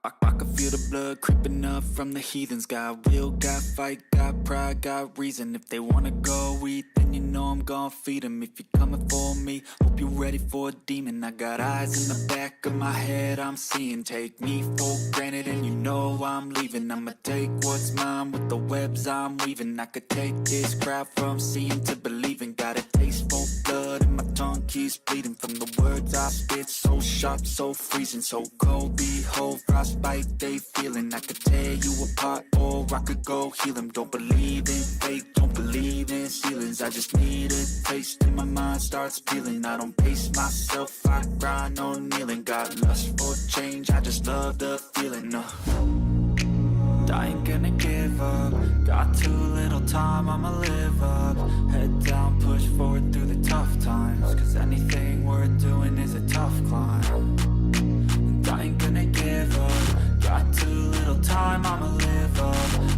I can feel the blood creeping up from the heathens. Got will, got fight, got pride, got reason. If they wanna go eat, then you know I'm gon' feed them. If you're coming for me, hope you're ready for a demon. I got eyes in the back of my head, I'm seeing. Take me for granted and you know I'm leaving. I'ma take what's mine with the webs I'm weaving. I could take this crowd from seeing to believing. Got a taste for blood and my tongue keeps bleeding. From the words I spit, so sharp, so freezing. So cold, behold, frostbite they feeling. I could tear you apart or I could go heal them. Don't believe in fate, don't believe in ceilings. I just need a taste and my mind starts peeling. I don't pace myself, I grind on kneeling. Got lust for change, I just love the feeling. I ain't gonna give up. Got too little time, I'ma live up. Head down, push forward through the tough times. Cause anything worth doing is a tough climb. And I ain't gonna give up. Got too little time, I'ma live up.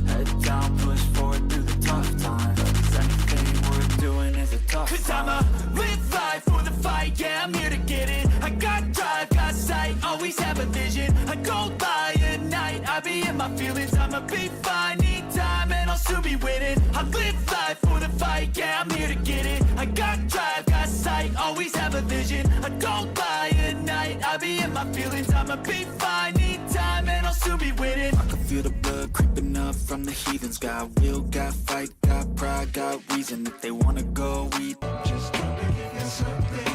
Head down, push forward through the tough times. Cause anything worth doing is a tough climb. Cause I'ma live life for the fight, yeah, I'm here to get it. I got drive, got sight, always have a vision. I go by at night, I be in my feelings. I'ma be fine, need time, and I'll soon be winning. I live life for the fight, yeah, I'm here to get it. I got drive, got sight, always have a vision. I go by at night, I be in my feelings. I'ma be fine, need time, and I'll soon be winning. I can feel the blood creeping up from the heathens. Got will, got fight, got pride, got reason. If they wanna go eat, just let me give you something.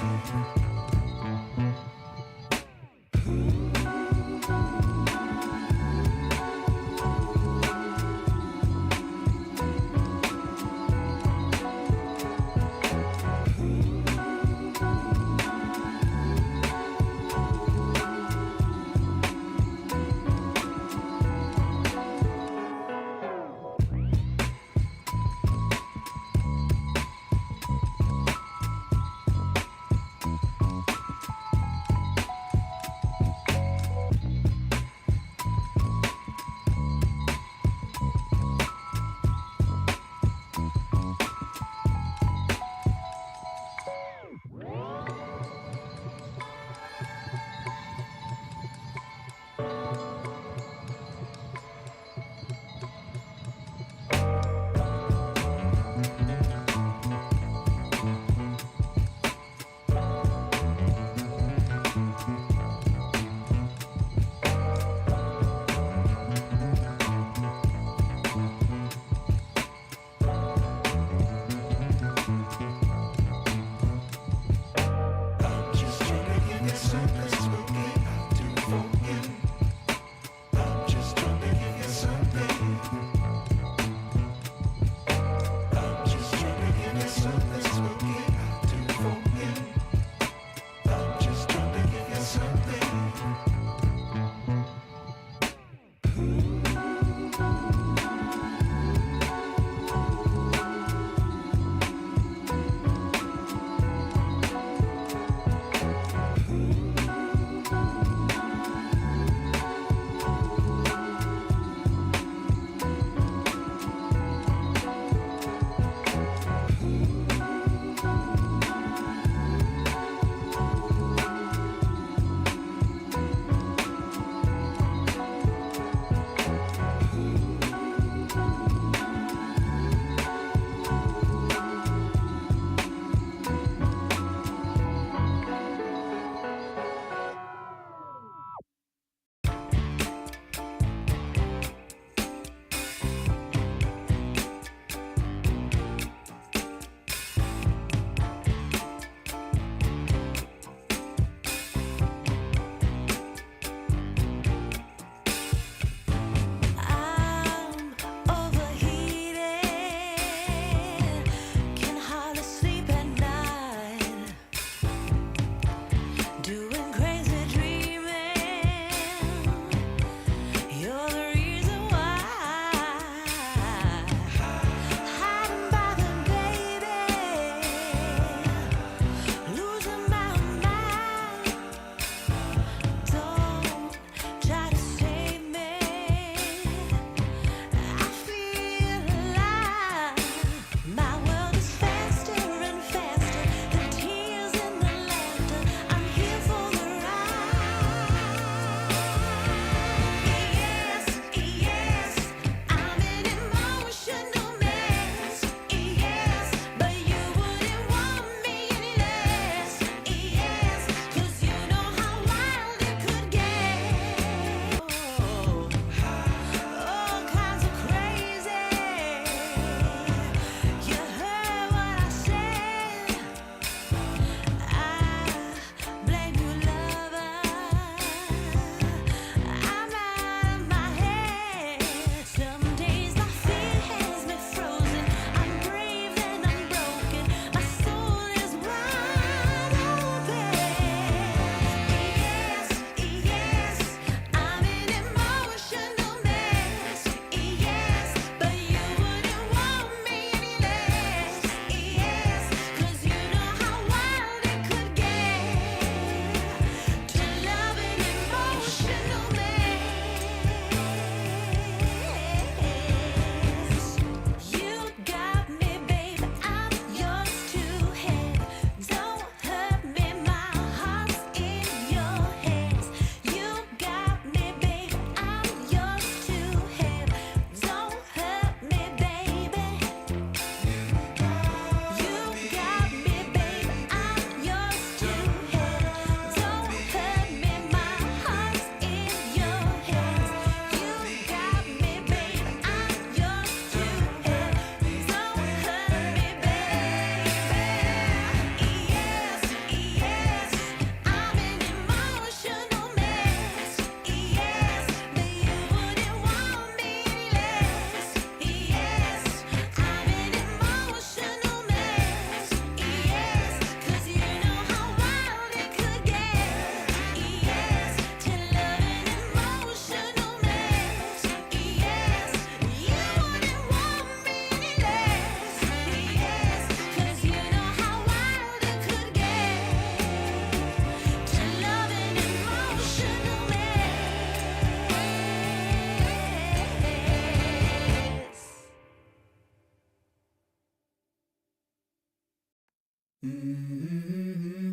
Mm-hmm.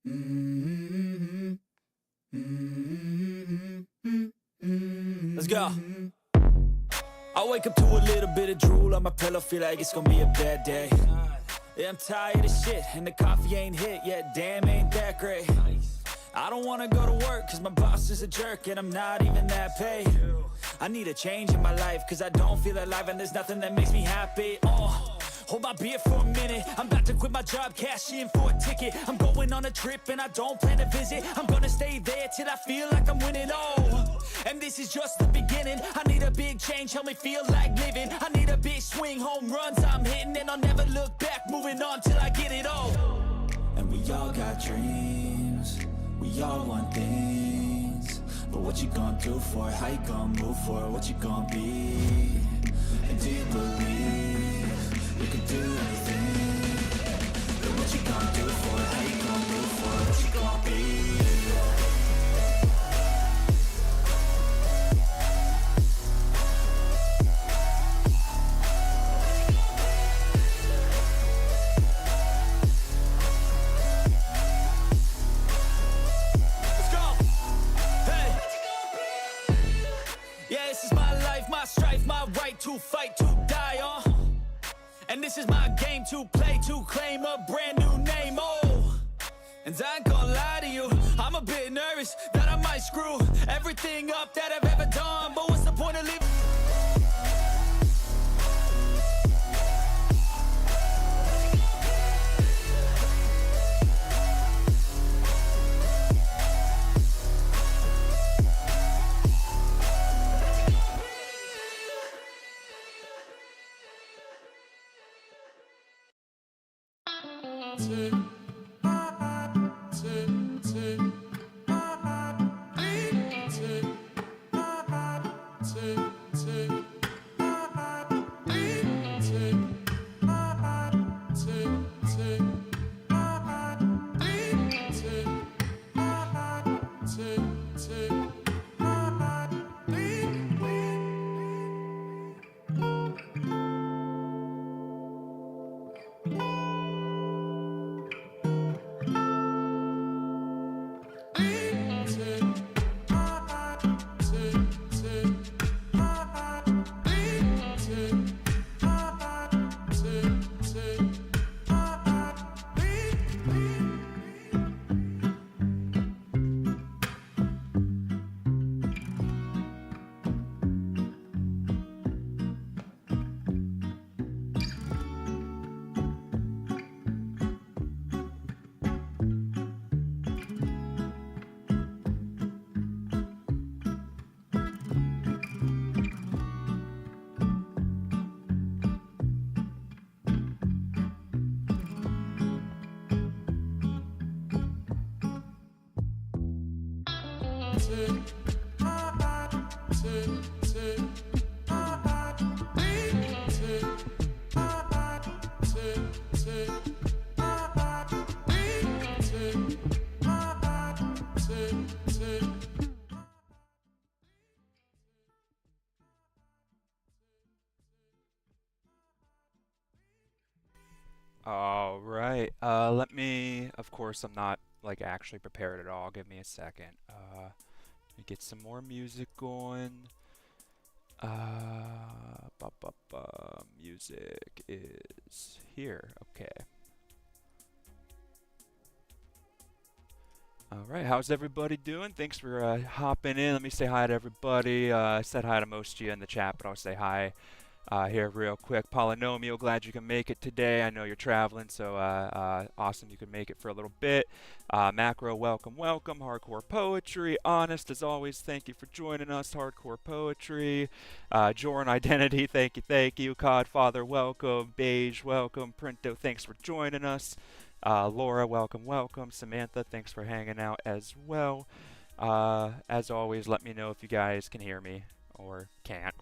Mm-hmm. Mm-hmm. Let's go. I wake up to a little bit of drool on my pillow, feel like it's gonna be a bad day. Yeah, I'm tired of shit, and the coffee ain't hit yet, damn, ain't that great. I don't wanna go to work, cause my boss is a jerk, and I'm not even that paid. I need a change in my life, cause I don't feel alive, and there's nothing that makes me happy. Hold my beer for a minute, I'm about to quit my job, cash in for a ticket. I'm going on a trip and I don't plan to visit. I'm gonna stay there till I feel like I'm winning, and this is just the beginning. I need a big change, help me feel like living. I need a big swing, home runs I'm hitting, and I'll never look back, moving on till I get it all. And we all got dreams, we all want things, but what you gonna do for it? How you gonna move for it? What you gonna be? And do you believe you can do anything? But what you gonna do for it? How you gonna move for it? What you gonna be? Let's go! Hey! Yeah, this is my life, my strife, my right to fight, to die on. And this is my game to play, to claim a brand new name, And I ain't gonna lie to you, I'm a bit nervous that I might screw everything up that I've ever done. But what's the point of living? All right. Let me, of course, I'm not like actually prepared at all. Give me a second. Let me get some more music going. Music is here. Okay. All right. How's everybody doing? Thanks for hopping in. Let me say hi to everybody. I said hi to most of you in the chat, but I'll say hi here real quick. Polynomial, glad you can make it today. I know you're traveling, so awesome you can make it for a little bit. Macro, welcome, welcome. Hardcore Poetry, Honest, as always, thank you for joining us. Hardcore Poetry, Joran Identity, thank you. Codfather, welcome. Beige, welcome. Printo, thanks for joining us. Laura, welcome, welcome. Samantha, thanks for hanging out as well. As always, let me know if you guys can hear me or can't.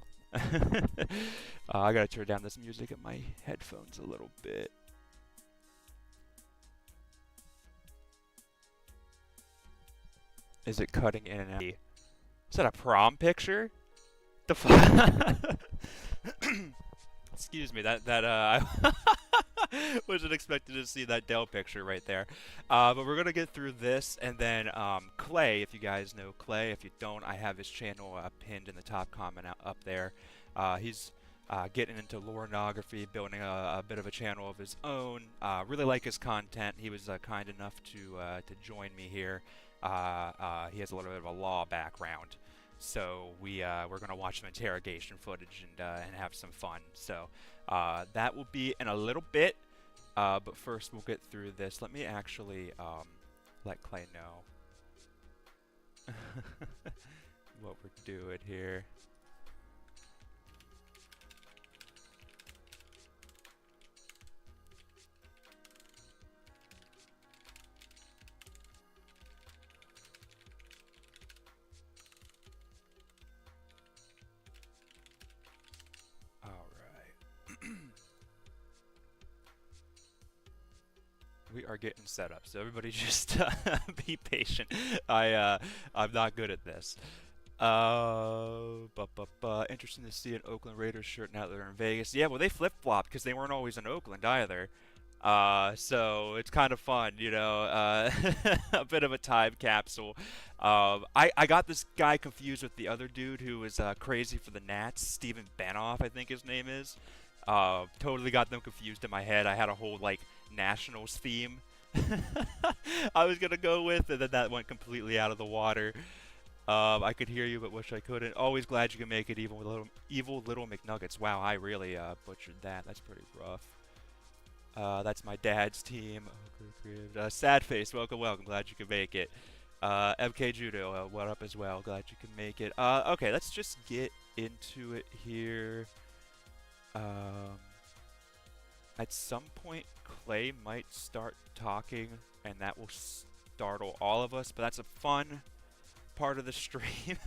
I gotta turn down this music in my headphones a little bit. Is it cutting in and out? Is that a prom picture? The fuck? Excuse me. Wasn't expecting to see that Dell picture right there. But we're gonna get through this, and then Klay, if you guys know Klay. If you don't, I have his channel pinned in the top comment up there. He's getting into lorenography, building a bit of a channel of his own. Really like his content. He was kind enough to join me here. He has a little bit of a law background. So we're gonna watch some interrogation footage and have some fun. So that will be in a little bit. But first we'll get through this. Let me actually let Klay know what we're doing here. We are getting set up, so everybody just be patient. I'm not good at this. Interesting to see an Oakland Raiders shirt now that they're in Vegas. Yeah, well, they flip-flopped because they weren't always in Oakland either. So it's kind of fun, you know, a bit of a time capsule. I got this guy confused with the other dude who was crazy for the Nats, Steven Benoff, I think his name is. Totally got them confused in my head. I had a whole, like, Nationals theme I was gonna go with, and then that went completely out of the water. I could hear you, but wish I couldn't. Always glad you can make it, even with evil little McNuggets. Wow, I really butchered that. That's pretty rough. That's my dad's team. Sad face, welcome, welcome. Glad you could make it. MK Judo, what up as well? Glad you could make it. Okay, let's just get into it here. At some point, Klay might start talking, and that will startle all of us, but that's a fun part of the stream.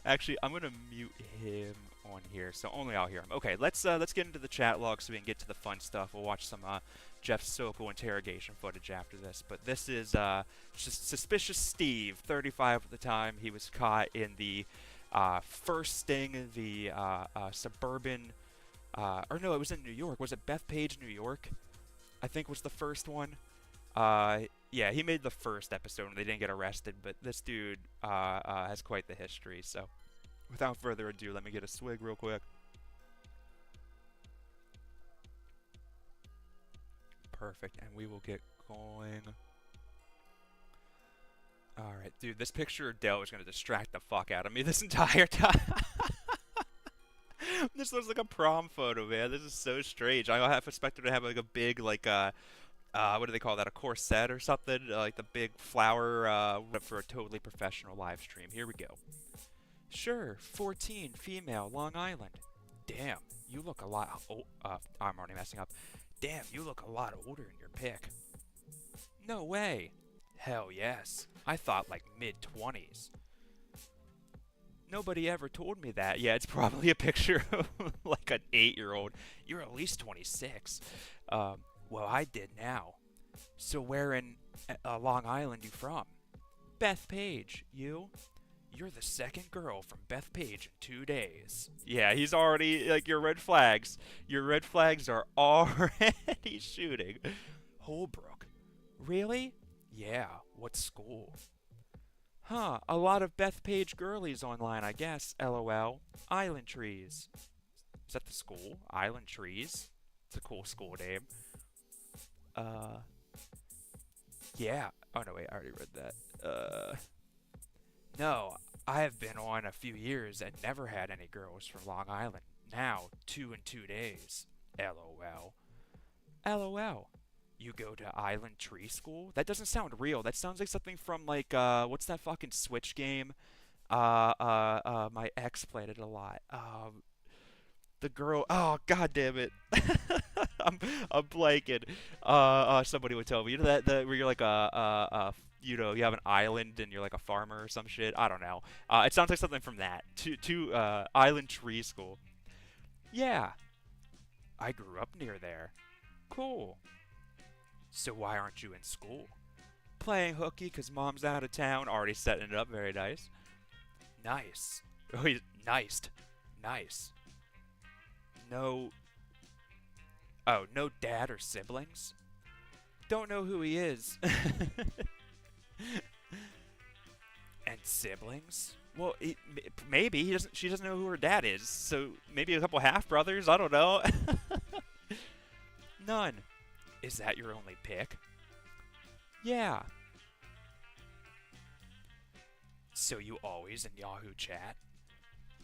Actually, I'm gonna mute him on here, so only I'll hear him. Okay, let's get into the chat log so we can get to the fun stuff. We'll watch some Jeff Sokol interrogation footage after this, but this is just Suspicious Steve, 35 at the time. He was caught in the first sting, the suburban. Or no, it was in New York. Was it Bethpage, New York? I think was the first one. Yeah, he made the first episode and they didn't get arrested, but this dude has quite the history. So, without further ado, let me get a swig real quick. Perfect, and we will get going. Alright, dude, this picture of Dell is going to distract the fuck out of me this entire time. This looks like a prom photo, man. This is so strange. I half expected to have like a big, like, what do they call that? A corset or something? Like the big flower, for a totally professional live stream. Here we go. Sure, 14, female, Long Island. Damn, you look a lot. Oh, I'm already messing up. Damn, you look a lot older in your pic. No way. Hell yes. I thought like mid-20s. Nobody ever told me that. Yeah, it's probably a picture of like an 8-year-old. You're at least 26. Well, I did now. So where in Long Island you from? Bethpage. You? You're the second girl from Bethpage in 2 days. Yeah, he's already, like, your red flags. Your red flags are already shooting. Holbrook. Really? Yeah, what school? Huh, a lot of Bethpage girlies online, I guess. LOL. Island Trees. Is that the school? Island Trees? It's a cool school name. Yeah. Oh, no, wait, I already read that. No, I have been on a few years and never had any girls from Long Island. Now, 2 in 2 days. LOL. LOL. You go to Island Tree School? That doesn't sound real. That sounds like something from, like, what's that fucking Switch game? My ex played it a lot. The girl, oh, god damn it. I'm blanking. Somebody would tell me. You know that where you're like you know, you have an island and you're like a farmer or some shit? I don't know. It sounds like something from that. To Island Tree School. Yeah. I grew up near there. Cool. So why aren't you in school? Playing hooky because mom's out of town. Already setting it up. Very nice. Nice. Oh, nice. Nice. No. Oh, no dad or siblings? Don't know who he is. And siblings? Well, maybe he doesn't. She doesn't know who her dad is. So maybe a couple half brothers. I don't know. None. Is that your only pick? Yeah. So you always in Yahoo chat?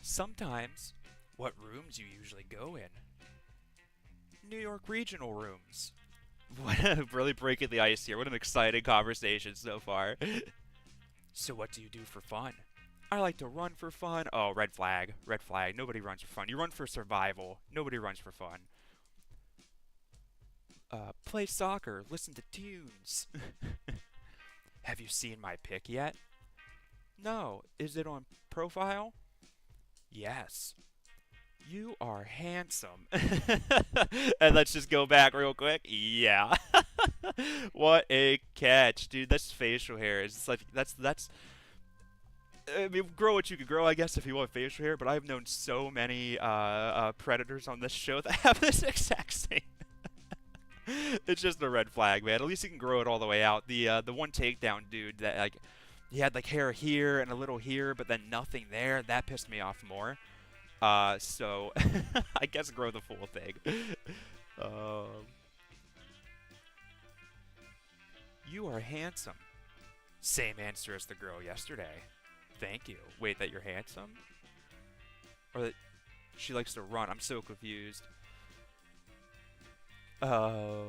Sometimes. What rooms you usually go in? New York regional rooms. What really breaking the ice here. What an exciting conversation so far. So what do you do for fun? I like to run for fun. Oh, red flag. Red flag. Nobody runs for fun. You run for survival. Nobody runs for fun. Play soccer. Listen to tunes. Have you seen my pic yet? No. Is it on profile? Yes. You are handsome. And let's just go back real quick. Yeah. What a catch, dude. That's facial hair. It's like that's I mean, grow what you can grow, I guess, if you want facial hair. But I've known so many predators on this show that have this exact same. It's just a red flag, man. At least you can grow it all the way out. The one takedown dude that like he had like hair here and a little here, but then nothing there. That pissed me off more. So I guess grow the full thing. Um, you are handsome. Same answer as the girl yesterday. Thank you. Wait, that you're handsome? Or that she likes to run? I'm so confused. Oh.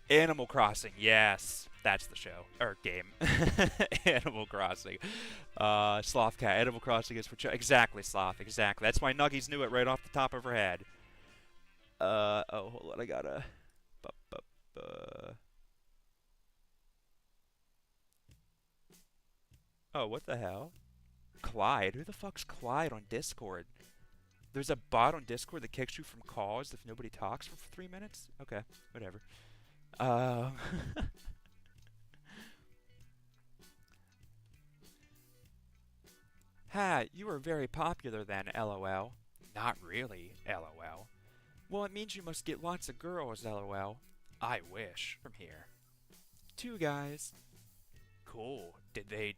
Animal Crossing. Yes. That's the show. Or game. Animal Crossing. Sloth Cat. Animal Crossing is for exactly, Sloth. Exactly. That's why Nuggies knew it right off the top of her head. Oh, hold on. I gotta... Oh, what the hell? Clyde? Who the fuck's Clyde on Discord? There's a bot on Discord that kicks you from calls if nobody talks for 3 minutes? Okay, whatever. Um... Ha, you are very popular then, LOL. Not really, LOL. Well, it means you must get lots of girls, LOL. I wish, from here. 2 guys. Cool. Did they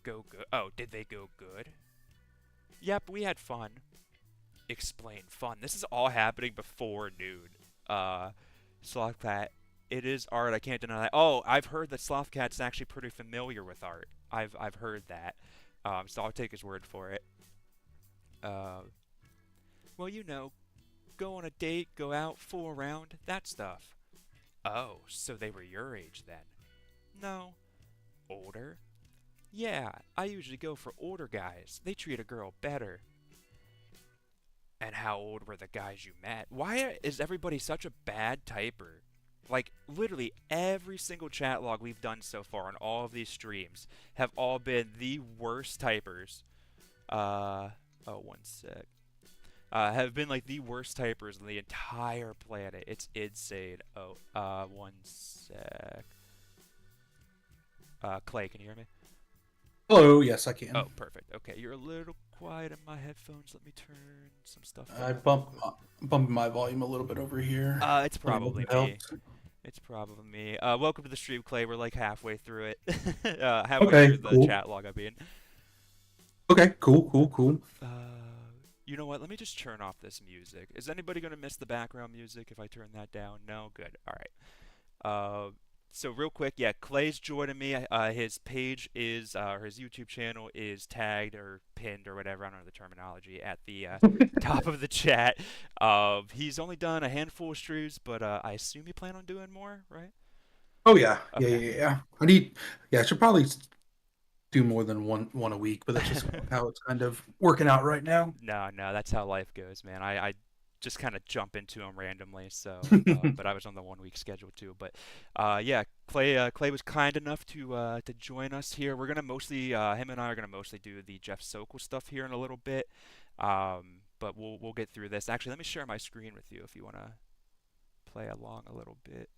go good? Oh, did they go good? Yep, we had fun. Explain fun. This is all happening before noon. Slothcat. It is art, I can't deny that. Oh, I've heard that Slothcat's actually pretty familiar with art. I've heard that. So I'll take his word for it. Well, you know, go on a date, go out, fool around, that stuff. Oh, so they were your age then? No. Older? Yeah, I usually go for older guys. They treat a girl better. And how old were the guys you met? Why is everybody such a bad typer? Like, literally every single chat log we've done so far on all of these streams have all been the worst typers. Oh, one sec. Have been like the worst typers on the entire planet. It's insane. Oh, one sec. Klay, can you hear me? Hello, yes, I can. Oh, perfect. Okay, you're a little quiet in my headphones. Let me turn some stuff I down. bumped my volume a little bit over here. It's Let me know if probably it me. helps. It's probably me. Welcome to the stream, Klay. We're like halfway through it. Halfway through Okay, the cool. chat log, I mean. Okay, cool. Uh, you know what? Let me just turn off this music. Is anybody going to miss the background music if I turn that down? No? Good. All right. So real quick, yeah, Clay's joining me. His page is, or his YouTube channel is tagged or pinned or whatever. I don't know the terminology at the top of the chat. He's only done a handful of streams, but I assume you plan on doing more, right? Oh yeah, Okay. yeah. I should probably do more than one a week, but that's just how it's kind of working out right now. No, that's how life goes, man. I just kind of jump into them randomly. So, but I was on the 1 week schedule too. But yeah, Klay was kind enough to join us here. We're gonna mostly him and I are gonna mostly do the Jeff Sokol stuff here in a little bit. But we'll get through this. Actually, let me share my screen with you if you wanna play along a little bit.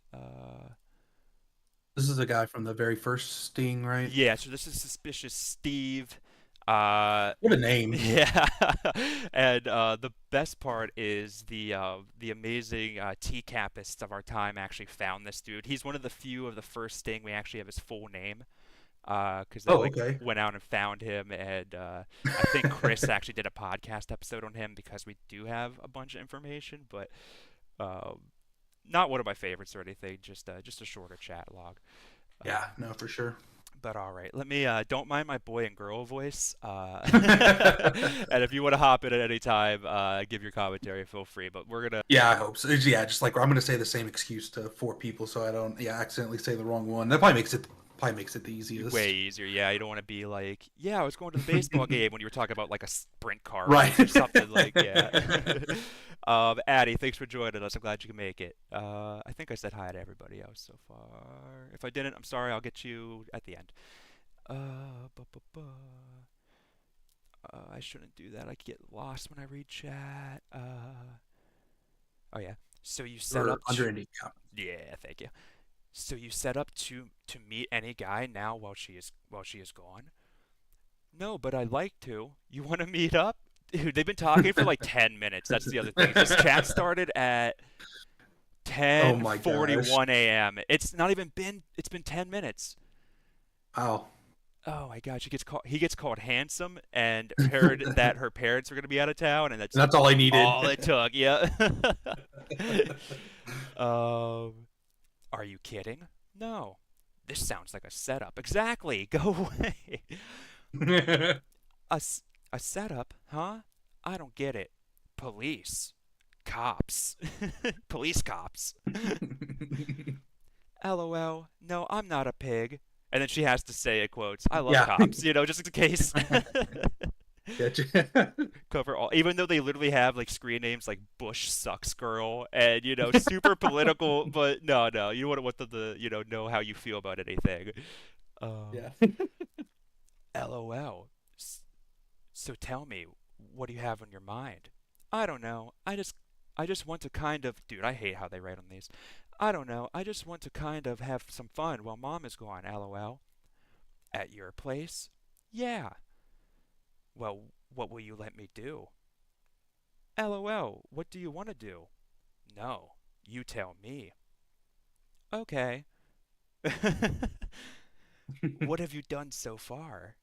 This is a guy from the very first Sting, right? Yeah. So this is Suspicious Steve. What a name. Yeah, and the best part is the amazing TCAPists of our time actually found this dude. He's one of the few of the first Sting we actually have his full name, because they Oh, like okay. went out and found him, and I think Chris actually did a podcast episode on him because we do have a bunch of information, but um, not one of my favorites or anything. Just a shorter chat log. Yeah, Um, no, for sure. but all right, let me don't mind my boy and girl voice. And if you want to hop in at any time, give your commentary. Feel free. But we're gonna. Yeah, I hope so. Yeah, just like I'm going to say the same excuse to four people, so I don't accidentally say the wrong one. That probably makes it the Way easiest. easier, yeah. You don't want to be like, yeah, I was going to the baseball game when you were talking about like a sprint car Right. race or something like, yeah. Addie, thanks for joining us. I'm glad you can make it. I think I said hi to everybody else so far. If I didn't, I'm sorry. I'll get you at the end. Uh, bu- bu- bu- I shouldn't do that. I get lost when I read chat. Oh yeah. So you set Or up under to, Indy. Yeah. yeah, thank you. So you set up to meet any guy now while she is gone? No, but I'd like to. You want to meet up? Dude, they've been talking for like 10 minutes. That's the other thing. This chat started at Oh my gosh. 10:41 a.m. It's been 10 minutes. Wow. Oh my God, he gets called handsome and heard that her parents are going to be out of town, and And that's that's all I needed. all it took. Yeah. um Are you kidding? No. This sounds like a setup. Exactly. Go away. A, s- a setup, huh? I don't get it. Police. Cops. Police cops. LOL. No, I'm not a pig. And then she has to say, it quotes, I love Yeah. cops, just in case. Gotcha. Cover all, even though they literally have like screen names like Bush sucks girl and super political, but no, you wouldn't want them to know how you feel about anything. Yeah. LOL. So tell me, what do you have on your mind? I don't know. I just want to kind of, dude, I hate how they write on these. I don't know. I just want to kind of have some fun while mom is gone. LOL. At your place? Yeah. Well, what will you let me do? LOL, what do you want to do? No, you tell me. Okay. What have you done so far?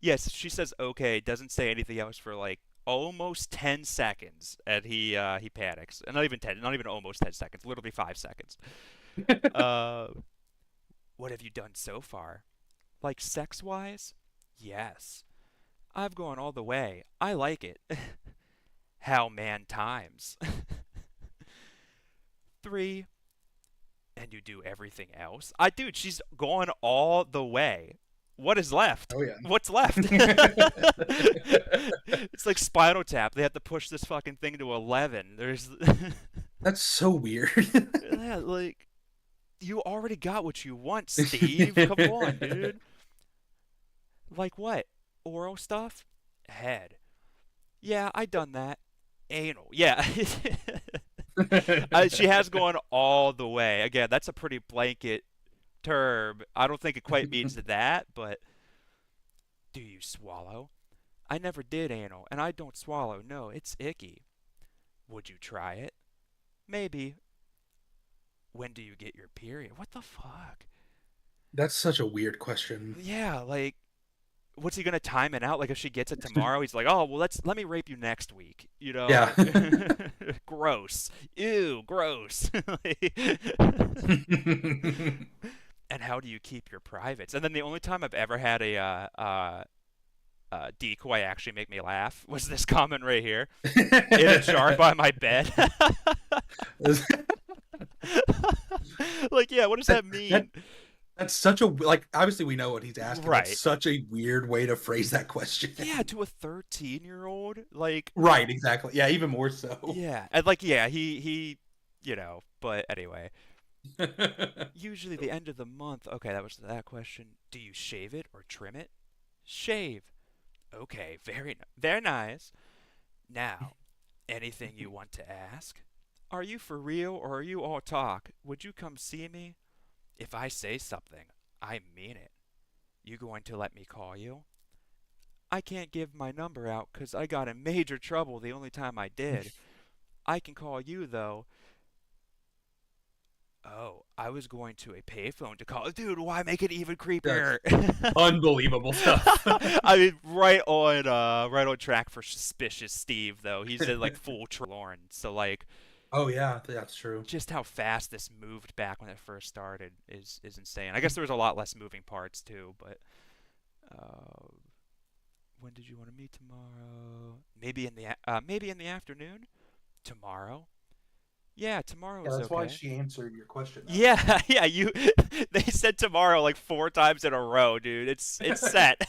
Yes, she says okay, doesn't say anything else for like almost 10 seconds, and he panics. And not even 10, not even almost 10 seconds, literally 5 seconds. Uh, what have you done so far? Like sex-wise? Yes. I've gone all the way. I like it. How man times. 3. And you do everything else? Dude, she's gone all the way. What is left? Oh yeah. What's left? It's like Spinal Tap. They have to push this fucking thing to 11. There's. That's so weird. Yeah, like. You already got what you want, Steve. Come on, dude. Like what? Oral stuff? Head. Yeah, I done that. Anal. Yeah. She has gone all the way. Again, that's a pretty blanket term. I don't think it quite means that, but do you swallow? I never did anal, and I don't swallow. No, it's icky. Would you try it? Maybe. When do you get your period? What the fuck? That's such a weird question. Yeah, like what's he gonna time it out? Like if she gets it tomorrow, he's like, "Oh, well, let me rape you next week." Yeah. Gross. Ew, gross. And how do you keep your privates? And then the only time I've ever had a decoy actually make me laugh was this comment right here in a jar by my bed. Like, yeah, what does that That mean? that's such a like. Obviously, we know what he's asking. That's Right. such a weird way to phrase that question. Yeah, to a 13-year-old, like, Right. Exactly. Yeah. Even more so. yeah, and like, yeah, but anyway, usually the end of the month. Okay, that was that question. Do you shave it or trim it? Shave. Okay, very nice. Now, anything you want to ask? Are you for real or are you all talk? Would you come see me? If I say something, I mean it. You going to let me call you? I can't give my number out 'cause I got in major trouble the only time I did. I can call you, though. Oh, I was going to a payphone to call. Dude, why make it even That's creepier? unbelievable stuff. I mean, right on track for suspicious Steve though. He's in like full Lauren. So like, Oh yeah, that's true. just how fast this moved back when it first started is insane. I guess there was a lot less moving parts too, but uh, when did you want to meet tomorrow? Maybe in the afternoon. Tomorrow? Yeah, tomorrow Yeah, is that's why okay. she answered your question that way. Yeah, yeah, you they said tomorrow like 4 times in a row, dude. It's set.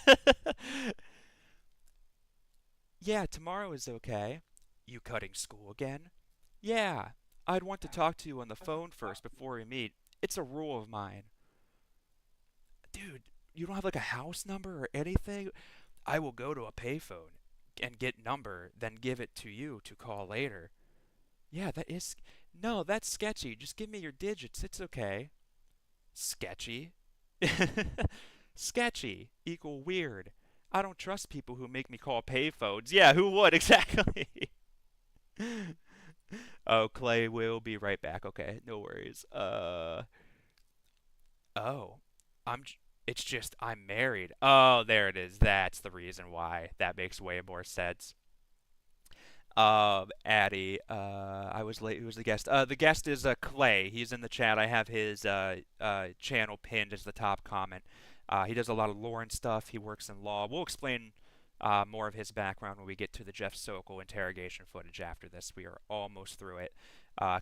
Yeah, tomorrow is okay. You cutting school again? Yeah, I'd want to talk to you on the phone first before we meet. It's a rule of mine. Dude, you don't have like a house number or anything? I will go to a payphone and get number, then give it to you to call later. Yeah, that is. No, that's sketchy. Just give me your digits. It's okay. Sketchy? Sketchy equal weird. I don't trust people who make me call payphones. Yeah, who would exactly? Oh, Klay will be right back. Okay, no worries. Oh, I'm. It's just I'm married. Oh, there it is. That's the reason why. That makes way more sense. Addy, I was late. Who was the guest? The guest is Klay. He's in the chat. I have his channel pinned as the top comment. He does a lot of Lauren stuff. He works in law. We'll explain more of his background when we get to the Jeff Sokol interrogation footage after this. We are almost through it.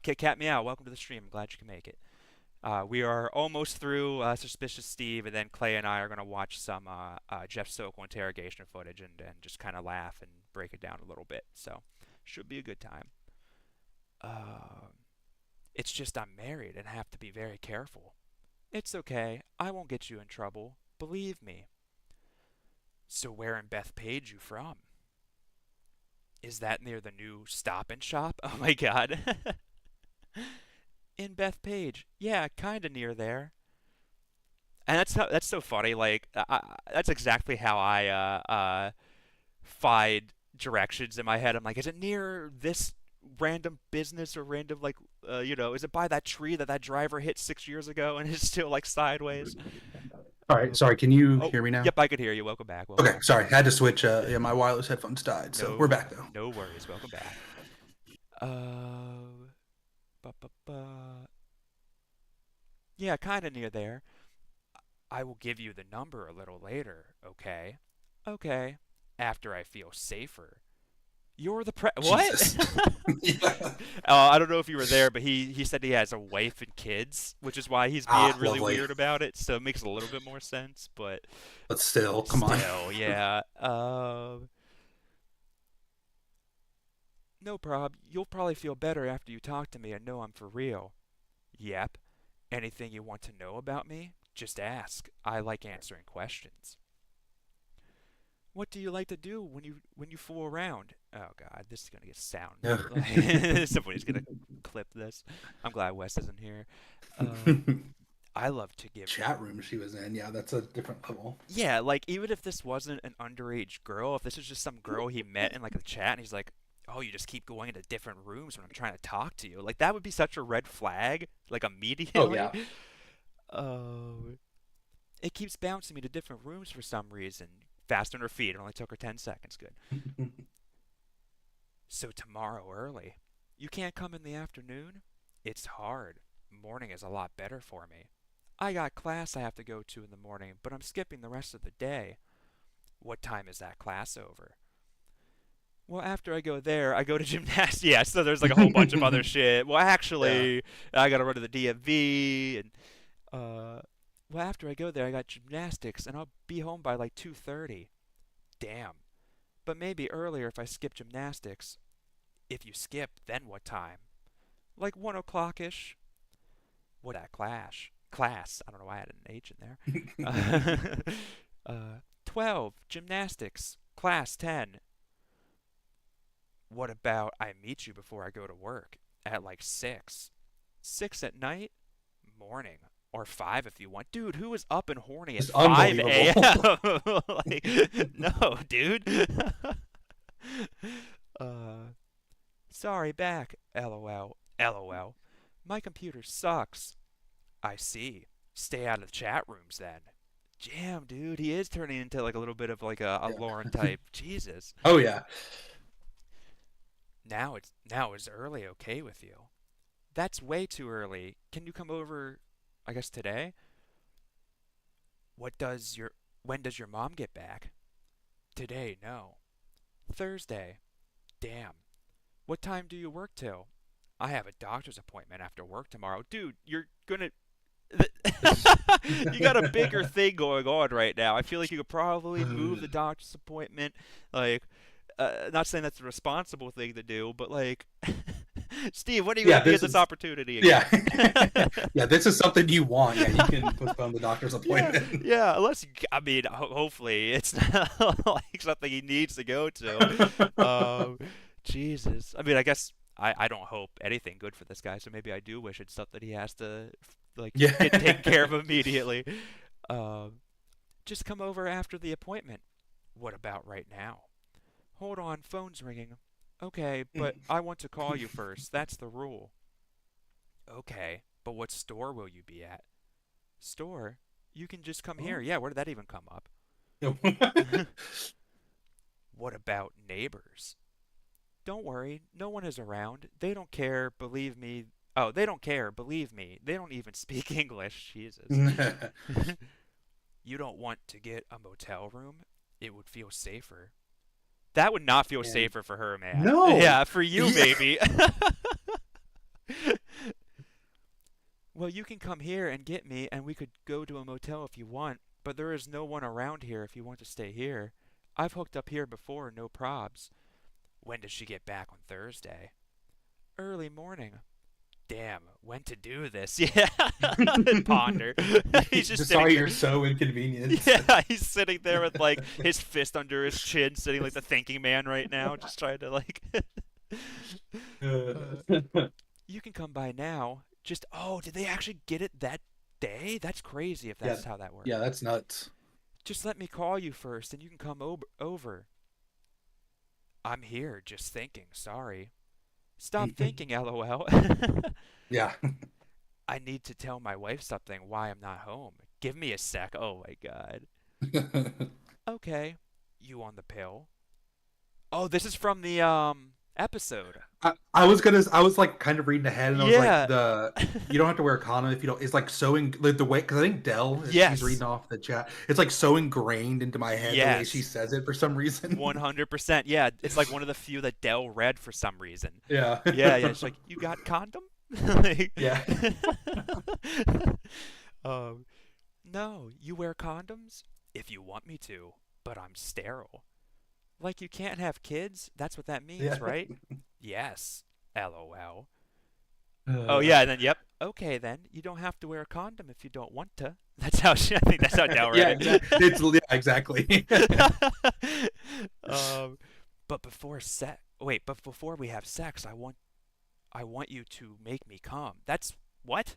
Kit Kat Meow, welcome to the stream. I'm glad you can make it. We are almost through Suspicious Steve, and then Klay and I are going to watch some Jeff Sokol interrogation footage and just kind of laugh and break it down a little bit. So, should be a good time. It's just I'm married and have to be very careful. It's okay. I won't get you in trouble. Believe me. So where in Bethpage you from? Is that near the new Stop and Shop? Oh my god. In Bethpage. Yeah, kinda near there. And that's so funny. Like that's exactly how I find directions in my head. I'm like, is it near this random business or random like is it by that tree that driver hit 6 years ago and is still like sideways? All right, sorry. Can you Oh, hear me now? yep, I could hear you. Welcome back. Welcome Okay, back. sorry. Had to switch. Yeah, my wireless headphones died, so we're No, back though. no worries. Welcome back. Uh, ba, ba, ba. Yeah, kind of near there. I will give you the number a little later, okay? Okay. After I feel safer. You're the Jesus. what? Yeah. I don't know if you were there, but he said he has a wife and kids, which is why he's being really Lovely. weird about it. So it makes a little bit more sense, but But still, come on. still, yeah. No prob. You'll probably feel better after you talk to me and know I'm for real. Yep. Anything you want to know about me? Just ask. I like answering questions. What do you like to do when you fool around? Oh God, this is gonna get sound. Somebody's gonna clip this. I'm glad Wes isn't here. I love to give Chat room she was in. Yeah, that's a different level. Yeah, like even if this wasn't an underage girl, if this is just some girl he met in like a chat and he's like, "Oh, you just keep going into different rooms when I'm trying to talk to you." Like that would be such a red flag, like immediately. Oh yeah. Oh, it keeps bouncing me to different rooms for some reason. Fast on her feet. It only took her 10 seconds. Good. So tomorrow early. You can't come in the afternoon? It's hard. Morning is a lot better for me. I got class I have to go to in the morning, but I'm skipping the rest of the day. What time is that class over? Well, after I go there, I go to gymnastics. Yeah, so there's like a whole bunch of other shit. Well, actually, Yeah. I gotta run to the DMV, and well, after I go there, I got gymnastics, and I'll be home by like 2:30. Damn. But maybe earlier if I skip gymnastics. If you skip, then what time? Like 1 o'clock-ish. What that class. I don't know why I had an H in there. 12, gymnastics. Class 10. What about I meet you before I go to work? At like 6. 6 at night? Morning. Or 5 if you want. Dude, who is up and horny at It's 5 unbelievable. a.m.? Like, no, dude. uh, sorry, back. LOL. LOL. My computer sucks. I see. Stay out of the chat rooms then. Damn, dude, he is turning into like a little bit of like a Yeah. Lauren type. Jesus. Oh yeah. Now is early okay with you? That's way too early. Can you come over, I guess today? What does your when does your mom get back? Today, no. Thursday. Damn. What time do you work till? I have a doctor's appointment after work tomorrow. Dude, you're gonna you got a bigger thing going on right now. I feel like you could probably move the doctor's appointment. Like, not saying that's the responsible thing to do, but like, Steve, when are you Yeah, gonna get this this is opportunity again? yeah. Yeah, this is something you want. Yeah, you can postpone the doctor's Yeah, appointment. yeah. Unless I mean, hopefully it's not like something he needs to go to. Um, Jesus. I mean, I guess I don't hope anything good for this guy, so maybe I do wish it's something he has to like get Yeah. taken care of immediately. Um, just come over after the appointment. What about right now? Hold on, phone's ringing. Okay, but I want to call you first. That's the rule. Okay, but what store will you be at? Store? You can just come here. Oh. Yeah, where did that even come up? What about neighbors? Don't worry, no one is around. They don't care, believe me. Oh, they don't care, believe me. They don't even speak English. Jesus. You don't want to get a motel room? It would feel safer. That would not feel Man. safer for her, man. No. Yeah, for you, Yeah. maybe. Well, you can come here and get me, and we could go to a motel if you want, but there is no one around here if you want to stay here. I've hooked up here before, no probs. When does she get back on Thursday? Early morning. Damn, when to do this? Yeah, ponder. He's just Just sitting sorry there. you're so inconvenienced. Yeah, he's sitting there with like his fist under his chin, sitting like the thinking man right now, just trying to like. You can come by now. Just did they actually get it that day? That's crazy if Yeah, that's how that worked. yeah, that's nuts. Just let me call you first, and you can come over. I'm here, just thinking. Sorry. Stop thinking, LOL. Yeah. I need to tell my wife something why I'm not home. Give me a sec. Oh my god. Okay. You on the pill? Oh, this is from the episode. I was like kind of reading ahead, and I was like, Yeah. you don't have to wear a condom if you don't. It's like so like the way, because I think Dell, she's Yes. reading off the chat. It's like so ingrained into my head the way she Yes. says it for some reason. 100%. Yeah, it's like one of the few that Dell read for some reason. Yeah. Yeah, yeah. It's like, you got condom? Like, Yeah. um, no, you wear condoms if you want me to, but I'm sterile. Like you can't have kids? That's what that Yeah. means, right? Yes. LOL. Oh Uh, yeah, and then yep. Okay then, you don't have to wear a condom if you don't want to. That's how I think that's how Dell yeah, read it. exactly. Yeah, exactly. um, but before we have sex, I want you to make me come. That's what?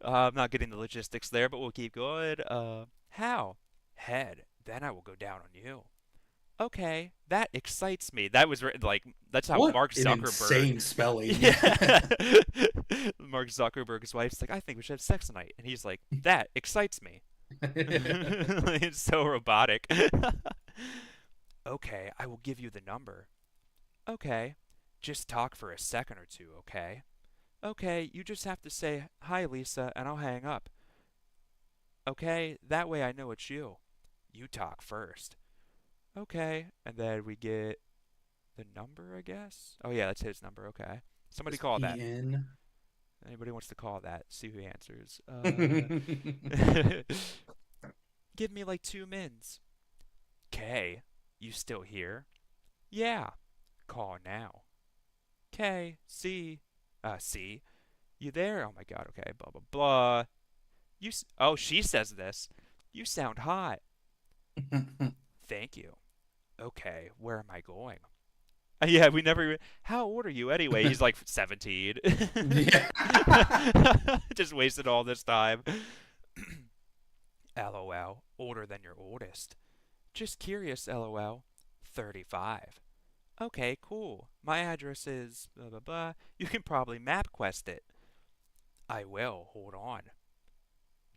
I'm not getting the logistics there, but we'll keep going. How? Head. Then I will go down on you. Okay, that excites me. That was written like that's how What Mark an Zuckerberg. insane spelling. Yeah. Mark Zuckerberg's wife's like, I think we should have sex tonight, and he's like, that excites me. It's so robotic. Okay, I will give you the number. Okay, just talk for a second or two. Okay. Okay, you just have to say hi, Lisa, and I'll hang up. Okay, that way I know it's you. You talk first. Okay, and then we get the number, I guess. Oh yeah, that's his number. Okay, somebody call that. PN. Anybody wants to call that? See who answers. Yeah. Give me like 2 mins. K, you still here? Yeah. Call now. K, C, you there? Oh my God. Okay. Blah blah blah. Oh, she says this. You sound hot. Thank you. Okay, where am I going? Yeah, we never. How old are you anyway? He's like 17. Yeah. Just wasted all this time. LOL. Older than your oldest. Just curious, LOL. 35. Okay, cool. My address is blah blah blah. You can probably MapQuest it. I will. Hold on.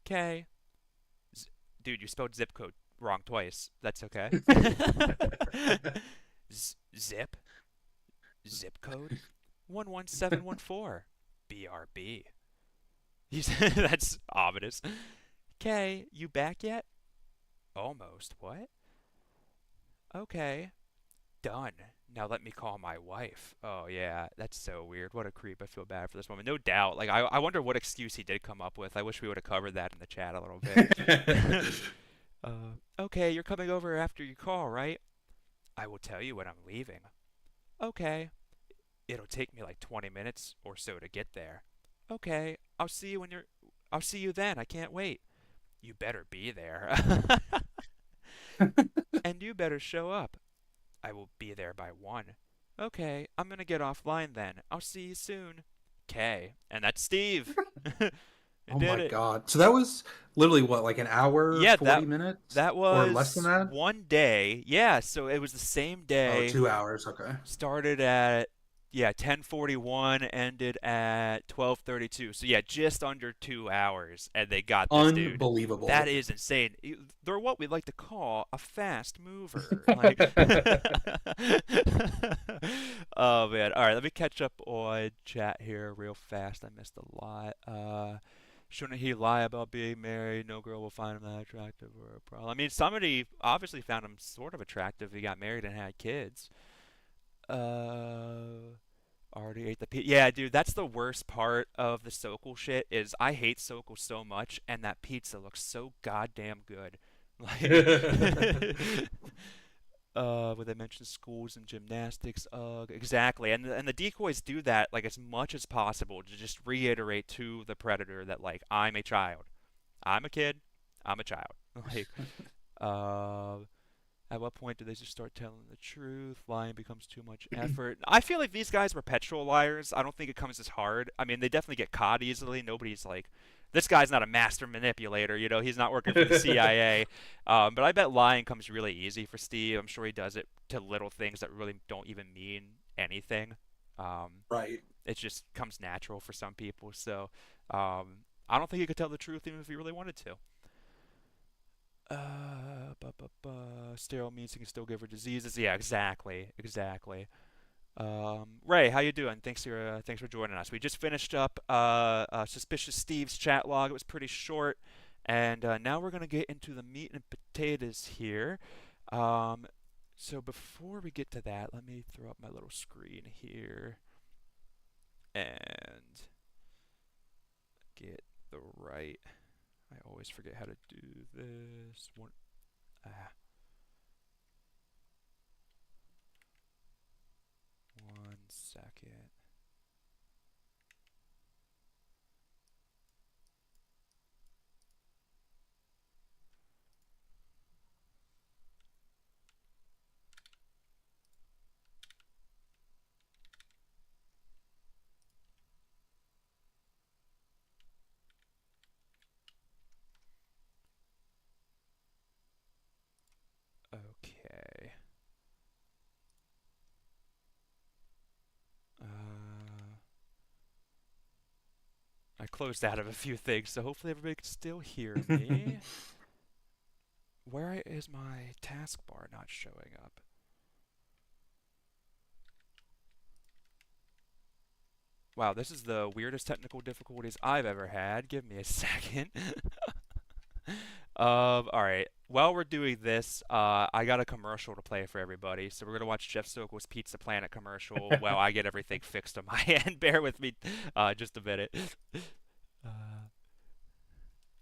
Okay. Dude, you spelled zip code wrong twice. That's okay. Zip? Zip code? 11714. BRB. That's ominous. Okay, you back yet? Almost. What? Okay. Done. Now let me call my wife. Oh, yeah, that's so weird. What a creep. I feel bad for this woman. No doubt. Like, I wonder what excuse he did come up with. I wish we would have covered that in the chat a little bit. Okay, you're coming over after you call, right? I will tell you when I'm leaving. Okay. It'll take me like 20 minutes or so to get there. Okay, I'll see you then. I can't wait. You better be there. And you better show up. I will be there by 1. Okay, I'm gonna get offline then. I'll see you soon. Okay, and that's Steve. Oh Did my it. God. So that was literally what, like an hour, Yeah, 40 minutes? that Or less was than that? one day. Yeah, so it was the same Oh, day. 2 hours. Okay. Started at 10:41, ended at 12:32. So yeah, just under 2 hours, and they got this dude. Unbelievable. That is insane. They're what we like to call a fast mover. Like, oh man. All right, let me catch up on chat here real fast. I missed a lot. Shouldn't he lie about being married? No girl will find him that attractive or a problem. I mean, somebody obviously found him sort of attractive. He got married and had kids. Already ate the pizza. Yeah, dude, that's the worst part of the Sokol shit is I hate Sokol so much, and that pizza looks so goddamn good. Like, would they mention schools and gymnastics? Exactly. And the decoys do that like as much as possible to just reiterate to the predator that like I'm a child, I'm a kid, I'm a child. Like, at what point do they just start telling the truth? Lying becomes too much effort. I feel like these guys were perpetual liars. I don't think it comes as hard. I mean, they definitely get caught easily. Nobody's like, this guy's not a master manipulator. You know, he's not working for the CIA. But I bet lying comes really easy for Steve. I'm sure he does it to little things that really don't even mean anything. Right. It just comes natural for some people. So I don't think he could tell the truth even if he really wanted to. Sterile means he can still give her diseases. Yeah, exactly. Ray, how you doing? Thanks for joining us. We just finished up Suspicious Steve's chat log. It was pretty short, and now we're gonna get into the meat and potatoes here. So before we get to that, let me throw up my little screen here and get the right. I always forget how to do this. One second. Okay. I closed out of a few things, so hopefully everybody can still hear me. Where is my taskbar not showing up? Wow, this is the weirdest technical difficulties I've ever had. Give me a second. Alright. While we're doing this, I got a commercial to play for everybody. So we're going to watch Jeff Sokol's Pizza Planet commercial while I get everything fixed on my end. Bear with me just a minute.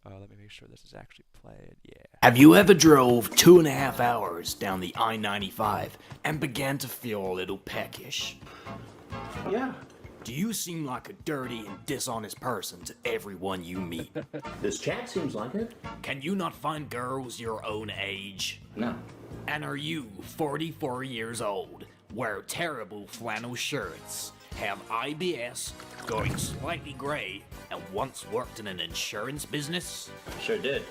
Let me make sure this is actually played. Yeah. Have you ever drove 2.5 hours down the I-95 and began to feel a little peckish? Yeah. Do you seem like a dirty and dishonest person to everyone you meet? This chat seems like it. Can you not find girls your own age? No. And are you 44 years old, wear terrible flannel shirts, have IBS, going slightly grey, and once worked in an insurance business? Sure did.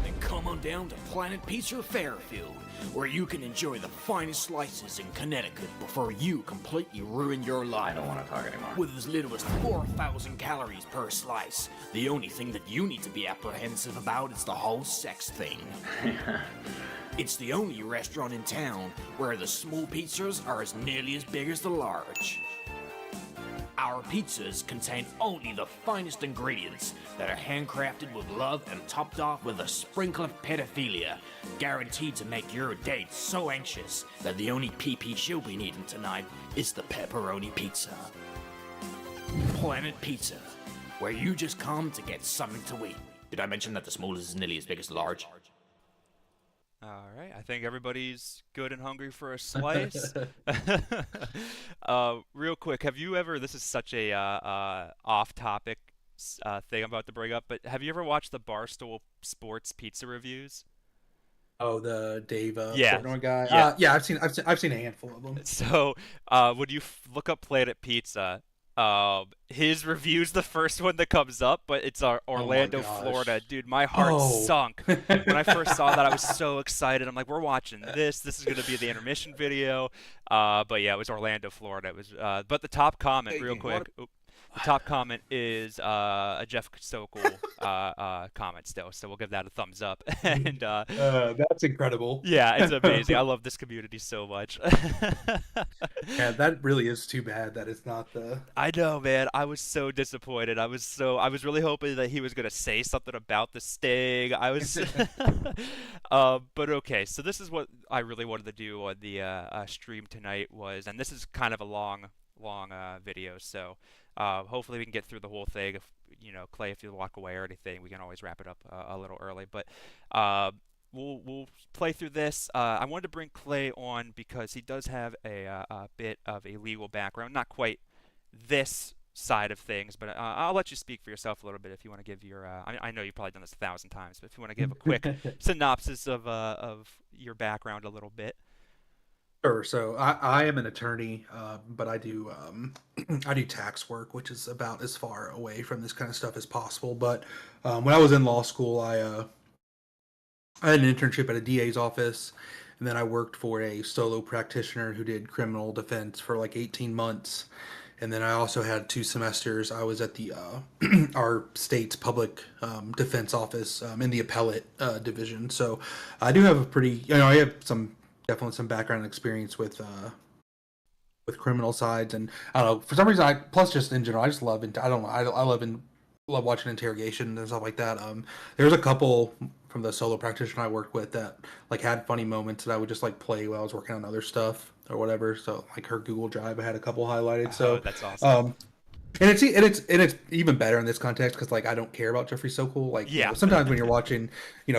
Then come on down to Planet Pizza Fairfield, where you can enjoy the finest slices in Connecticut before you completely ruin your life. I don't want to talk anymore. With as little as 4,000 calories per slice. The only thing that you need to be apprehensive about is the whole sex thing. It's the only restaurant in town where the small pizzas are as nearly as big as the large. Our pizzas contain only the finest ingredients that are handcrafted with love and topped off with a sprinkle of pedophilia, guaranteed to make your date so anxious that the only PP she'll be needing tonight is the pepperoni pizza. Planet Pizza, where you just come to get something to eat. Did I mention that the small is nearly as big as the large? All right, I think everybody's good and hungry for a slice. Real quick, have you ever? This is such a off-topic thing I'm about to bring up, but have you ever watched the Barstool Sports pizza reviews? Oh, the Dave Yeah. Portnoy guy. Yeah. Yeah, I've seen a handful of them. So, when you look up Planet Pizza, his review's the first one that comes up, but it's Orlando, gosh. Florida. Dude, my heart Oh. sunk when I first saw that. I was so excited. I'm like, we're watching this. This is gonna be the intermission video. But yeah, it was Orlando, Florida. It was. But the top comment, real quick. The top comment is a Jeff Sokol comment still, so we'll give that a thumbs up. And That's incredible. yeah, it's amazing. I love this community so much. Yeah, that really is too bad that it's not the. I know, man. I was so disappointed. I was really hoping that he was gonna say something about the Sting. I was, but okay. So this is what I really wanted to do on the stream tonight and this is kind of a long video. So hopefully we can get through the whole thing. If Klay, if you walk away or anything, we can always wrap it up a little early. But we'll play through this. I wanted to bring Klay on because he does have a bit of a legal background, not quite this side of things, but I'll let you speak for yourself a little bit if you want to give your. I know you've probably done this 1,000 times, but if you want to give a quick synopsis of your background a little bit. Sure. So I am an attorney, but I do I do tax work, which is about as far away from this kind of stuff as possible. But when I was in law school, I had an internship at a DA's office, and then I worked for a solo practitioner who did criminal defense for like 18 months. And then I also had 2 semesters. I was at the our state's public defense office in the appellate division. So I do have a pretty, I have definitely some background experience with criminal sides, and I don't know, for some reason plus just in general I just love I don't know, I love watching interrogation and stuff like that. There's a couple from the solo practitioner I worked with that like had funny moments that I would just like play while I was working on other stuff or whatever. So like her Google Drive, I had a couple highlighted. So that's awesome. And it's even better in this context because like I don't care about Jeffrey Sokol. Like sometimes when you're watching,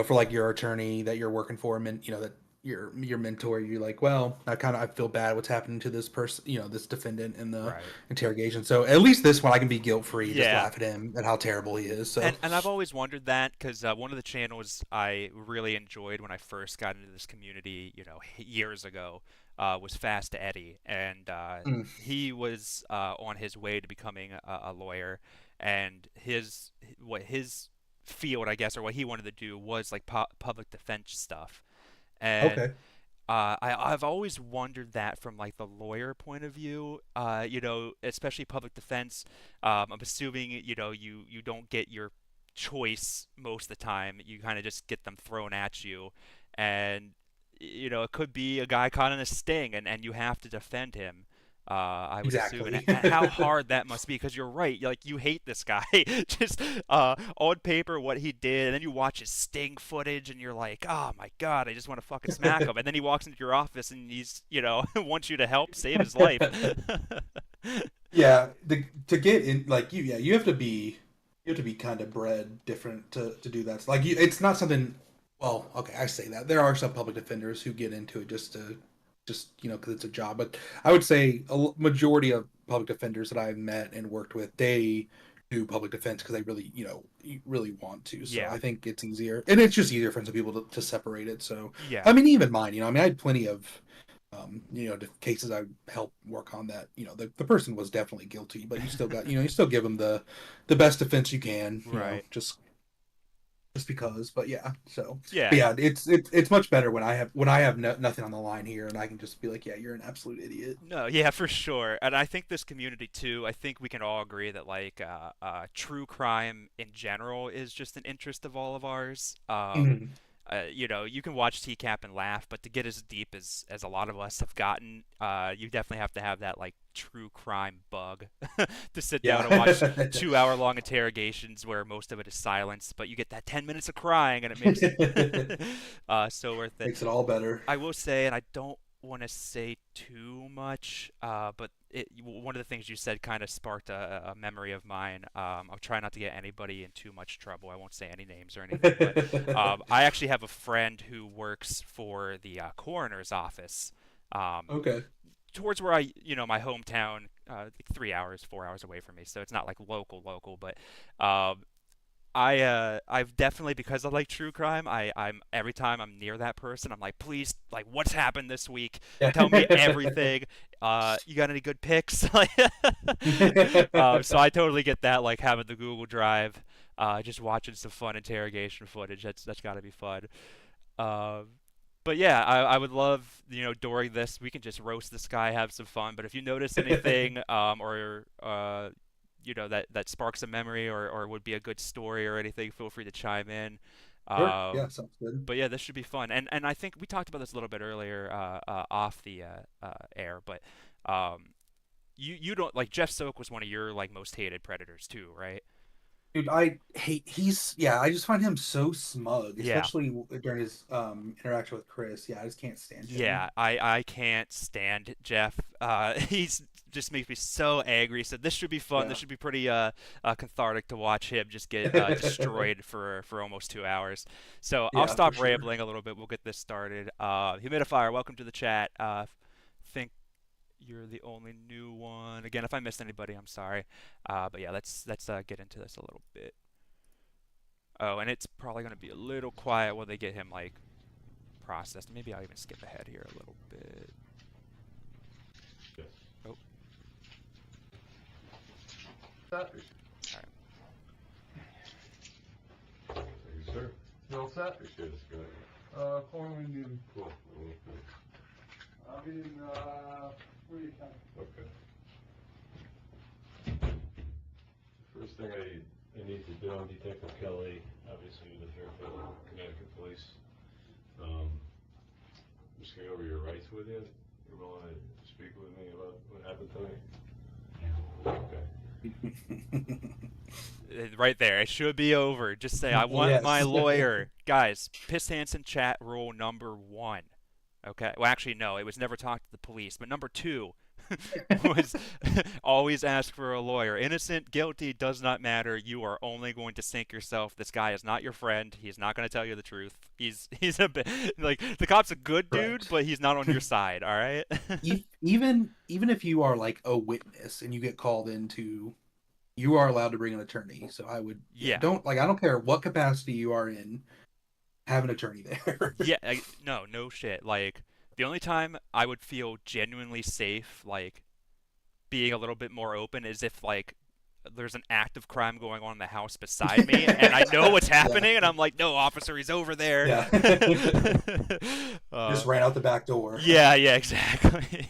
for like your attorney that you're working for, and that your mentor, you're like, well, I feel bad what's happening to this person, this defendant in the interrogation. So at least this one I can be guilt free, just laugh at him at how terrible he is. So and I've always wondered that because one of the channels I really enjoyed when I first got into this community, years ago, was Fast Eddie, and he was on his way to becoming a lawyer, and his field, I guess, or what he wanted to do was like public defense stuff. And I've always wondered that from like the lawyer point of view, especially public defense. I'm assuming, you don't get your choice most of the time. You kind of just get them thrown at you. And, it could be a guy caught in a sting and you have to defend him. I would assume, and how hard that must be, because you're right. Like, you hate this guy, just on paper what he did, and then you watch his sting footage, and you're like, oh my god, I just want to fucking smack him. And then he walks into your office, and he's, wants you to help save his life. Yeah, to get in, like you have to be kind of bred different to do that. Like it's not something. Well, okay, I say that there are some public defenders who get into it just because it's a job, but I would say a majority of public defenders that I've met and worked with, they do public defense because they really, really want to. So I think it's easier, and it's just easier for some people to separate it. So I mean, even mine, I had plenty of The cases I helped work on that, the person was definitely guilty, but you still got, you still give them the best defense you can, Right. just because. But yeah, so Yeah. but yeah, it's much better when I have nothing on the line here, and I can just be like, yeah, you're an absolute idiot. No, yeah, for sure. And I think this community too, I think we can all agree that like true crime in general is just an interest of all of ours. Mhm. You can watch TCAP and laugh, but to get as deep as a lot of us have gotten, you definitely have to have that like true crime bug to sit down and watch Yeah. 2 hour long interrogations where most of it is silence, but you get that 10 minutes of crying and it makes it so worth it. Makes it all better. I will say, and I don't want to say too much, but one of the things you said kind of sparked a memory of mine. I'll try not to get anybody in too much trouble. I won't say any names or anything, but I actually have a friend who works for the coroner's office. Okay. Towards where my hometown, 3 hours, 4 hours away from me, so it's not like local, but I've definitely, because I like true crime, I'm every time I'm near that person, I'm like, please, like, what's happened this week? Tell me everything. You got any good pics? So I totally get that, like having the Google Drive, just watching some fun interrogation footage. That's got to be fun. Um, but yeah, I would love, during this, we can just roast this guy, have some fun. But if you notice anything, or that sparks a memory or would be a good story or anything, feel free to chime in. Sure. Yeah, sounds good. But yeah, this should be fun. And I think we talked about this a little bit earlier off the air, but you don't like Jeff Soak was one of your like most hated predators too, right? Dude, I just find him so smug, Yeah. especially during his interaction with Chris. Yeah, I just can't stand him. Yeah, I can't stand Jeff. He's just makes me so angry. So this should be fun. This Yeah. should be pretty cathartic to watch him just get destroyed for almost 2 hours. So I'll Yeah, for stop sure. rambling a little bit. We'll get this started. Humidifier, welcome to the chat. Think you're the only new one. Again, if I missed anybody, I'm sorry. But yeah, let's get into this a little bit. Oh, and it's probably gonna be a little quiet while they get him like processed. Maybe I'll even skip ahead here a little bit. Yes. Oh, Set. all Thank you, sir. You all set? Appreciate it, Scott. Calling when you. Cool. Okay. I'll be in, free time. Okay. First thing I need to do, I'm Detective Kelly, obviously with the Fairfield, Connecticut Police. I'm just gonna go over your rights with you. You're willing to speak with me about what happened tonight? Okay. right there. It should be over. Just say, I want Yes. my lawyer. Guys, Piss Hansen chat rule number 1. Okay. Well, actually, no. It was never talk to the police. But number 2 was always ask for a lawyer. Innocent, guilty, does not matter. You are only going to sink yourself. This guy is not your friend. He's not going to tell you the truth. He's a bit like the cop's a good dude, Correct. but he's not on your side. All right. Even if you are like a witness and you get called into, you are allowed to bring an attorney. So I would, Yeah. I don't care what capacity you are in, have an attorney there. Yeah, no shit. Like, the only time I would feel genuinely safe, like, being a little bit more open is if, like, there's an act of crime going on in the house beside me, and I know what's happening, and I'm like, no, officer, he's over there. Yeah. Just ran out the back door. Yeah, exactly.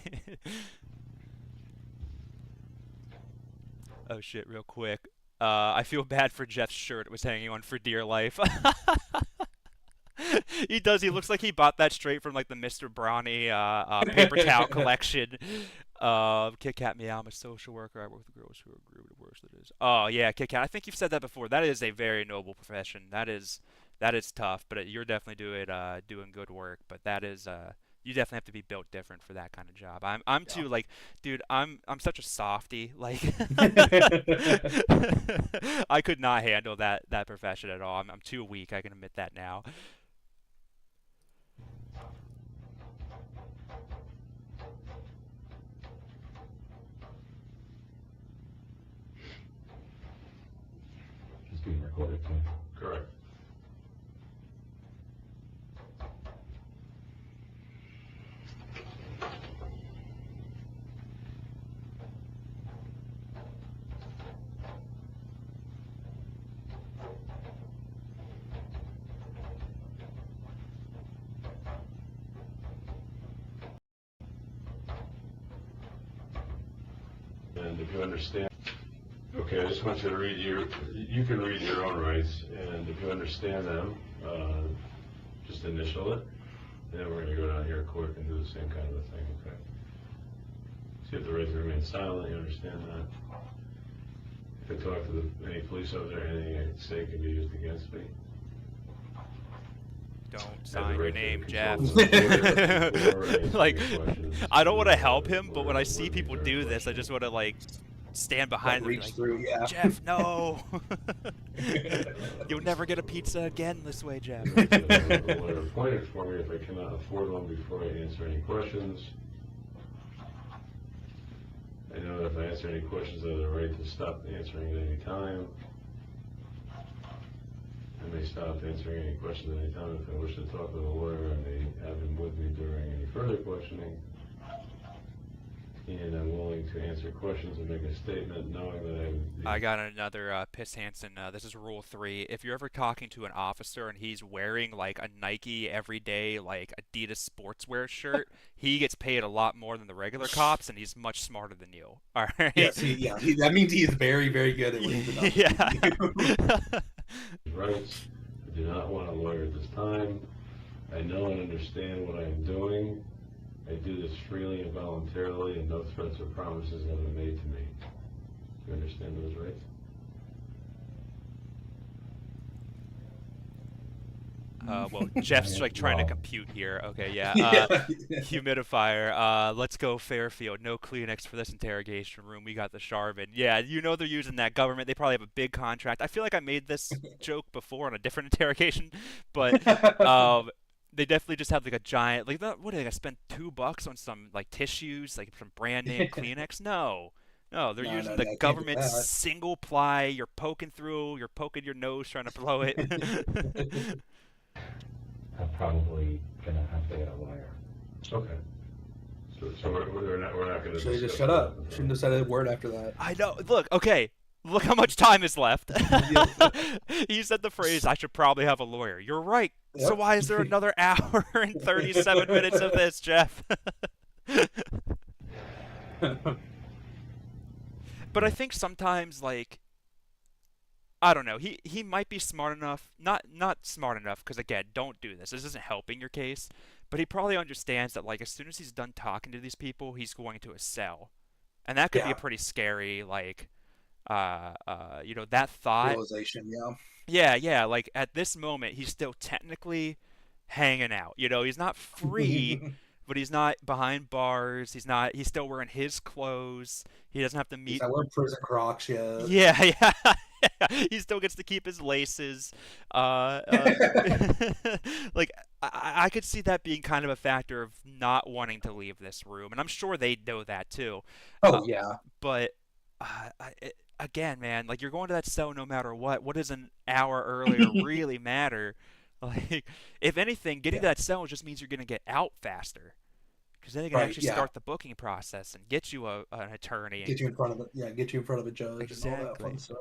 Oh, shit, real quick. I feel bad for Jeff's shirt. It was hanging on for dear life. He does. He looks like he bought that straight from like the Mr. Brawny paper towel collection. Kit Kat Meow, I'm a social worker. I work with girls who are groomed. The worst it is. Oh yeah, Kit Kat. I think you've said that before. That is a very noble profession. That is tough, but you're definitely doing good work. But that is you definitely have to be built different for that kind of job. I'm too like, dude. I'm such a softie. Like, I could not handle that profession at all. I'm too weak. I can admit that now. It's being recorded, too. Correct. if you understand, okay, I just want you to read you can read your own rights, and if you understand them, just initial it, and then we're going to go down here quick and do the same kind of a thing, okay? So you have the right to remain silent, you understand that? If I talk to any police officer, anything I say can be used against me. Don't I have the sign your right to name, consult Jeff. with a lawyer before answering Like, questions. I don't want to help Or- him, but when I or see with people return do this, I questions. just want to, like, stand Like behind them and be reach like, through, yeah. Jeff, no! You'll never get a pizza again this way, Jeff. The lawyer appointed for me if I cannot afford one before I answer any questions. I know that if I answer any questions, I have the right to stop answering at any time. I may stop answering any questions at any time. If I wish to talk with a lawyer, I may have him with me during any further questioning. And I'm willing to answer questions and make a statement knowing that I got another Piss Hansen. This is Rule 3. If you're ever talking to an officer and he's wearing like a Nike everyday like Adidas sportswear shirt, he gets paid a lot more than the regular cops, and he's much smarter than you. All right. Yes, that means he is very, very good at what he's about to do. rights. I do not want a lawyer at this time. I know and understand what I am doing. I do this freely and voluntarily, and no threats or promises have been made to me. Do you understand those rights? Well, Jeff's like trying to compute here. Okay, yeah. Humidifier. Let's go Fairfield. No Kleenex for this interrogation room. We got the Charmin. Yeah, you know they're using that government. They probably have a big contract. I feel like I made this joke before on a different interrogation, but they definitely just have like a giant, like, what did I spend $2 on some like tissues, like some brand name Kleenex? No, they're using the government's single ply. You're poking your nose trying to blow it. I'm probably gonna have to get a lawyer. Okay. So we're not going to. Should have just shut up. Shouldn't have said a word after that. I know. Look, okay. Look how much time is left. He said the phrase, I should probably have a lawyer. You're right. Yep. So why is there another hour and 37 minutes of this, Jeff? But I think sometimes, like, I don't know. He might be smart enough. Not smart enough, because, again, don't do this. This isn't helping your case. But he probably understands that, like, as soon as he's done talking to these people, he's going to a cell. And that could be a pretty scary, like, that thought. Realization, yeah. Yeah, like, at this moment, he's still technically hanging out. He's not free, but he's not behind bars. He's still wearing his clothes. He doesn't have to meet. He's not wearing prison Crocs yet. Yeah. He still gets to keep his laces. Like, I could see that being kind of a factor of not wanting to leave this room, and I'm sure they know that too. Oh, yeah. But again, man, like, you're going to that cell no matter what. What does an hour earlier really matter? Like, if anything, getting to that cell just means you're going to get out faster. Because then they can actually start the booking process and get you an attorney. Get you in front of get you in front of a judge and all that fun stuff.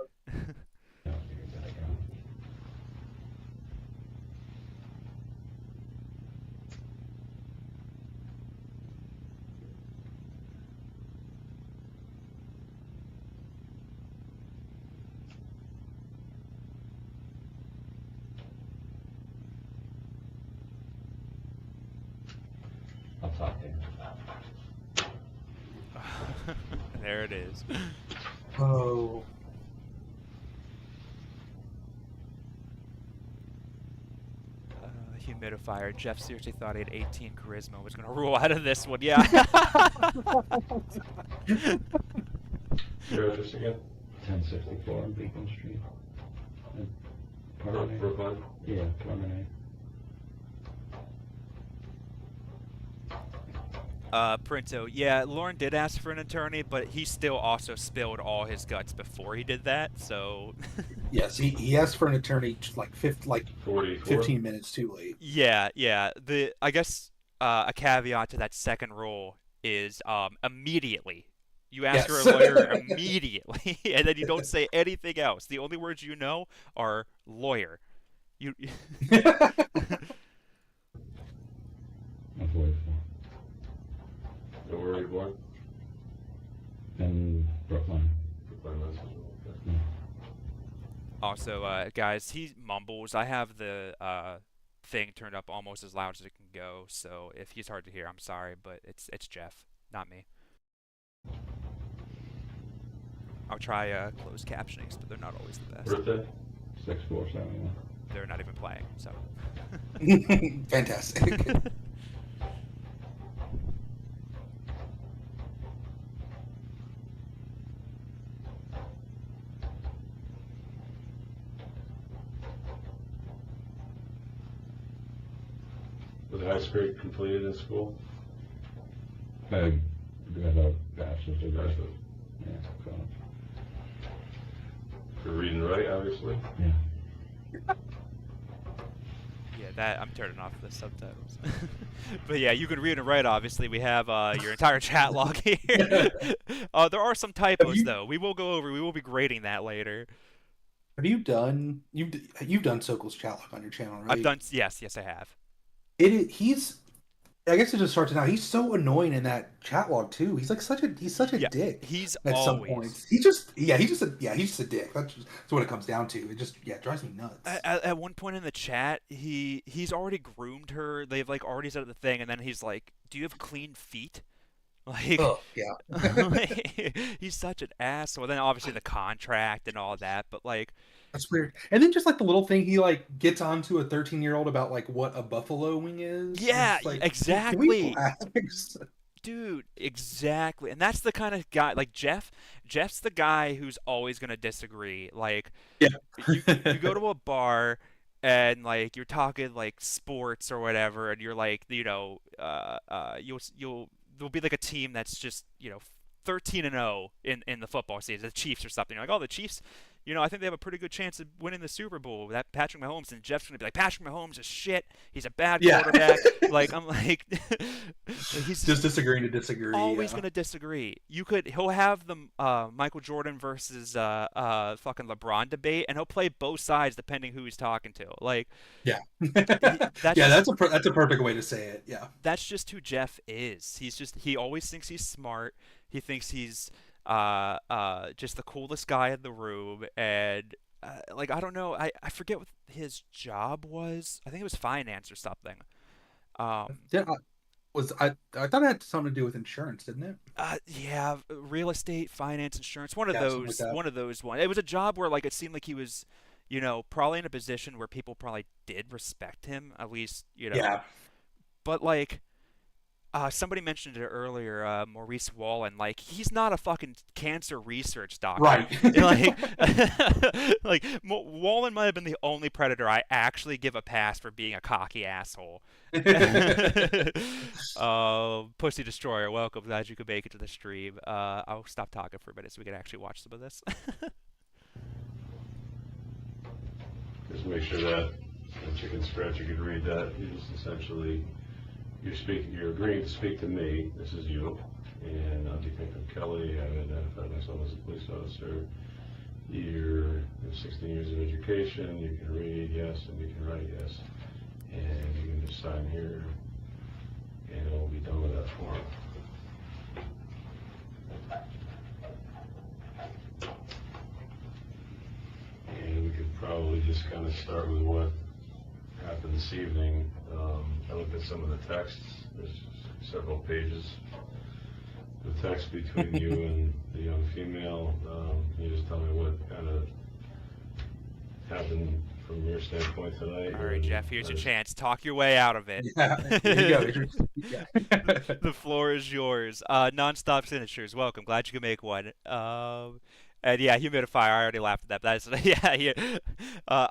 I'll talk to him. There it is. Oh. Humidifier. Jeff seriously thought he had 18 charisma. Was going to rule out of this one. Yeah. Your address again? 1064 Beacon Street. Brooklyn? Yeah, Promenade. Printo. Yeah, Lauren did ask for an attorney, but he still also spilled all his guts before he did that, so... Yes, he asked for an attorney like 15 minutes too late. Yeah. I guess a caveat to that second rule is immediately. You ask for a lawyer immediately, and then you don't say anything else. The only words you know are lawyer. Where were you born? in Brooklyn. Brooklyn, that's okay. Yeah. Also, guys, he mumbles. I have the thing turned up almost as loud as it can go, so if he's hard to hear, I'm sorry, but it's Jeff, not me. I'll try closed captionings, but they're not always the best. Birthday? 6471. They're not even playing, so. Fantastic. Was high school completed in school? I got a bachelor's degree. Bachelor's. Yeah, so, For read and write, obviously. yeah. Yeah, that I'm turning off the subtitles. But yeah, you can read and write. Obviously, we have your entire chat log here. There are some typos though. We will go over. We will be grading that later. Have you done you've done Sokol's Chatlog on your channel, right? I've done. Yes, I have. He's I guess it just starts now. He's so annoying in that chat log too. He's like such a Yeah, dick. he's At some always. points, he's just a dick. That's what it comes down to. It just drives me nuts. At one point in the chat, he's already groomed her. They've like already said the thing, and then he's like, "Do you have clean feet?" Like, Oh yeah, he's such an asshole. Then obviously the contract and all that, but like, that's weird. And then just like the little thing he like gets onto a 13-year-old about like what a buffalo wing is. And yeah, it's like, exactly. Can we relax? Dude, exactly. And that's the kind of guy like Jeff's the guy who's always gonna disagree. Like, Yeah. you go to a bar and like you're talking like sports or whatever, and you're like, you'll there'll be like a team that's just 13-0 in the football season, the Chiefs or something. You're like, oh, the Chiefs, I think they have a pretty good chance of winning the Super Bowl. That Patrick Mahomes, and Jeff's gonna be like, Patrick Mahomes is shit. He's a bad Yeah. quarterback. Like, I'm like, he's Just disagreeing to disagree. always yeah. gonna disagree. He'll have the Michael Jordan versus fucking LeBron debate, and he'll play both sides depending who he's talking to. Like, Yeah. that's Yeah, just, that's a perfect way to say it. Yeah. that's just who Jeff is. He always thinks he's smart. He thinks he's just the coolest guy in the room, and like, I don't know, I forget what his job was. I think it was finance or something. Yeah. I thought it had something to do with insurance, didn't it? Yeah, real estate, finance, insurance, one of Yeah, something like those, that. one of those one. It was a job where like it seemed like he was, probably in a position where people probably did respect him, at least, Yeah. But like, somebody mentioned it earlier, Maurice Wallen, like he's not a fucking cancer research doctor. Right. Like, like Wallen might have been the only predator I actually give a pass for being a cocky asshole. Pussy Destroyer, welcome. Glad you could make it to the stream. I'll stop talking for a minute so we can actually watch some of this. Just make sure that when chicken scratch, you can read that. It's essentially, you're agreeing to speak to me. This is you. And I'm Detective Kelly. I've identified myself as a police officer. You're 16 years of education. You can read yes, and you can write yes. And you can just sign here, and it'll be done with that form. And we could probably just kind of start with what happened this evening. I looked at some of the texts. There's several pages of text between you and the young female. Can you just tell me what kind of happened from your standpoint tonight? All right, Jeff, here's your chance. Talk your way out of it. Yeah. There you go. Yeah. The floor is yours. Non-stop signatures. Welcome. Glad you could make one. And yeah, humidifier. I already laughed at that. But that's yeah.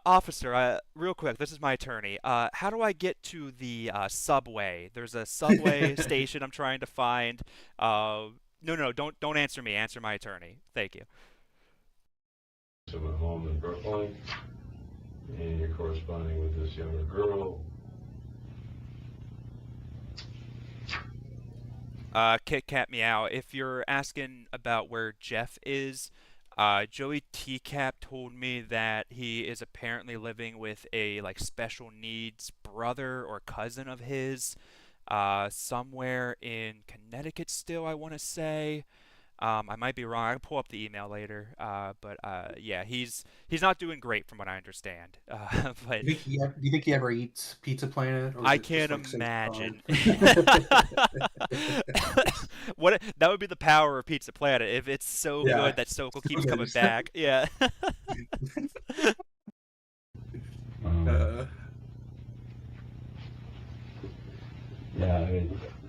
Officer, real quick. This is my attorney. How do I get to the subway? There's a subway station I'm trying to find. No, don't answer me. Answer my attorney. Thank you. So at home in Brooklyn, and you're corresponding with this younger girl. Kit Kat Meow. If you're asking about where Jeff is, Joey Teacap told me that he is apparently living with a like special needs brother or cousin of his, somewhere in Connecticut still, I want to say. I might be wrong. I can pull up the email later. But yeah, he's not doing great from what I understand. But Do you think he ever eats Pizza Planet, or is I it just can't like so hard? imagine. What that would be the power of Pizza Planet if it's so good Yeah, that Sokol so keeps coming good. back. Yeah. Uh, Yeah,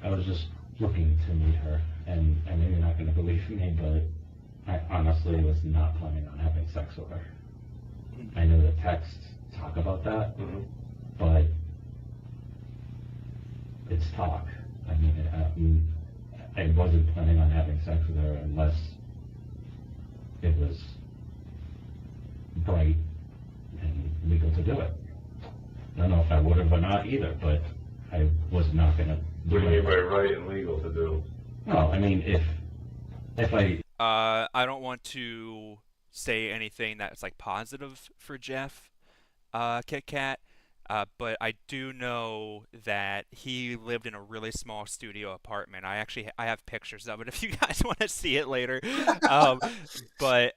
I was just looking to meet her, and I know you're not going to believe me, but I honestly was not planning on having sex with her. I know the texts talk about that, but it's talk. I mean, I wasn't planning on having sex with her unless it was bright and legal to do it. I don't know if I would have or not either, but I was not going to do What do you mean it. by right and legal to do? Well, I mean, if I I don't want to say anything that's like positive for Jeff, Kit Kat, but I do know that he lived in a really small studio apartment. I have pictures of it if you guys want to see it later. Um, but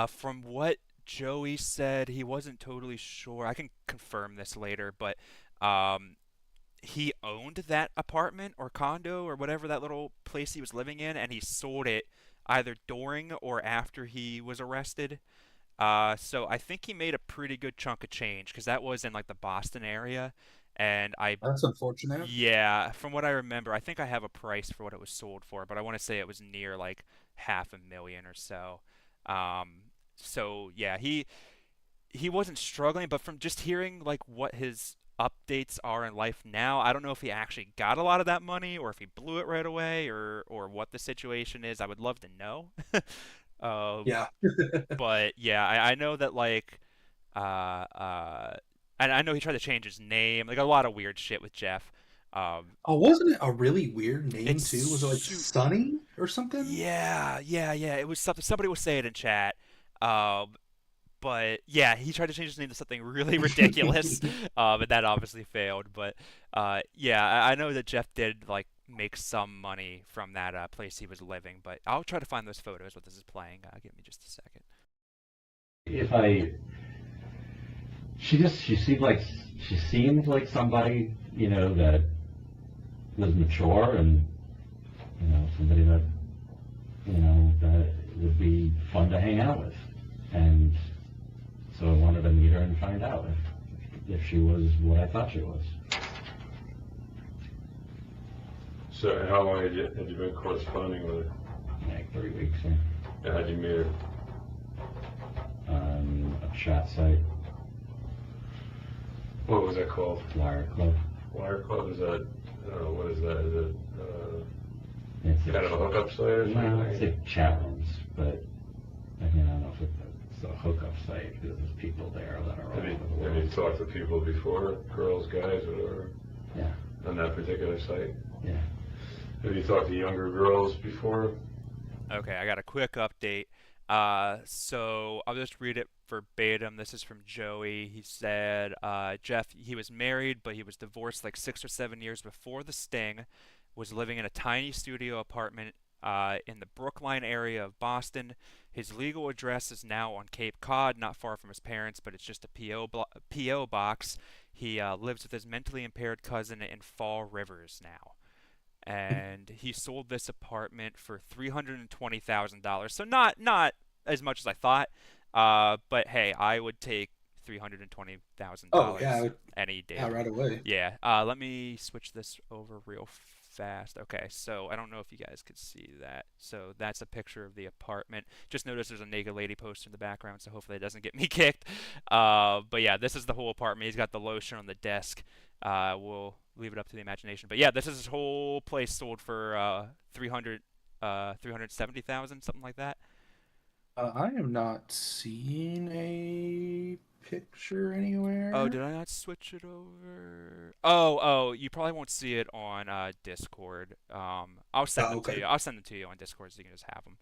from what Joey said, he wasn't totally sure. I can confirm this later, but um, he owned that apartment or condo or whatever that little place he was living in, and he sold it either during or after he was arrested. So I think he made a pretty good chunk of change because that was in like the Boston area, and that's unfortunate. yeah, from what I remember, I think I have a price for what it was sold for, but I want to say it was near like 500,000 or so. So yeah, he wasn't struggling, but from just hearing like what his updates are in life now, I don't know if he actually got a lot of that money or if he blew it right away or what the situation is. I would love to know. Um, Yeah. but yeah, I know that like and I know he tried to change his name, like a lot of weird shit with Jeff. Oh, wasn't it a really weird name It's too? Was it like Sunny or something? yeah. It was something somebody was saying in chat. Um, but yeah, he tried to change his name to something really ridiculous, and that obviously failed. But yeah, I know that Jeff did like make some money from that place he was living. But I'll try to find those photos. What this is playing. Give me just a second. if I she seemed like somebody, that was mature and, somebody that, that would be fun to hang out with. And so I wanted to meet her and find out if she was what I thought she was. So, and how long had you been corresponding with her? Like 3 weeks, And how'd you meet her? on a chat site, What was that called? Wire Club. Wire Club? Is that, what is that? Is it It's kind of a hookup site or something? No, it's like chat rooms, but I don't know if it's a hookup site because there's people there that are all over the Have world. you talked to people before? Girls, guys, whatever? Yeah, On that particular site? yeah. Have you talked to younger girls before? Okay, I got a quick update. So I'll just read it verbatim. This is from Joey. He said, Jeff, he was married, but he was divorced like 6 or 7 years before the sting, was living in a tiny studio apartment in the Brookline area of Boston. His legal address is now on Cape Cod, not far from his parents, but it's just a P.O. box. He lives with his mentally impaired cousin in Fall Rivers now. And he sold this apartment for $320,000. So not as much as I thought. But hey, I would take Oh yeah, $320,000 any day. yeah, right away. Yeah. Let me switch this over real fast. Okay, so I don't know if you guys could see that. So that's a picture of the apartment. Just notice there's a naked lady poster in the background, so hopefully it doesn't get me kicked. But yeah, this is the whole apartment. He's got the lotion on the desk. We'll leave it up to the imagination. But yeah, this is his whole place sold for 370,000, something like that. I am not seeing a picture anywhere. Oh, did I not switch it over? Oh, you probably won't see it on Discord. I'll send them to okay. you. I'll send them to you on Discord so you can just have them.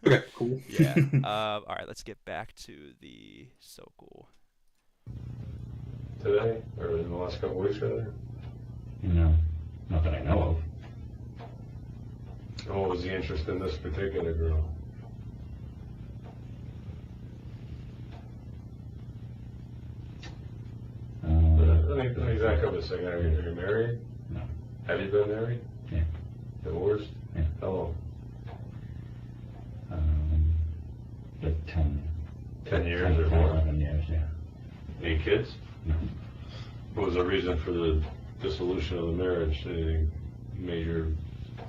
Okay, cool. Yeah. All right, let's get back to the Sokol. Today? Or in the last couple of weeks, rather? No, not that I know of. And what was the interest in this particular girl? Let me back up a second. Are you married? No. Have you been married? Yeah. Divorced? Yeah. How long? Like 10. 10 years 10, or more? 11 years, yeah. Any kids? No. What was the reason for the dissolution of the marriage? Any major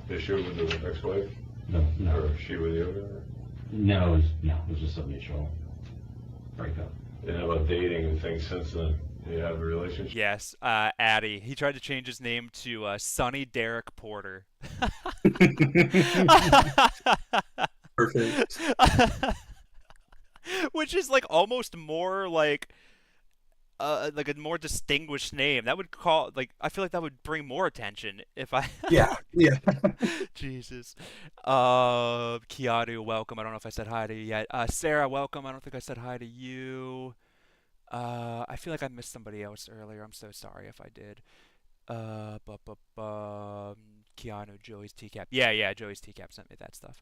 issue with the ex-wife? No. Or she with you? No, it was just a mutual breakup. And how about dating and things since then? Do you have a relationship? Yes, Addy. He tried to change his name to Sonny Derek Porter. Perfect. Which is like almost more like a more distinguished name. That would I feel like that would bring more attention if I Yeah. Jesus. Keanu, welcome. I don't know if I said hi to you yet. Sarah, welcome. I don't think I said hi to you. I feel like I missed somebody else earlier. I'm so sorry if I did. Keanu, Joey's TCAP. Yeah, Joey's TCAP sent me that stuff.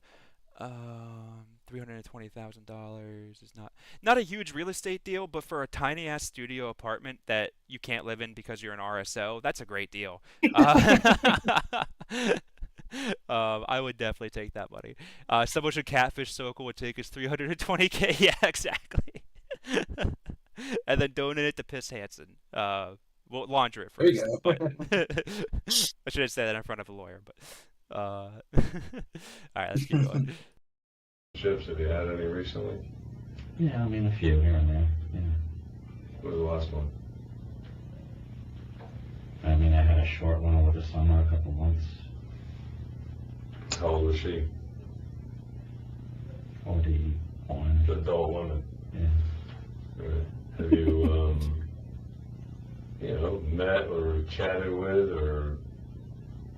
$320,000 is not a huge real estate deal, but for a tiny ass studio apartment that you can't live in because you're an RSO, that's a great deal. I would definitely take that money. Someone should catfish Sokol would take his $320K. Yeah, exactly. And then donate it to Piss Hansen. We'll launder it There first. you But I should have said that in front of a lawyer. But all right, let's keep going. Relationships, have you had any recently? Yeah, I mean, a few here and there. Yeah. What was the last one? I mean, I had a short one over the summer, a couple months. How old was she? 41. The adult woman. Yeah. Right. Have you, met or chatted with or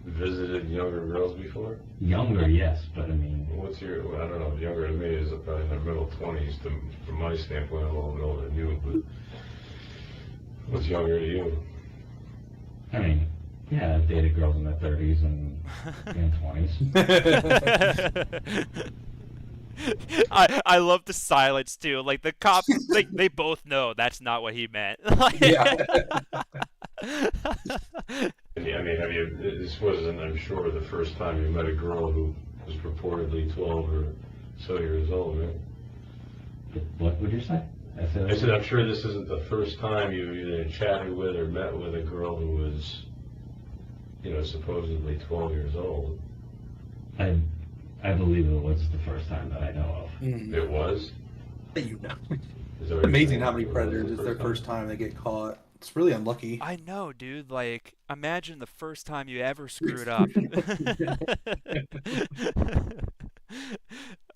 visited younger girls before? Younger, yes, but I mean... What's your, I don't know, younger than me is probably in their middle 20s. From my standpoint, I'm a little bit older than you, but what's younger to you? I mean, yeah, I've dated girls in their 30s and 20s. I love the silence too. Like the cops, they both know that's not what he meant. Yeah. I mean, have you? This wasn't, I'm sure, the first time you met a girl who was purportedly 12 or so years old, right? What would you say? I said, I'm sure this isn't the first time you either chatted with or met with a girl who was, supposedly 12 years old. I believe it was the first time that I know of. It was? You know. Is that what It's amazing you're how saying? many It was predators the it's their time? first time they get caught. It's really unlucky. I know, dude. Like, imagine the first time you ever screwed up.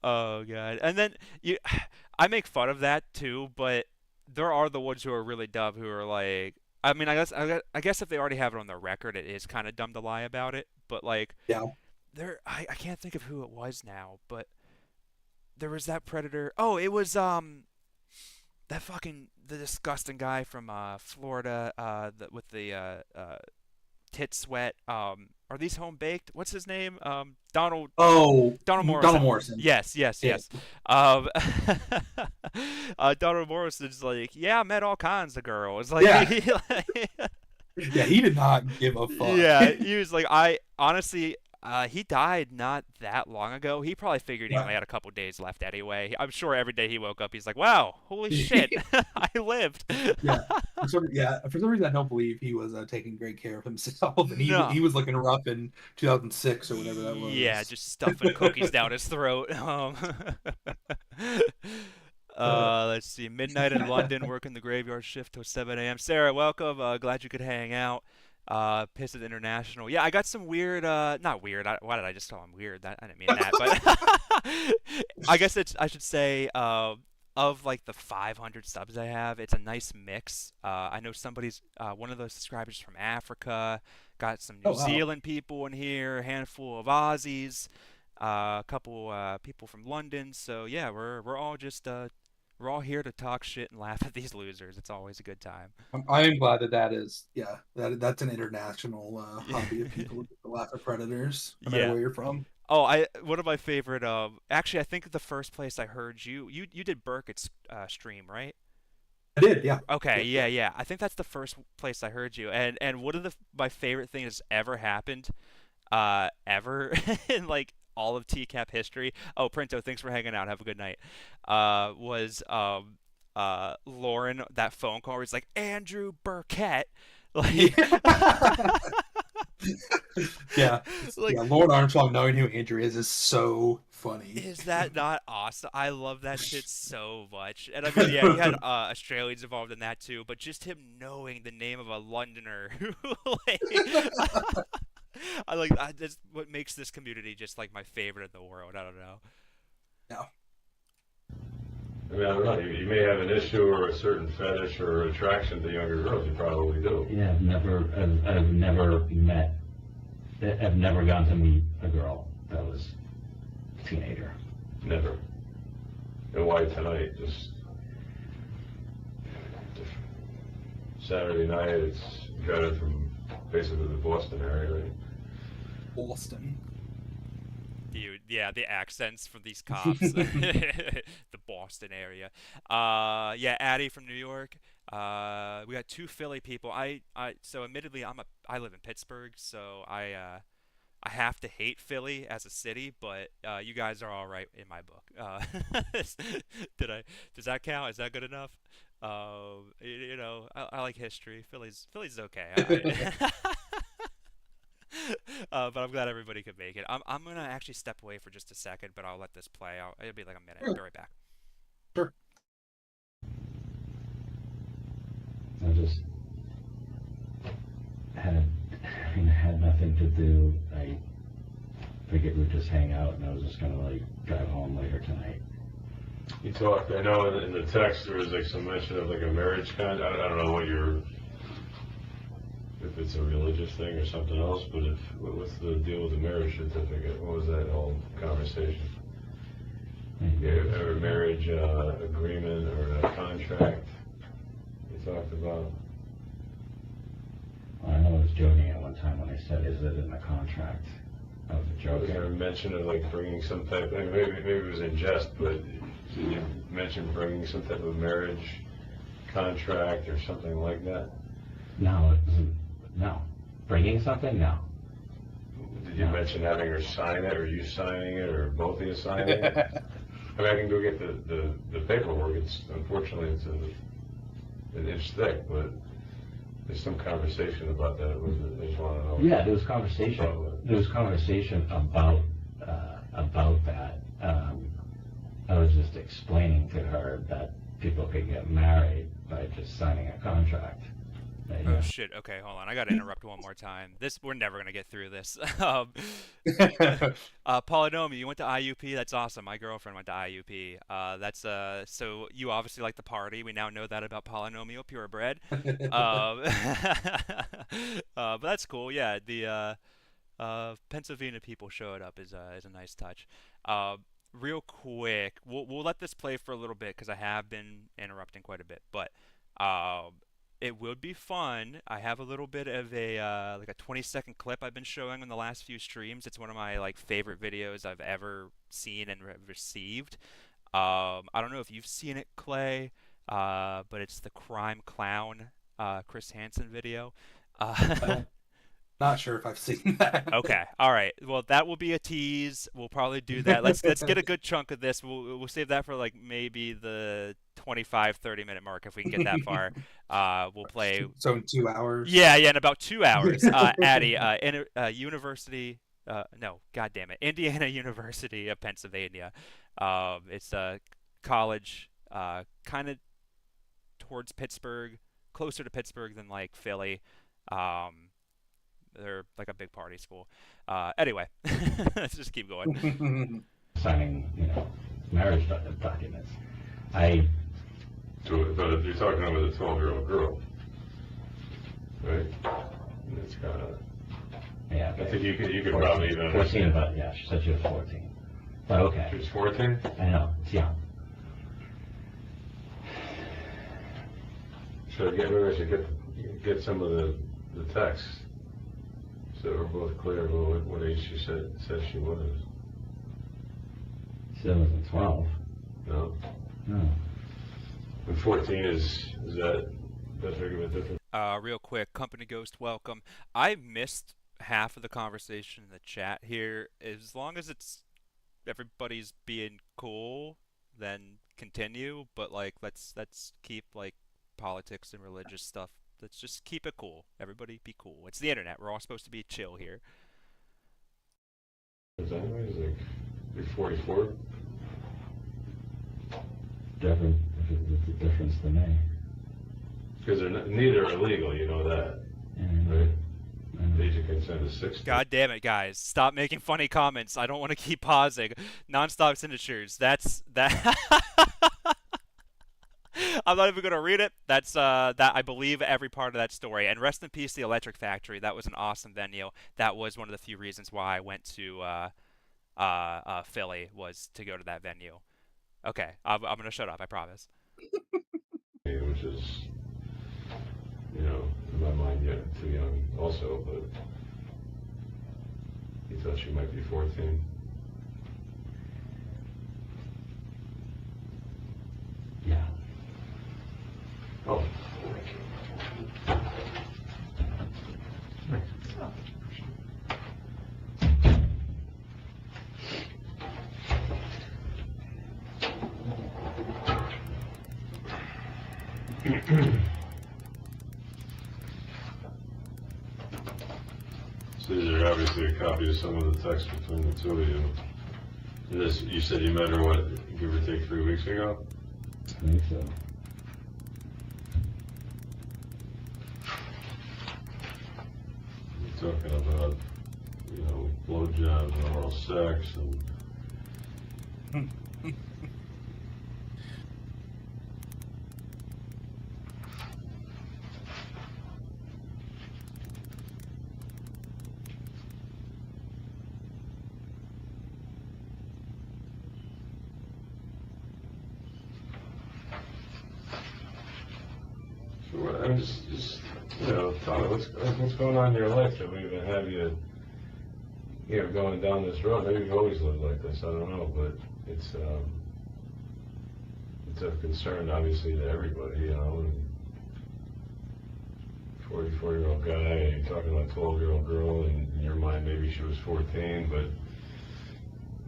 Oh god. And then I make fun of that too, but there are the ones who are really dumb who are like, I mean, I guess if they already have it on their record, it is kind of dumb to lie about it. But like, Yeah. I can't think of who it was now, but there was that predator. Oh, it was that the disgusting guy from Florida with the tit sweat. Are these home baked? What's his name? Donald Oh, Morrison. Donald Morrison. Yes. Yeah. Donald Morrison's like, yeah, I met all kinds of girls. Like, Yeah. Yeah, he did not give a fuck. yeah, he was like, I honestly, he died not that long ago. He probably figured he Right. only had a couple days left anyway. I'm sure every day he woke up, he's like, wow, holy shit, I lived. Yeah. For some reason, I don't believe he was taking great care of himself. And No. he was looking rough in 2006 or whatever that was. Yeah, just stuffing cookies down his throat. Let's see. Midnight in London, working the graveyard shift till 7 a.m. Sarah, welcome. Glad you could hang out. Pissed at International. Yeah, I got some weird, not weird. Why did I just call him weird? I didn't mean that, but I guess I should say, of like the 500 subs I have, it's a nice mix. I know one of those subscribers from Africa, got some New Oh, wow. Zealand people in here, a handful of Aussies, a couple people from London. So yeah, we're all just we're all here to talk shit and laugh at these losers. It's always a good time. I am glad that is, that's an international hobby of people who laugh at predators, no matter Yeah. where you're from. Oh, one of my favorite. Actually, I think the first place I heard you did Burkett's stream, right? I did, yeah. Okay, Yep, yeah, yep. yeah. I think that's the first place I heard you. And one of my favorite things that's ever happened, ever in like all of TCAP history. Oh, Printo, thanks for hanging out. Have a good night. Was Lauren, that phone call where he's like Andrew Burkett, like Yeah. Yeah. like Yeah. Lord Armstrong knowing who Andrew is so funny. is that not awesome? I love that shit so much. And I mean, yeah, he had Australians involved in that too, but just him knowing the name of a Londoner, like, I like that's what makes this community just like my favorite in the world. I don't know. Yeah. I mean, I don't know. You may have an issue or a certain fetish or attraction to younger girls. You probably do. Yeah, I've never gone to meet a girl that was a teenager. Never. And why tonight? Just Saturday night. It's got it from basically the Boston area, right? Boston. Yeah, the accents from these cops, the Boston area. Yeah, Addie from New York. We got two Philly people. So admittedly, I live in Pittsburgh, so I have to hate Philly as a city, but you guys are all right in my book. Does that count? Is that good enough? You know, I like history. Philly's okay. But I'm glad everybody could make it. I'm gonna actually step away for just a second, but I'll let this play. It'll be like a minute. I'll be right back. Sure. I just had nothing to do. I figured we'd just hang out, and I was just gonna like drive home later tonight. You talked. I know in the text there was like some mention of like a marriage contract. I don't know if it's a religious thing or something else, but what's the deal with the marriage certificate? What was that whole conversation? Or a marriage agreement or a contract you talked about? Well, I know I was joking at one time when I said, "Is it in the contract?" I was Was joking. there a mention of like bringing some type? Maybe it was in jest, but did you mention bringing some type of marriage contract or something like that? No, it wasn't. No. Bringing something? No. Did you mention having her sign it, or you signing it, or both of you signing it? I mean, I can go get the paperwork. Unfortunately it's an inch thick, but there's some conversation about that. I just want to know. Yeah, there was conversation. There was conversation about that. I was just explaining to her that people could get married by just signing a contract. Oh shit. Okay, hold on. I gotta interrupt one more time. We're never gonna get through this. Polynomial, you went to IUP. That's awesome. My girlfriend went to IUP. So you obviously like the party. We now know that about Polynomial, purebred. But that's cool. Yeah, the Pennsylvania people showed up is a nice touch. Real quick, we'll let this play for a little bit because I have been interrupting quite a bit, but it would be fun. I have a little bit of a like a 20-second clip I've been showing in the last few streams. It's one of my like favorite videos I've ever seen and received. I don't know if you've seen it, Klay, but it's the Crime Clown Chris Hansen video. Not sure if I've seen that. Okay, all right. Well, that will be a tease. We'll probably do that. Let's get a good chunk of this. We'll save that for like maybe the 25-30 minute mark if we can get that far. We'll play. So in 2 hours. Yeah, in about 2 hours. Addie, University. No, God damn it, Indiana University of Pennsylvania. It's a college, kind of towards Pittsburgh, closer to Pittsburgh than like Philly. They're like a big party school. Anyway, let's just keep going. Signing, marriage documents. So you're talking about a 12-year-old girl, right? And it's kind of. Yeah. I think you could probably even 14, but yeah, she said she was 14. But okay. She was 14? I know, it's young. Maybe I should get some of the text so we're both clear about what age she said she was. So it wasn't 12. No. No. And 14 is that big of a difference? Real quick, Company Ghost, welcome. I missed half of the conversation in the chat here. As long as it's everybody's being cool, then continue. But like, let's keep like politics and religious stuff. Let's just keep it cool. Everybody be cool. It's the internet. We're all supposed to be chill here. Anyways, like you're 44. Different. It's a difference to me. Because neither are legal, you know that, right? The age of consent is 60. God damn it, guys! Stop making funny comments. I don't want to keep pausing. Non-stop signatures. That's that. I'm not even gonna read it. That's that I believe every part of that story. And rest in peace, the Electric Factory. That was an awesome venue. That was one of the few reasons why I went to Philly, was to go to that venue. Okay, I'm gonna shut up. I promise. Which is, you know, in my mind, yet too young also, but he thought she might be 14. Yeah. Oh. So these are obviously a copy of some of the text between the two of you. And this, you said you met her, what, give or take 3 weeks ago? I think so. You're talking about, you know, blowjobs and oral sex and... I'm just, you know, tell me what's going on in your life that we even have you, you know, going down this road. Maybe you've always lived like this, I don't know, but it's of concern, obviously, to everybody, you know. 44-year-old guy, and you're talking about a 12-year-old girl, and in your mind maybe she was 14, but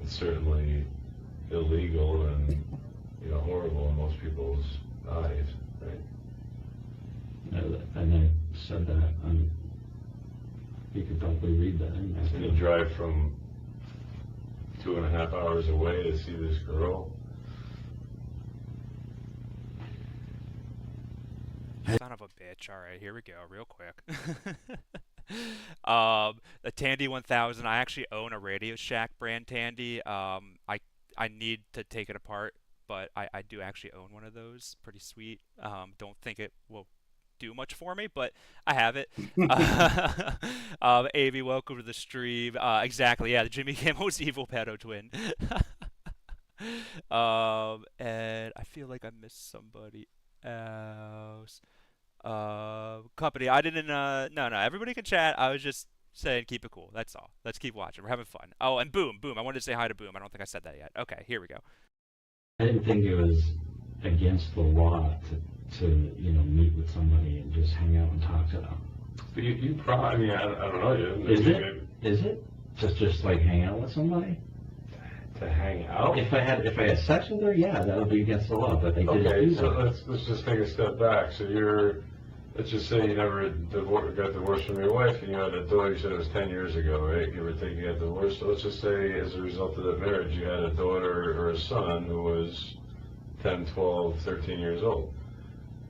it's certainly illegal and, you know, horrible in most people's eyes, right? And I said that, you could probably read that. And you drive from 2.5 hours away to see this girl. Son of a bitch. Alright, here we go, real quick. The Tandy 1000, I actually own a Radio Shack brand Tandy. I need to take it apart, but I do actually own one of those. Pretty sweet. Don't think it will do much for me, but I have it. Avi, welcome to the stream. Exactly, yeah, the Jimmy Kimmel's evil pedo twin. And I feel like I missed somebody else. Company, I didn't, no, everybody can chat. I was just saying keep it cool. That's all. Let's keep watching. We're having fun. Oh, and Boom. I wanted to say hi to Boom. I don't think I said that yet. Okay, here we go. I didn't think it was against the law to you know, meet with somebody and just hang out and talk to them. But you probably, I mean, I don't know you. Is it? Is it? Just like hang out with somebody? To hang out? If I had sex with her, yeah, that would be against the law, but they didn't Okay, do so that. let's just take a step back. So let's just say you never got divorced from your wife and you had a daughter. You said it was 10 years ago, right? Give or take, you got divorced. So let's just say as a result of that marriage, you had a daughter or a son who was 10, 12, 13 years old.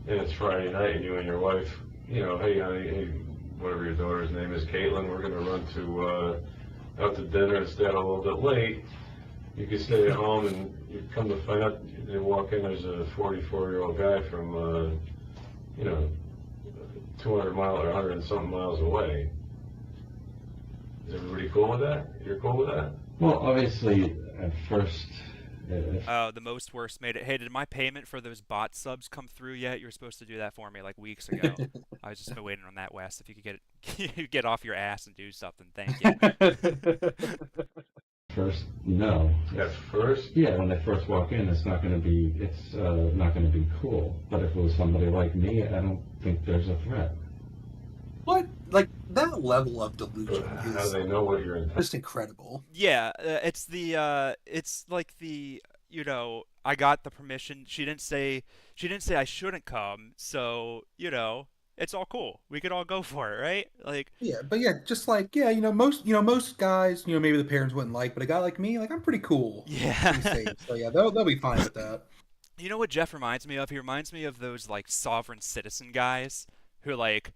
And it's Friday night and you and your wife, you know, hey, honey, hey, whatever your daughter's name is, Caitlin, we're going to run out to dinner and stay out a little bit late. You could stay at home and you come to find out, you walk in, there's a 44-year-old guy from, you know, 200 miles or 100 and something miles away. Is everybody cool with that? You're cool with that? Well, obviously, at first... The most worst made it. Hey, did my payment for those bot subs come through yet? You were supposed to do that for me like weeks ago. I was just been waiting on that, Wes. If you could get it, get off your ass and do something, thank you. first, no. At first? Yeah, when they first walk in, it's not going to be cool. But if it was somebody like me, I don't think there's a threat. What? Like, that level of But delusion how do is they know what you're in? just incredible. Yeah, it's like I got the permission. She didn't say I shouldn't come, so it's all cool. We could all go for it, right? Like, Yeah, but yeah, just like, yeah, most guys, maybe the parents wouldn't like, but a guy like me, like, I'm pretty cool. yeah. Pretty safe. So yeah, they'll be fine with that. You know what Jeff reminds me of? He reminds me of those like sovereign citizen guys who like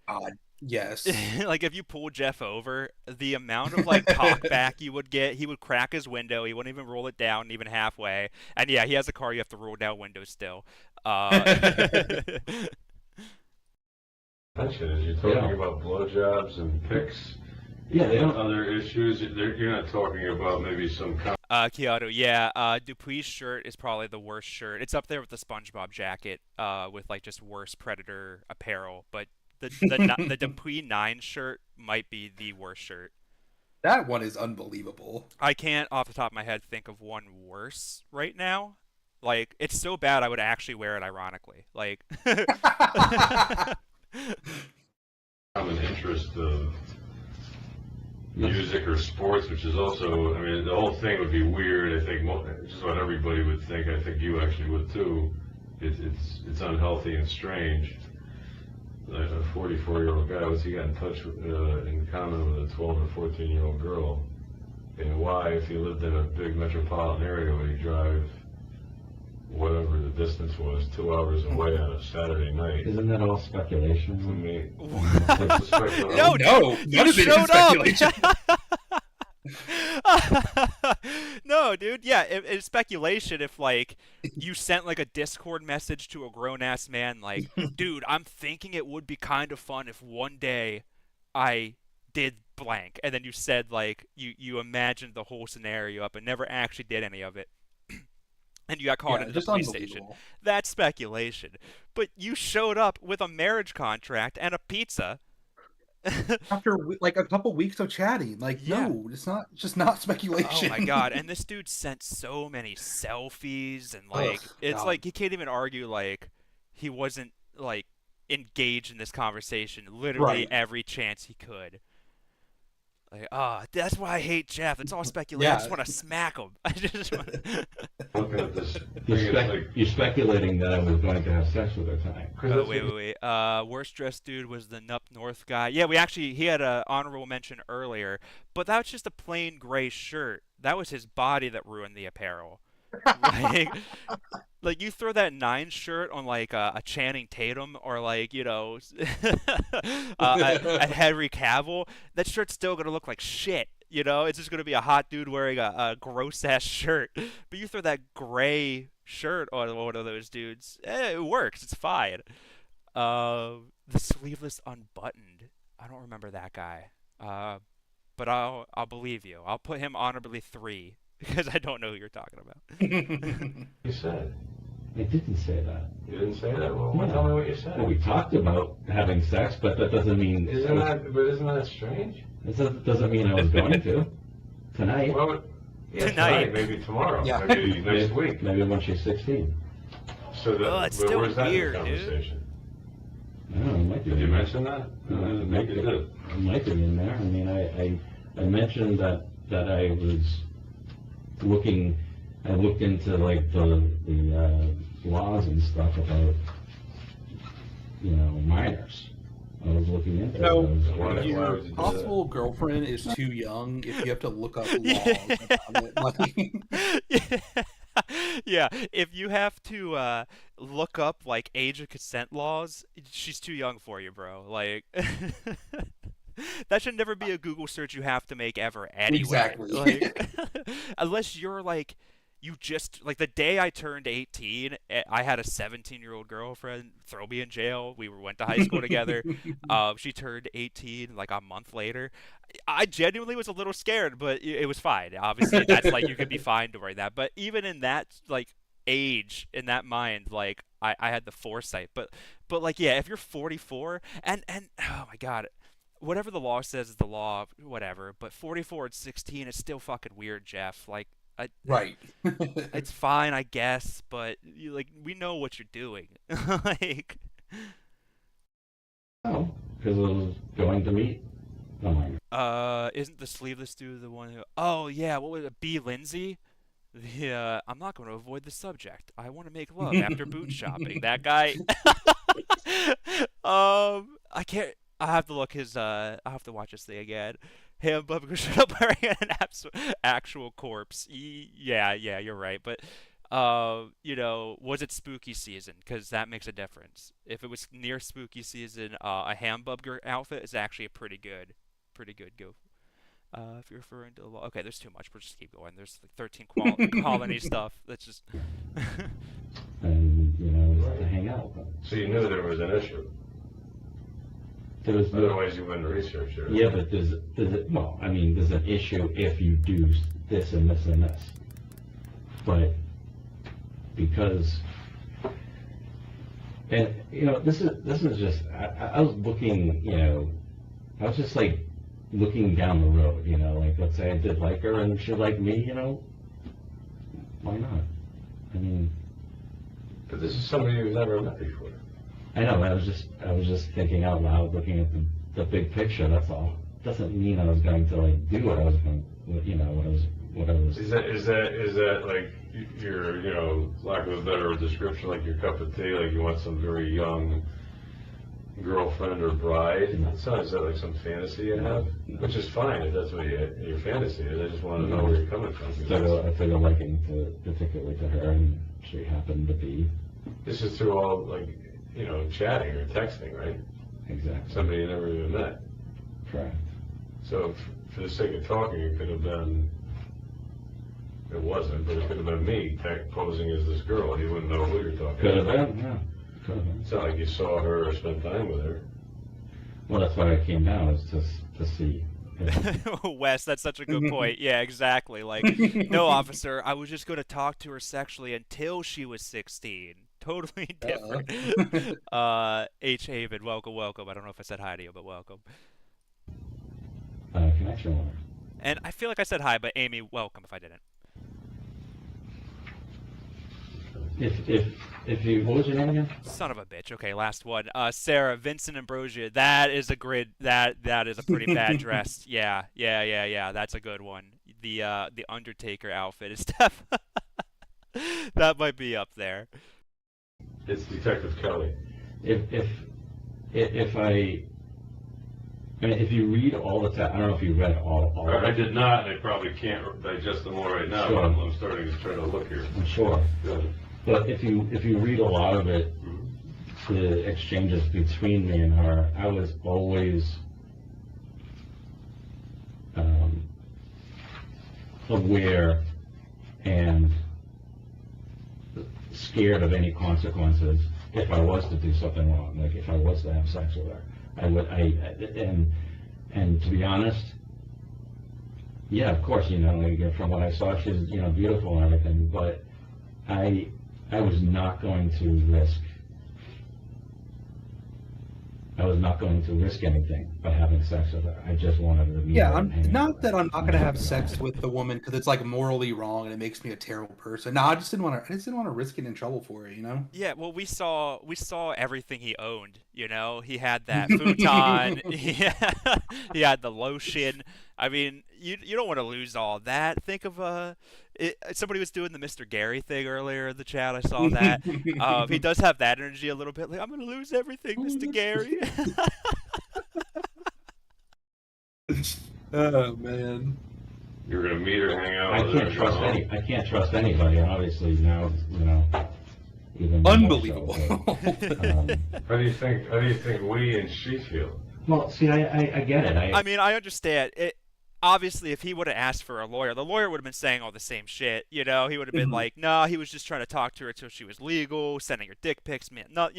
Yes. like if you pull Jeff over, the amount of like talkback you would get, he would crack his window, he wouldn't even roll it down even halfway. And yeah, he has a car you have to roll down windows still. Mention is you're talking about blowjobs and picks. Yeah, they don't. Other issues. You're not talking about maybe some. Kyoto, yeah. Dupuy's shirt is probably the worst shirt. It's up there with the SpongeBob jacket, with like just worse Predator apparel. But the Dupuy 9 shirt might be the worst shirt. That one is unbelievable. I can't, off the top of my head, think of one worse right now. Like, it's so bad I would actually wear it ironically. Like, Common interest of music or sports, which is also, I mean, the whole thing would be weird. I think just about everybody would think. I think you actually would too. It's unhealthy and strange. Like a 44-year-old guy, what's he got in touch with, in common with a 12 or 14-year-old girl? And why, if he lived in a big metropolitan area, would he drive whatever the distance was, 2 hours away on a Saturday night? Isn't that all speculation? To me, no, dude, you showed up. No, dude. Yeah, it's speculation. If like you sent like a Discord message to a grown ass man, like, dude, I'm thinking it would be kind of fun if one day I did blank, and then you said like you imagined the whole scenario up and never actually did any of it. And you got called into the police station. That's speculation. But you showed up with a marriage contract and a pizza. After like a couple weeks of chatting, like, Yeah. no, it's just not speculation. Oh my god! And this dude sent so many selfies, and like, it's God. like he can't even argue like he wasn't like engaged in this conversation literally Right. every chance he could. Like, that's why I hate Jeff. It's all speculation. I just Yeah. want to smack him. I just want. Looking at this, You're speculating that I was going to have sex with her tonight. Oh, wait. Worst dressed dude was the Nup North guy. Yeah, he had a honorable mention earlier, but that was just a plain gray shirt. That was his body that ruined the apparel. Like you throw that 9 shirt on like a Channing Tatum or like a Henry Cavill, that shirt's still gonna look like shit. It's just gonna be a hot dude wearing a gross ass shirt. But you throw that gray shirt on one of those dudes, it works. It's fine. The sleeveless unbuttoned. I don't remember that guy. But I'll believe you. I'll put him honorably 3 because I don't know who you're talking about. you said. I didn't say that. You didn't say that? Well, No. tell me what you said. Well, we talked about having sex, but that doesn't mean. Isn't that strange? It doesn't mean I was going to tonight. Well, yeah, Tonight. maybe tomorrow, Yeah. maybe next week. Maybe when she's 16. So it's still where's that weird, in the dude. conversation? I don't know, it might be. Did you mention that? Maybe You did. It might be in there. I mean, I mentioned that I was looking. I looked into like the laws and stuff about minors. I was looking into So, those. Why would your you do possible girlfriend is too young if you have to look up laws about it. Like, Yeah, if you have to look up like age of consent laws, she's too young for you, bro. Like that should never be a Google search you have to make ever anyway. Exactly. Like, unless you're like you just like the day I turned 18, I had a 17-year-old girlfriend throw me in jail. We went to high school together. She turned 18 like a month later. I genuinely was a little scared, but it was fine. Obviously, that's like you could be fine during that. But even in that like age, in that mind, like I had the foresight. But like yeah, if you're 44 and oh my god, whatever the law says is the law, whatever. But 44 and 16 is still fucking weird, Jeff. Like, Right. it's fine, I guess, but we know what you're doing. Like, Oh, because I was going to meet a minor. isn't the sleeveless dude the one who? Oh yeah, what was it? B. Lindsay. I'm not going to avoid the subject. I want to make love after boot shopping. That guy. I can't. I have to look his. I have to watch this thing again. Him, Bubba showed up wearing an actual corpse. Yeah, you're right. But, was it spooky season? Because that makes a difference. If it was near spooky season, a Hamburger outfit is actually a pretty good go. If you're referring to the law. Okay, there's too much. We'll just keep going. There's like 13 colony stuff. That's just. And, to hang out with them. So you knew there was an issue. Otherwise you wouldn't research it. Yeah, but there's an issue if you do this and this and this. But because, and this is just, I was looking, I was just like looking down the road, like let's say I did like her and she liked me, why not? I mean. But this is somebody you've never met before. I know. I was just thinking out loud, looking at the big picture. That's all. Doesn't mean I was going to like do what I was going, what I was. Is that like your lack of a better description, like your cup of tea, like you want some very young girlfriend or bride? No. Is that like some fantasy you have? No. Which is fine if that's what your fantasy is. I just want to know where you're coming from. I took a liking particularly to her, and she happened to be. This is through all like. Chatting or texting, right? Exactly. Somebody you never even met. Correct. So, for the sake of talking, it could have been, it wasn't, but it could have been me posing as this girl. You wouldn't know who you're talking Could have about. been, yeah. Could have been. It's not like you saw her or spent time with her. Well, that's why I came down, is to see. Wes, that's such a good point. Yeah, exactly. Like, no, officer, I was just going to talk to her sexually until she was 16. Totally different. H. Haven, welcome. I don't know if I said hi to you, but welcome. Connection with her. And I feel like I said hi, but Amy, welcome if I didn't. If you, what was your name again? Son of a bitch. Okay, last one. Sarah, Vincent Ambrosia. That is a grid. That is a pretty bad dress. Yeah. That's a good one. The Undertaker outfit is tough. That might be up there. It's Detective Kelly. If you read all the text, I don't know if you read all I did not, and I probably can't digest them all right now, Sure. but I'm starting to try to look here. I'm sure. Good. But if you read a lot of it, the exchanges between me and her, I was always aware and scared of any consequences if I was to do something wrong, like if I was to have sex with her. And to be honest, yeah, of course, like from what I saw, she's, beautiful and everything, but I was not going to risk anything by having sex with her. I just wanted to meet her. Yeah, and hang not out that with I'm her. not gonna have sex with the woman because it's like morally wrong and it makes me a terrible person. No, I just didn't want to risk getting in trouble for it. Yeah, well, we saw everything he owned. He had that futon. He had the lotion. I mean, you don't want to lose all that. Think of somebody was doing the Mr. Gary thing earlier in the chat. I saw that. He does have that energy a little bit. Like, I'm gonna lose everything, Mr. Gary. Oh man. You're gonna meet her, hang out I with her. can't trust I can't trust anybody. Obviously now, even more Unbelievable. so, but, How do you think we and she feel? well, see, I get it. I mean, I understand it. Obviously, if he would have asked for a lawyer, the lawyer would have been saying all the same shit. He would have been like, "No, he was just trying to talk to her until she was legal, sending her dick pics." Man, no,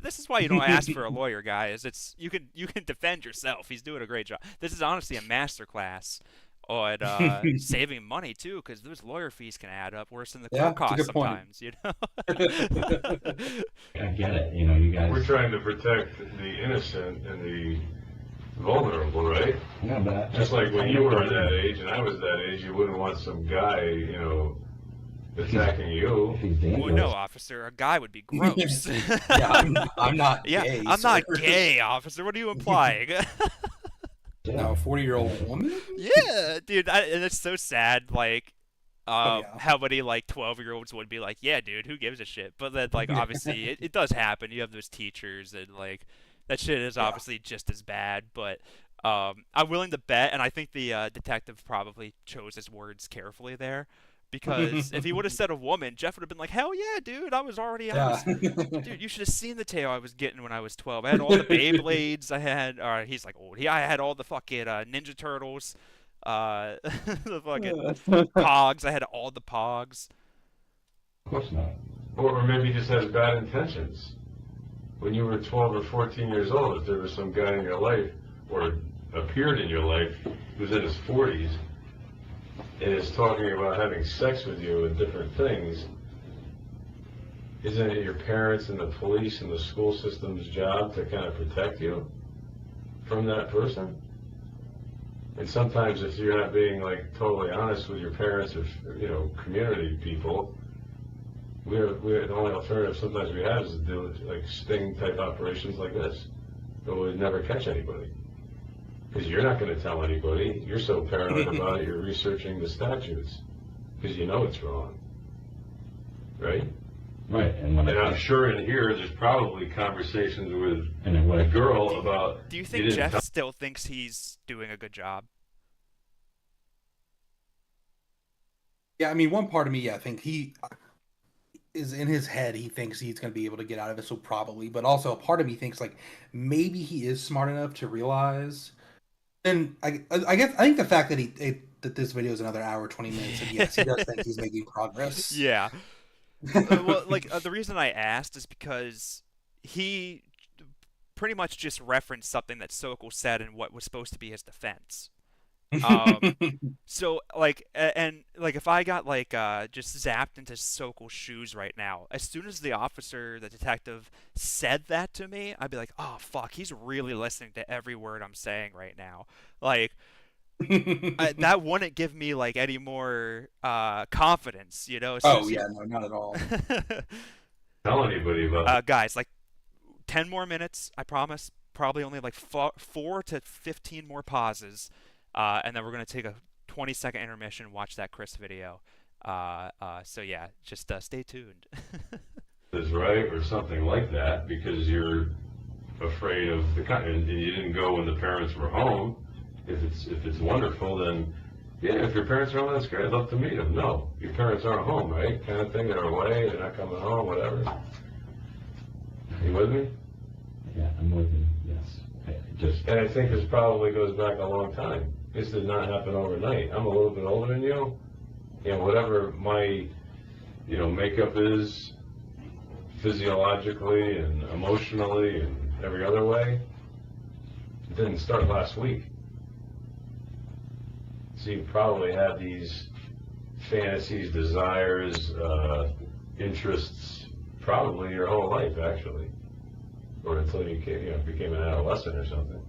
this is why you don't ask for a lawyer, guys. It's you can defend yourself. He's doing a great job. This is honestly a masterclass on saving money too, because those lawyer fees can add up worse than the court costs it's a good point. sometimes. I get it. You guys. We're trying to protect the innocent and the vulnerable, right? Yeah, but Just like when you were that age and I was that age, you wouldn't want some guy, attacking you. If he's Well, dangerous. no, officer, a guy would be gross. Yeah, I'm not Yeah, gay. I'm not sir. gay, officer. What are you implying? No, a 40-year-old woman. Yeah, dude, and it's so sad. Like, Oh, yeah. how many like 12-year-olds would be like, yeah, dude, who gives a shit? But then, like, obviously, it does happen. You have those teachers, and like, that shit is Yeah. obviously just as bad. But I'm willing to bet, and I think the detective probably chose his words carefully there. Because if he would have said a woman, Jeff would have been like, hell yeah, dude, I was Yeah. dude, you should have seen the tail I was getting when I was 12. I had all the Beyblades. I had, he's like old. I had all the fucking Ninja Turtles, the fucking Pogs. I had all the Pogs. Of course not. Or maybe he just has bad intentions. When you were 12 or 14 years old, if there was some guy in your life, or appeared in your life, who's in his 40s, and is talking about having sex with you and different things, isn't it your parents and the police and the school system's job to kind of protect you from that person? And sometimes if you're not being like totally honest with your parents or community people, the only alternative sometimes we have is to do like sting type operations like this, but we'd never catch anybody. Because you're not going to tell anybody. You're so paranoid about it, you're researching the statutes. Because you know it's wrong. Right? Right, and when And I'm sure in here, there's probably conversations with and then a girl about... Do you you think didn't Jeff tell- still thinks he's doing a good job? Yeah, I mean, one part of me, I think he is in his head. He thinks he's going to be able to get out of it, so probably. But also, a part of me thinks like maybe he is smart enough to realize. And I think the fact that that this video is another hour 20 minutes, and yes, he does think he's making progress. Yeah. Well, like, the reason I asked is because he pretty much just referenced something that Sokol said in what was supposed to be his defense. So like, and like, if I got like just zapped into Sokol's shoes right now, as soon as the detective said that to me, I'd be like, oh fuck, he's really listening to every word I'm saying right now. Like, that wouldn't give me like any more confidence, as soon Oh as yeah, no, not at all. Tell anybody about guys, like 10 more minutes, I promise. Probably only like 4 to 15 more pauses. And then we're going to take a 20-second intermission, watch that Chris video. So yeah, just stay tuned. this, right? Or something like that, because you're afraid of and you didn't go when the parents were home. If it's wonderful, then yeah, if your parents are home, that's great. I'd love to meet them. No, your parents aren't home, right? Kind of thing. They're away. They're not coming home. Whatever. You with me? yeah, I'm with you. Yes, And I think this probably goes back a long time. This did not happen overnight. I'm a little bit older than you. Whatever my, makeup is physiologically and emotionally and every other way, it didn't start last week. So you probably had these fantasies, desires, interests, probably your whole life, actually. Or until you became an adolescent or something.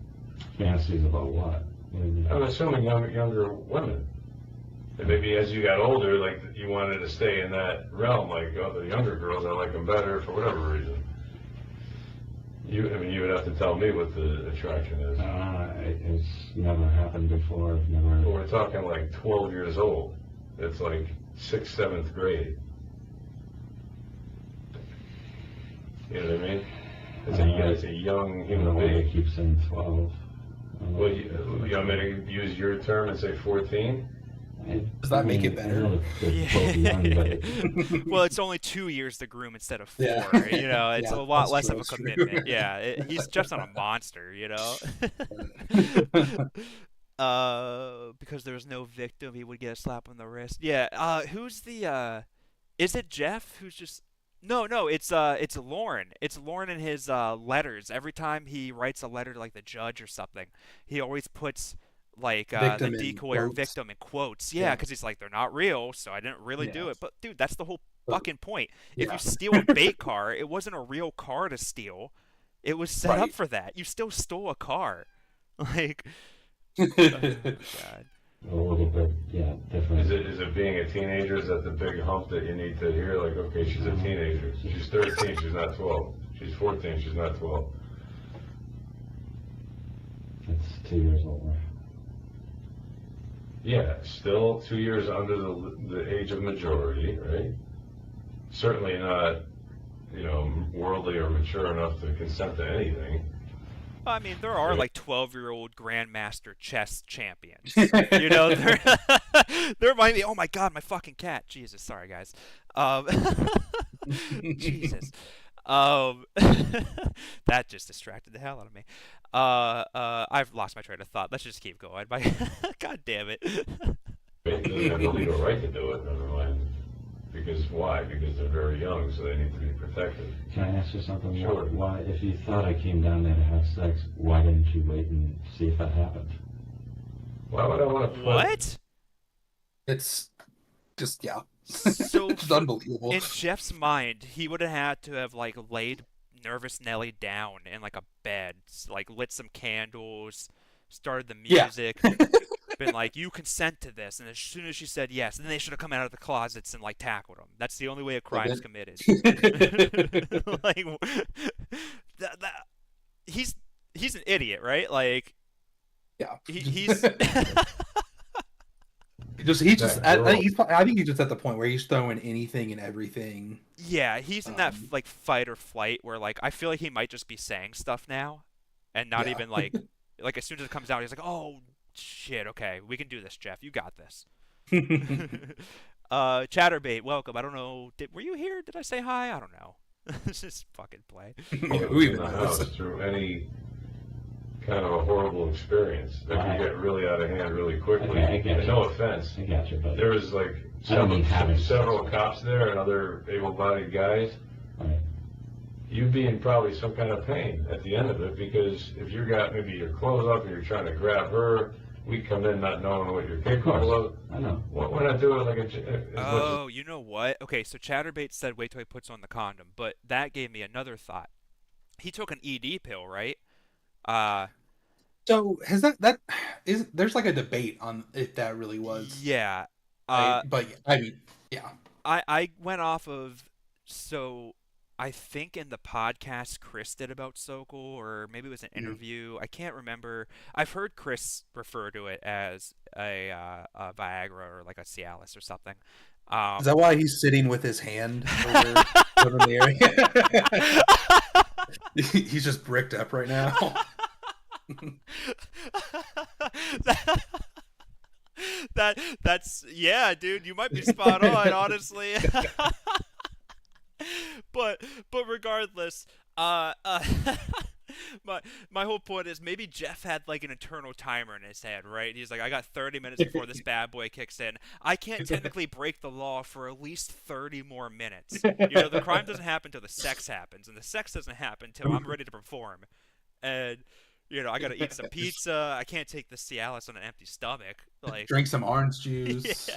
fantasies about what? What do you mean? I'm assuming younger women. And maybe as you got older, like, you wanted to stay in that realm, like, oh, the younger girls, I like them better for whatever reason. You would have to tell me what the attraction is. It's never happened before. I've never. But we're talking like 12 years old. It's like 6th, 7th grade. You know what I mean? It's a young I don't know human why they being. keep saying 12. Well, you want me to use your term and say 14? Does that make it better? I know it's both young, but Well, it's only 2 years to groom instead of 4. Yeah. It's Yeah, a lot that's less true, of a that's true. commitment. Yeah, he's just on a monster, because there was no victim, he would get a slap on the wrist. Yeah. Who's the? Is it Jeff? Who's just? No, it's Lauren. It's Lauren in his letters. Every time he writes a letter to like the judge or something, he always puts like the Victim in decoy or quotes. victim in quotes. Yeah, Yeah. because he's like, they're not real, so I didn't really do Yeah. it. But dude, that's the whole But- fucking point. If yeah. you steal a bait car, it wasn't a real car to steal. It was set up Right. for that. You still stole a car. Like, oh God. A little bit, yeah, different. Is it being a teenager? Is that the big hump that you need to hear? Like, okay, she's a teenager. She's 13, she's not 12. She's 14, she's not 12. It's 2 years older. Yeah, still 2 years under the age of majority, right? Certainly not, worldly or mature enough to consent to anything. I mean, there are like 12-year-old grandmaster chess champions. There might be. Oh my God, my fucking cat! Jesus, sorry guys. Jesus. That just distracted the hell out of me. I've lost my train of thought. Let's just keep going. God damn it. They doesn't have the legal right to do it, never mind. Because why? Because they're very young, so they need to be protected. Can I ask you something? Sure. Why, if you thought I came down there to have sex, why didn't you wait and see if that happened? Why would I want to put... What? It's just, yeah. So It's unbelievable. in Jeff's mind, he would have had to have like laid Nervous Nelly down in like a bed, like lit some candles, started the music, been like, "You consent to this," and as soon as she said yes, then they should have come out of the closets and like tackled him. That's the only way a crime is committed. Like, he's an idiot, right? Like, Yeah. he's. I think he's just at the point where he's throwing anything and everything. Yeah, he's in that like fight or flight where like I feel like he might just be saying stuff now, and not even like as soon as it comes out, he's like, "Oh shit, okay, we can do this, Jeff. You got this." Chatterbait, welcome. I don't know, were you here? Did I say hi? I don't know. This is fucking play. in the house through any kind of a horrible experience that can get really out of hand really quickly. Okay, I get and you. no offense. I got you, but There was like I don't mean having several sex. cops there and other able-bodied guys. right. You'd be in probably some kind of pain at the end of it, because if you got maybe your clothes up and you're trying to grab her, we come in not knowing what you're capable of. I know. Why not do it like as much Oh, you know what? Okay, so Chatterbait said wait till he puts on the condom, but that gave me another thought. He took an ED pill, right? So has there's like a debate on if that really was. Yeah. But I mean, yeah. I went off of, so I think in the podcast Chris did about Sokol, or maybe it was an interview. I can't remember. I've heard Chris refer to it as a Viagra or like a Cialis or something. Is that why he's sitting with his hand over the area? He's just bricked up right now. That's yeah, dude, you might be spot on, honestly. but regardless, my whole point is maybe Jeff had like an internal timer in his head, right? He's like, I got 30 minutes before this bad boy kicks in. I can't technically break the law for at least 30 more minutes. The crime doesn't happen till the sex happens, and the sex doesn't happen till I'm ready to perform. And I gotta eat some pizza. I can't take the Cialis on an empty stomach. Like, drink some orange juice.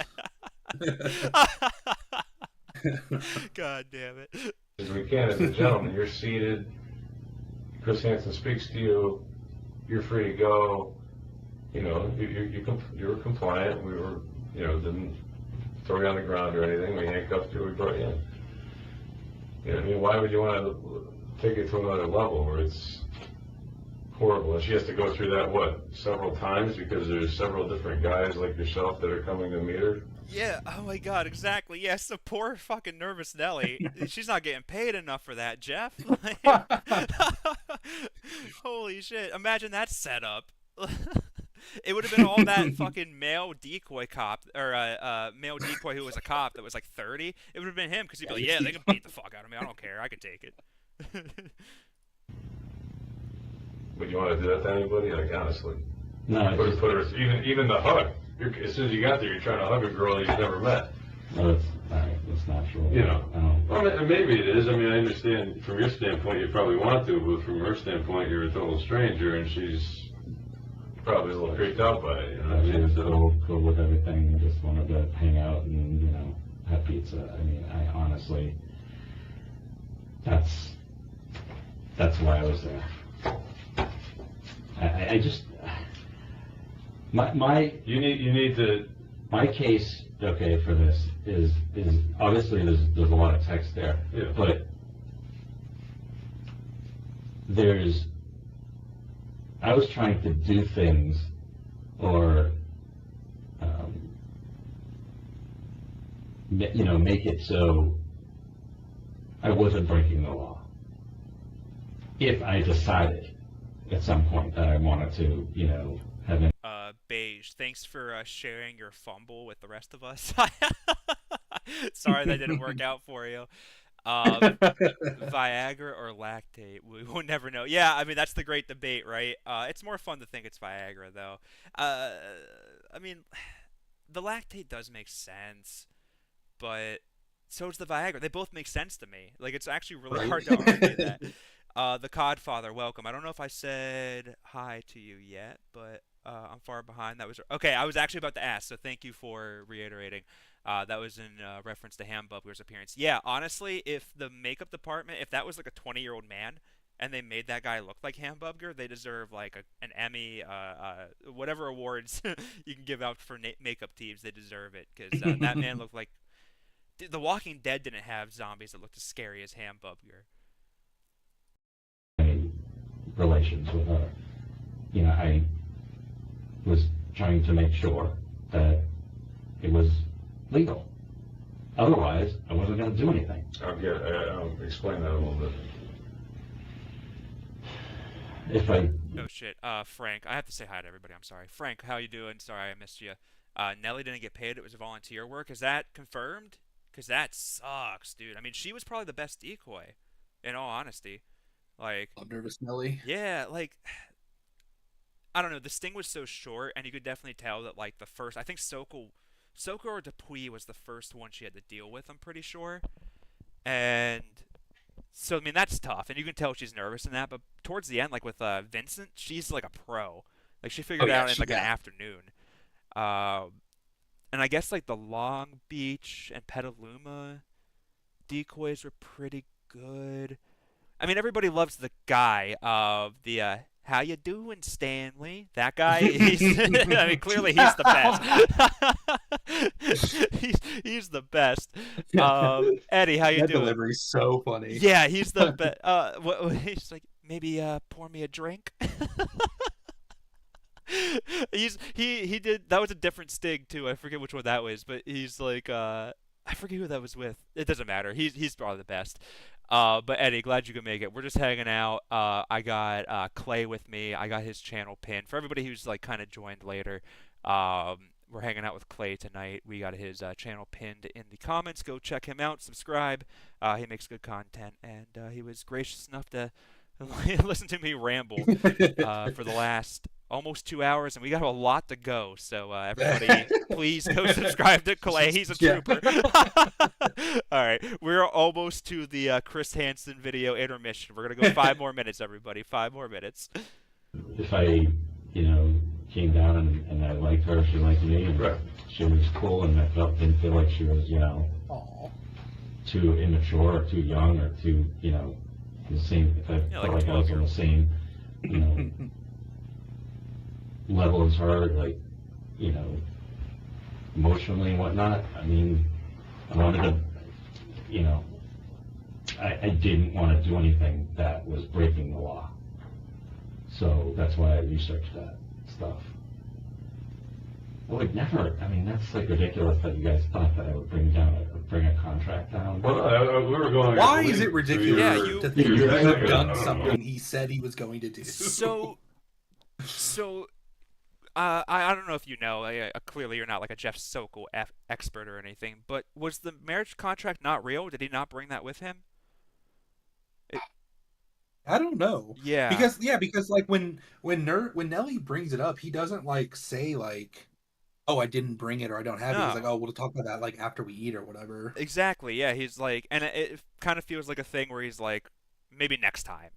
God damn it. as we can as a gentleman. You're seated. Chris Hansen speaks to you. You're free to go. You were compliant. We were, didn't throw you on the ground or anything. We handcuffed you. We brought you in. Why would you want to take it to another level where it's horrible? And she has to go through that, several times, because there's several different guys like yourself that are coming to meet her? Yeah, oh my God, exactly. Yes, the poor fucking Nervous Nelly. She's not getting paid enough for that, Jeff. Holy shit. Imagine that setup. It would have been all that fucking male decoy cop, or male decoy who was a cop that was like 30. It would have been him, because he'd be like, yeah, they can beat the fuck out of me. I don't care. I can take it. Would you want to do that to anybody? Like, honestly. No, Put her, even the hug. As soon as you got there, you're trying to hug a girl you've never met. no, that's not true. Well, maybe it is. I mean, I understand from your standpoint you probably want to, but from her standpoint you're a total stranger, and she's probably a little creeped out by it. She was cool with everything. I just wanted to hang out and, have pizza. I mean, I honestly, that's why I was there. I just, My You need to. my case, okay, for this is obviously there's a lot of text there, Yeah. but I was trying to do things or make it so I wasn't breaking the law. If I decided at some point that I wanted to, have an Beige, thanks for sharing your fumble with the rest of us. Sorry that didn't work out for you. Viagra or lactate? We will never know. Yeah, I mean, that's the great debate, right? It's more fun to think it's Viagra, though. I mean, the lactate does make sense, but so does the Viagra. They both make sense to me. Like, it's actually really hard to argue that. The Codfather, welcome. I don't know if I said hi to you yet, but I'm far behind. That was okay. I was actually about to ask, so thank you for reiterating. That was in reference to Hamburger's appearance. Yeah, honestly, if the makeup department, if that was like a 20-year-old man, and they made that guy look like Hamburger, they deserve like an Emmy, whatever awards you can give out for makeup teams. They deserve it because that man looked like. The Walking Dead didn't have zombies that looked as scary as Hamburger. relations with her. I was trying to make sure that it was legal. Otherwise, I wasn't going to do anything. Explain that a little bit. Oh shit, Frank, I have to say hi to everybody. I'm sorry. Frank, how you doing? Sorry I missed you. Nelly didn't get paid. It was volunteer work. Is that confirmed? Because that sucks, dude. I mean, she was probably the best decoy, in all honesty. Like, I'm nervous, Nelly. yeah, like, I don't know. The sting was so short, and you could definitely tell that, like, the first, I think Sokol or Dupuy was the first one she had to deal with, I'm pretty sure. And so, I mean, that's tough, and you can tell she's nervous in that, but towards the end, like, with Vincent, she's, like, a pro. Like, she figured it out in, like, an afternoon. And I guess, like, the Long Beach and Petaluma decoys were pretty good. I mean, everybody loves the guy of the "How you doing, Stanley?" That guy. I mean, clearly he's the best. he's the best. Eddie, how you that doing? delivery's so funny. Yeah, he's the best. He's like, maybe pour me a drink. He did that was a different Stig too. I forget which one that was, but he's like I forget who that was with. It doesn't matter. He's probably the best. But Eddie, glad you could make it. We're just hanging out. I got Klay with me. I got his channel pinned. For everybody who's like kind of joined later, we're hanging out with Klay tonight. We got his channel pinned in the comments. Go check him out. Subscribe. He makes good content, and he was gracious enough to listen to me ramble for the last almost 2 hours, and we got a lot to go. So everybody, please go subscribe to Klay. He's a trooper. All right, we're almost to the Chris Hansen video intermission. We're gonna go 5 more minutes, everybody. 5 more minutes. If I, came down and I liked her, she liked me, and she was cool, and I didn't feel like she was, too immature or too young or too, the same. If I felt like I was on the same, level as her, like, emotionally and whatnot. I mean, I wanted to, I didn't want to do anything that was breaking the law. So that's why I researched that stuff. I would never, I mean, that's like ridiculous that you guys thought that I would bring a contract down. Well, we were going. Why is it ridiculous to think you have done something he said he was going to do? So I don't know if you know. Clearly, you're not like a Jeff Sokol expert or anything. But was the marriage contract not real? Did he not bring that with him? I don't know. Yeah. Because like when Nelly brings it up, he doesn't like say like, "Oh, I didn't bring it" or "I don't have it." He's like, "Oh, we'll talk about that like after we eat or whatever." Exactly. Yeah. He's like, and it kind of feels like a thing where he's like, maybe next time,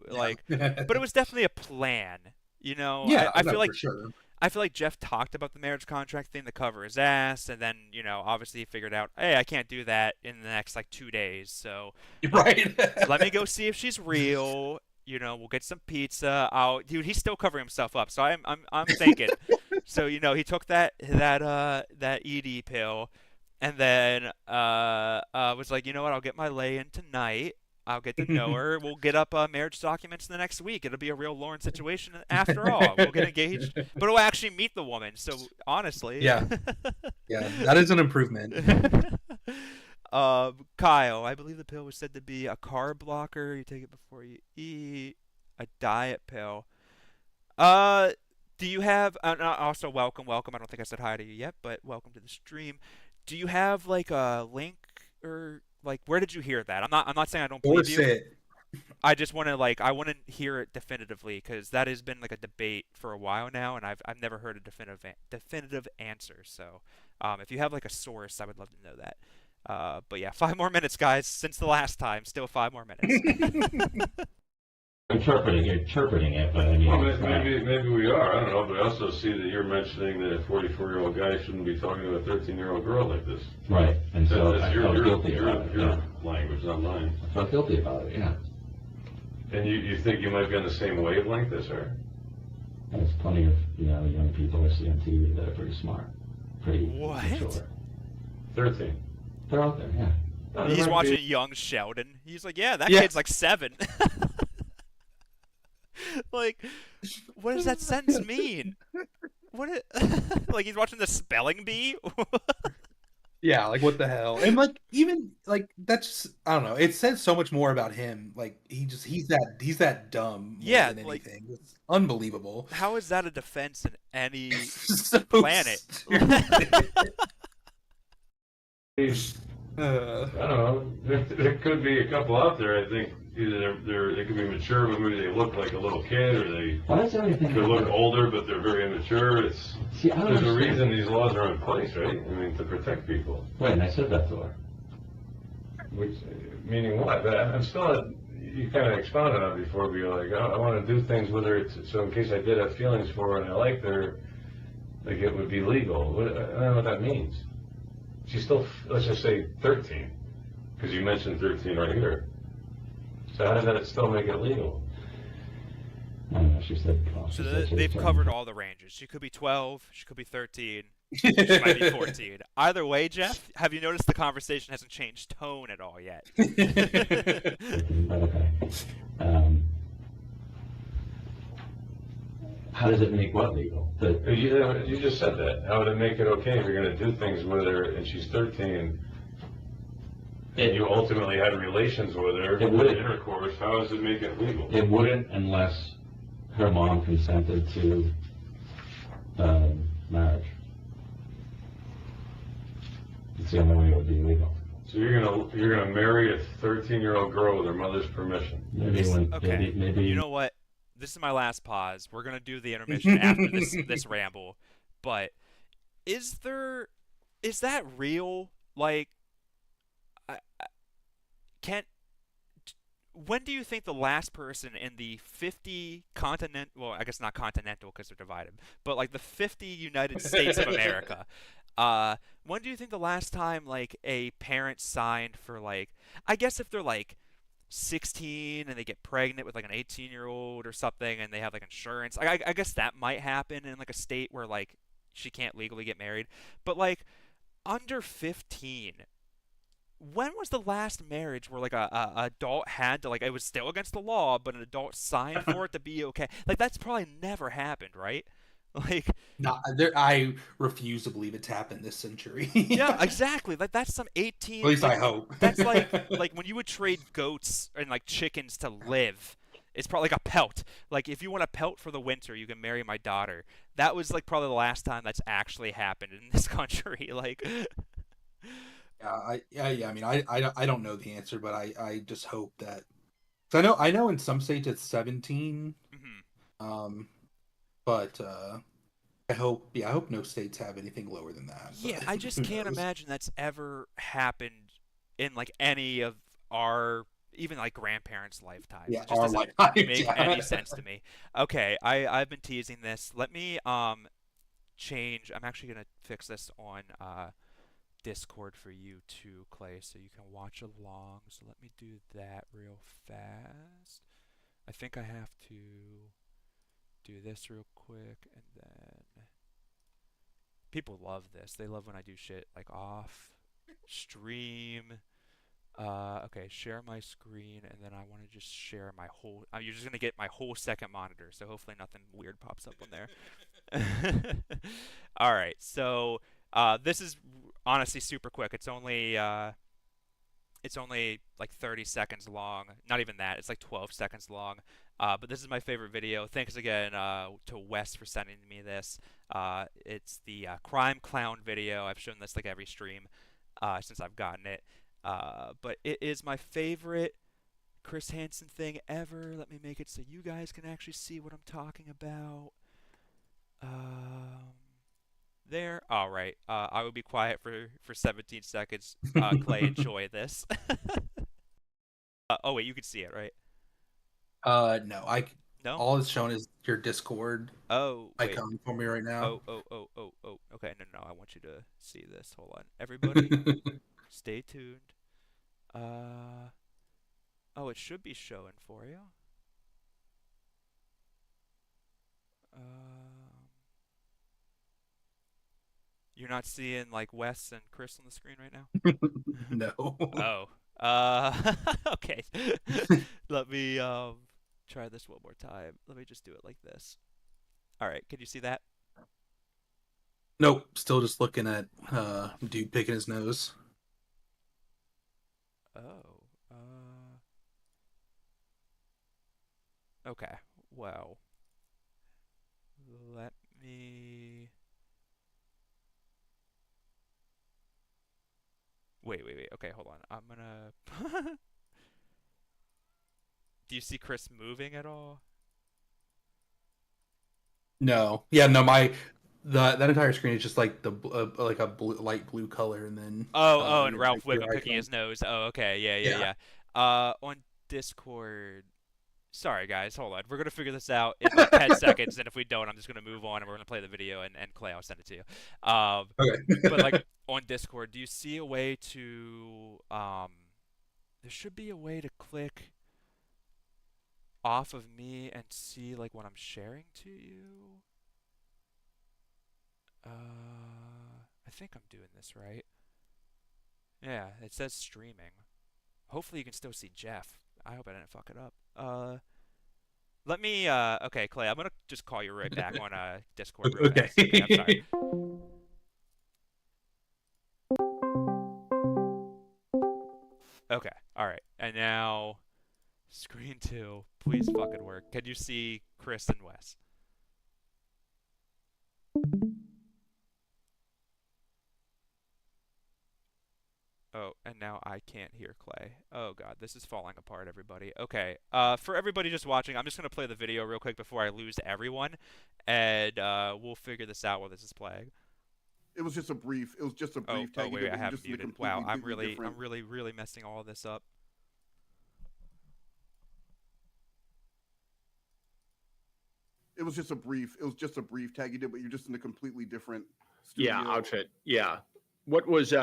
like. But it was definitely a plan. Yeah, I feel like for sure. I feel like Jeff talked about the marriage contract thing to cover his ass, and then obviously he figured out, hey, I can't do that in the next like 2 days, so right. Let me go see if she's real. We'll get some pizza. Dude, he's still covering himself up, so I'm thinking So he took that ED pill, and then was like, you know what? I'll get my lay in tonight. I'll get to know her. We'll get up marriage documents the next week. It'll be a real Lauren situation after all. We'll get engaged, but we'll actually meet the woman. So honestly, Yeah, yeah, that is an improvement. Kyle, I believe the pill was said to be a carb blocker. You take it before you eat. A diet pill. Uh, do you have? Also, welcome. I don't think I said hi to you yet, but welcome to the stream. Do you have like a link or like where did you hear that? I'm not saying I don't believe Force you. it. I just want to like I want to hear it definitively because that has been like a debate for a while now, and I've never heard a definitive answer. So, if you have like a source, I would love to know that. But yeah, 5 more minutes, guys, since the last time. Still 5 more minutes. Interpreting it, but I mean, Well, it's not- maybe we are, I don't know, but I also see that you're mentioning that a 44-year-old guy shouldn't be talking to a 13-year-old girl like this. right, and so That's I felt guilty about it, your yeah. language, not mine. I felt guilty about it, yeah. And you think you might be on the same wavelength as her? There's plenty of, young people I see on TV that are pretty smart, pretty What? mature. 13. They're out there, yeah. There He's might watching be- Young Sheldon. He's like, yeah, that Yeah. kid's like 7. Like, what does that sentence mean? Like he's watching the spelling bee? Yeah, like what the hell? And like even like that's I don't know. It says so much more about him. Like he's that dumb more Yeah, than like- anything. It's unbelievable. How is that a defense in any So planet? stupid. I don't know. There could be a couple out there. I think either they could be mature, but maybe they look like a little kid, or they Why does everything could look older, but they're very immature. See, I don't There's a understand. reason these laws are in place, right? I mean, to protect people. Right, and I said that to her. Which, meaning what? But I'm still. You kind of expounded on it before, but you're like, oh, I want to do things with her, so in case I did have feelings for her and I liked her, like it would be legal. I don't know what that means. She's still, let's just say 13, because you mentioned 13 right here. So how does that still make it legal? I don't know, she said, So she said she was they've trying covered to- all the ranges. She could be 12, she could be 13, she might be 14. Either way, Jeff, have you noticed the conversation hasn't changed tone at all yet? But okay. How does it make what legal? You just said that. How would it make it okay if you're going to do things with her and she's 13, and you ultimately had relations with her, It wouldn't. intercourse? How does it make it legal? It wouldn't unless her mom consented to marriage. It's the only way it would be legal. So you're gonna marry a 13-year-old girl with her mother's permission? Maybe when Okay. maybe You know what? This is my last pause. We're gonna do the intermission after this ramble. But is that real? Like, when do you think the last person in the 50 continent, well, I guess not continental because they're divided, but like the 50 United States of America, when do you think the last time like a parent signed for like, I guess if they're like 16 and they get pregnant with like an 18-year-old or something and they have like insurance, I guess that might happen in like a state where like she can't legally get married, but like under 15, when was the last marriage where like a adult had to, like, it was still against the law, but an adult signed for it to be okay? Like that's probably never happened, right? Like, I refuse to believe it's happened this century. yeah, exactly. Like that's some 18. At least like, I hope. That's like when you would trade goats and like chickens to live. It's probably like a pelt. Like if you want a pelt for the winter, you can marry my daughter. That was like probably the last time that's actually happened in this country. Like, I mean, I don't know the answer, but I just hope that. So I know in some states it's 17. But I hope no states have anything lower than that. yeah, but I just who can't knows? imagine that's ever happened in like any of our even like grandparents' lifetimes. Yeah, It just our doesn't lifetimes, make yeah. any sense to me. Okay, I've been teasing this. Let me change. I'm actually gonna fix this on Discord for you too, Clay, so you can watch along. So let me do that real fast. I think I have to do this real quick and then People love this. They love when I do shit like off stream. Okay, share my screen, and then I want to just share my whole. You're just gonna get my whole second monitor, so hopefully nothing weird pops up on there. All right, so this is honestly super quick. It's only like 30 seconds long. Not even that. It's like 12 seconds long. But this is my favorite video. Thanks again to Wes for sending me this. It's the crime clown video. I've shown this like every stream since I've gotten it. But it is my favorite Chris Hansen thing ever. Let me make it so you guys can actually see what I'm talking about. There. All right. I will be quiet for 17 seconds. Klay, enjoy this. Oh wait, you can see it, right? No, No? all it's shown is your Discord Oh, wait. icon for me right now. Oh. Okay, no, I want you to see this. Hold on. Everybody, stay tuned. Oh, it should be showing for you. You're not seeing like Wes and Chris on the screen right now? No. Oh. Okay. Let me try this one more time. Let me just do it like this. All right, can you see that? Nope. Still just looking at dude picking his nose. Oh. Okay. Well, let me. Wait. Okay, hold on. I'm gonna. Do you see Chris moving at all? No. Yeah. No. That entire screen is just like like a light blue color, and then And Ralph Wiggum picking icon. his nose. Oh, okay. Yeah. On Discord. Sorry, guys. Hold on. We're gonna figure this out in like 10 seconds, and if we don't, I'm just gonna move on, and we're gonna play the video, and Klay, I'll send it to you. Okay. But like on Discord, do you see a way to there should be a way to click off of me and see like what I'm sharing to you. I think I'm doing this right. Yeah, it says streaming. Hopefully you can still see Jeff. I hope I didn't fuck it up. Let me okay, Klay, I'm gonna just call you right back on Discord real Okay. fast. Okay, I'm sorry. Okay, alright. And now screen 2, please fucking work. Can you see Chris and Wes? Oh, and now I can't hear Klay. Oh god, this is falling apart, everybody. Okay, for everybody just watching, I'm just gonna play the video real quick before I lose everyone, and we'll figure this out while this is playing. It was just a brief. It was just a brief. Oh wait, I have just muted. Wow, I'm really messing all of this up. It was just a brief. It was just a brief tag you did, but you're just in a completely different studio. Yeah, outfit. Yeah. What was do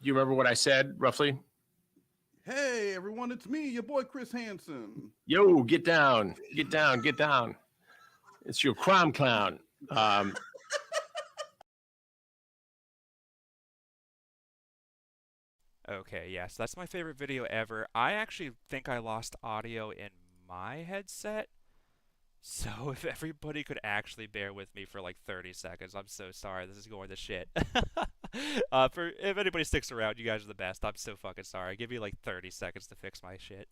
you remember what I said roughly? Hey everyone, it's me, your boy Chris Hansen. Yo, get down. Get down, get down. It's your crime clown. Okay, yes, that's my favorite video ever. I actually think I lost audio in my headset. So if everybody could actually bear with me for like 30 seconds, I'm so sorry. This is going to shit. If anybody sticks around, you guys are the best. I'm so fucking sorry. Give me like 30 seconds to fix my shit.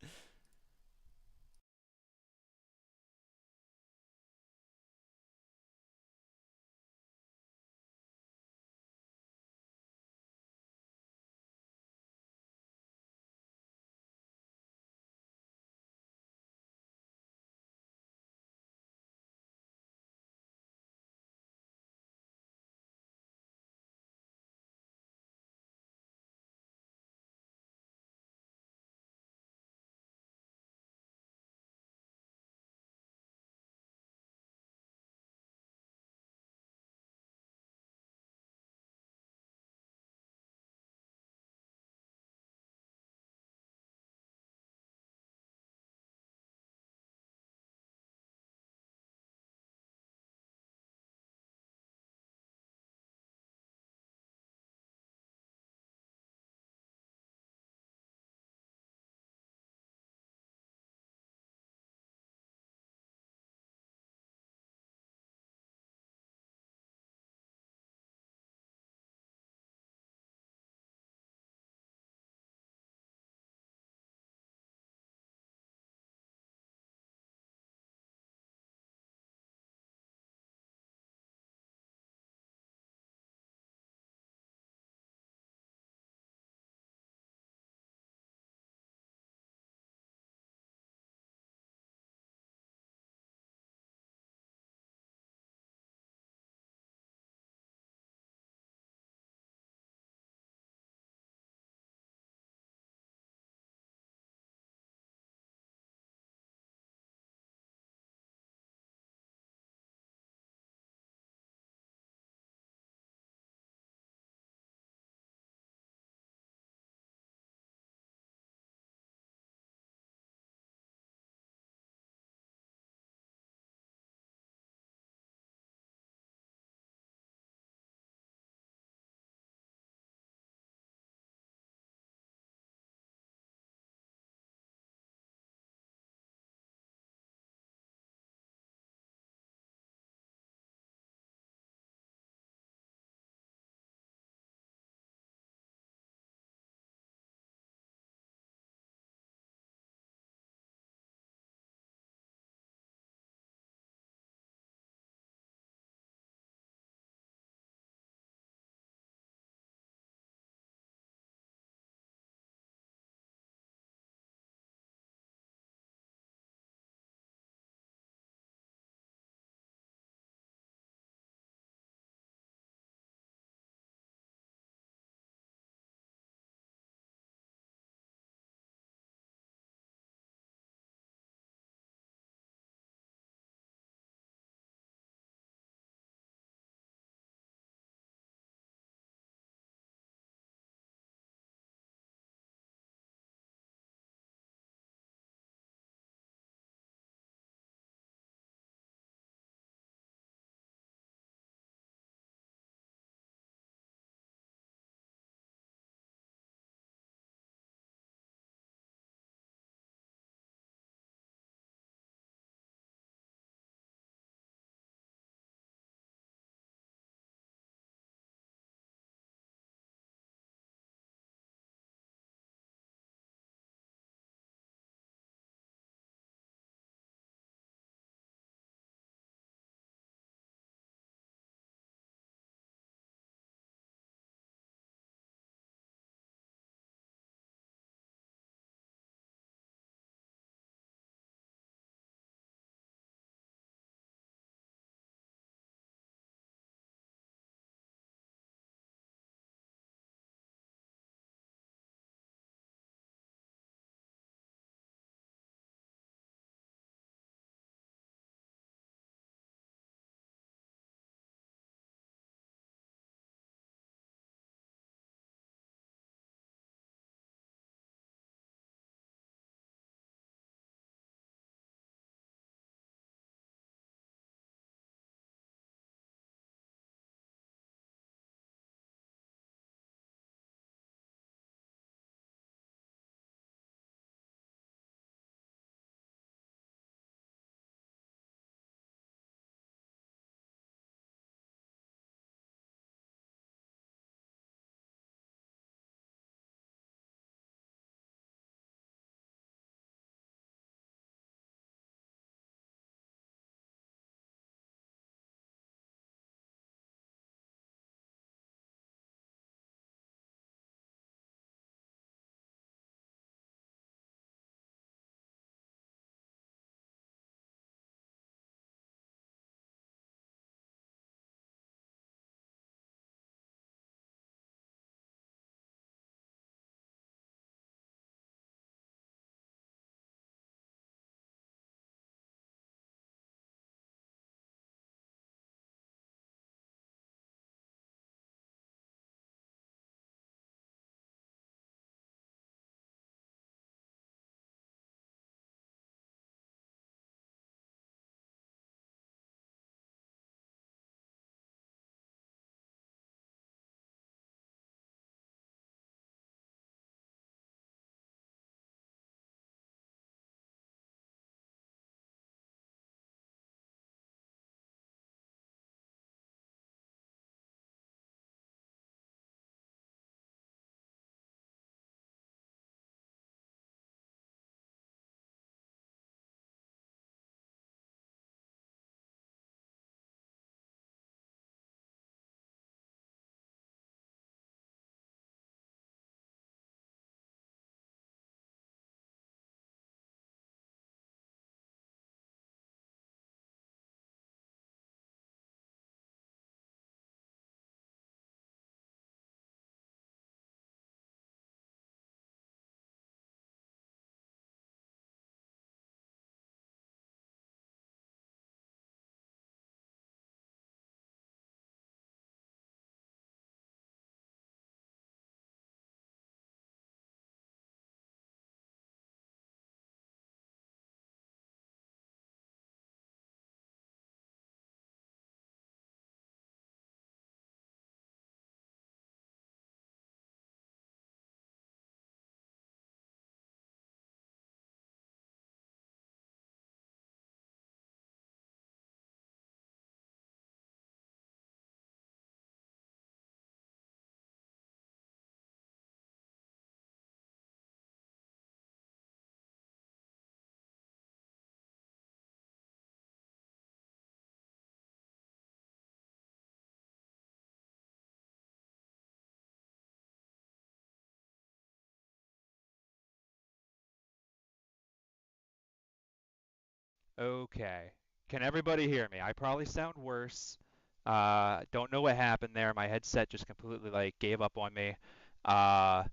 Okay. Can everybody hear me? I probably sound worse. Don't know what happened there. My headset just completely like gave up on me. Uh,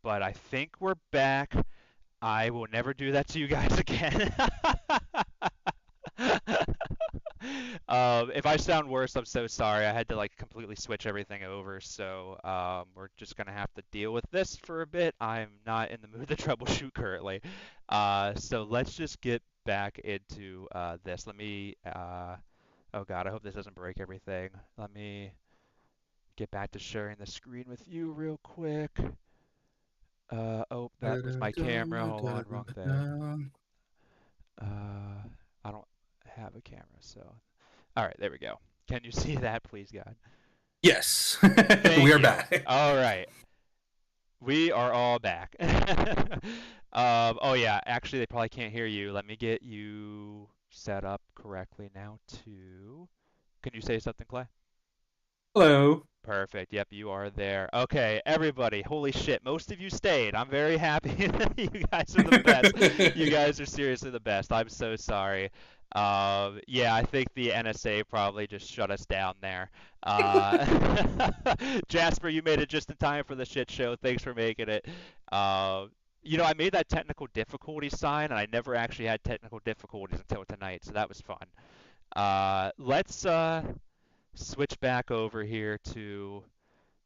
but I think we're back. I will never do that to you guys again. If I sound worse, I'm so sorry. I had to like completely switch everything over, so we're just gonna have to deal with this for a bit. I'm not in the mood to troubleshoot currently. So let's just get back into this. Let me. Oh God, I hope this doesn't break everything. Let me get back to sharing the screen with you real quick. Oh, that was my camera. Hold on, wrong thing. I don't have a camera, so. All right, there we go. Can you see that, please, God? Yes, Thank we are you. back. All right, we are all back. Oh yeah, actually, they probably can't hear you. Let me get you set up correctly now, too. Can you say something, Clay? Hello. Perfect. Yep, you are there. Okay, everybody. Holy shit, most of you stayed. I'm very happy. You guys are the best. You guys are seriously the best. I'm so sorry. Yeah, I think the NSA probably just shut us down there. Jasper, you made it just in time for the shit show. Thanks for making it. You know, I made that technical difficulty sign, and I never actually had technical difficulties until tonight, so that was fun. Let's switch back over here to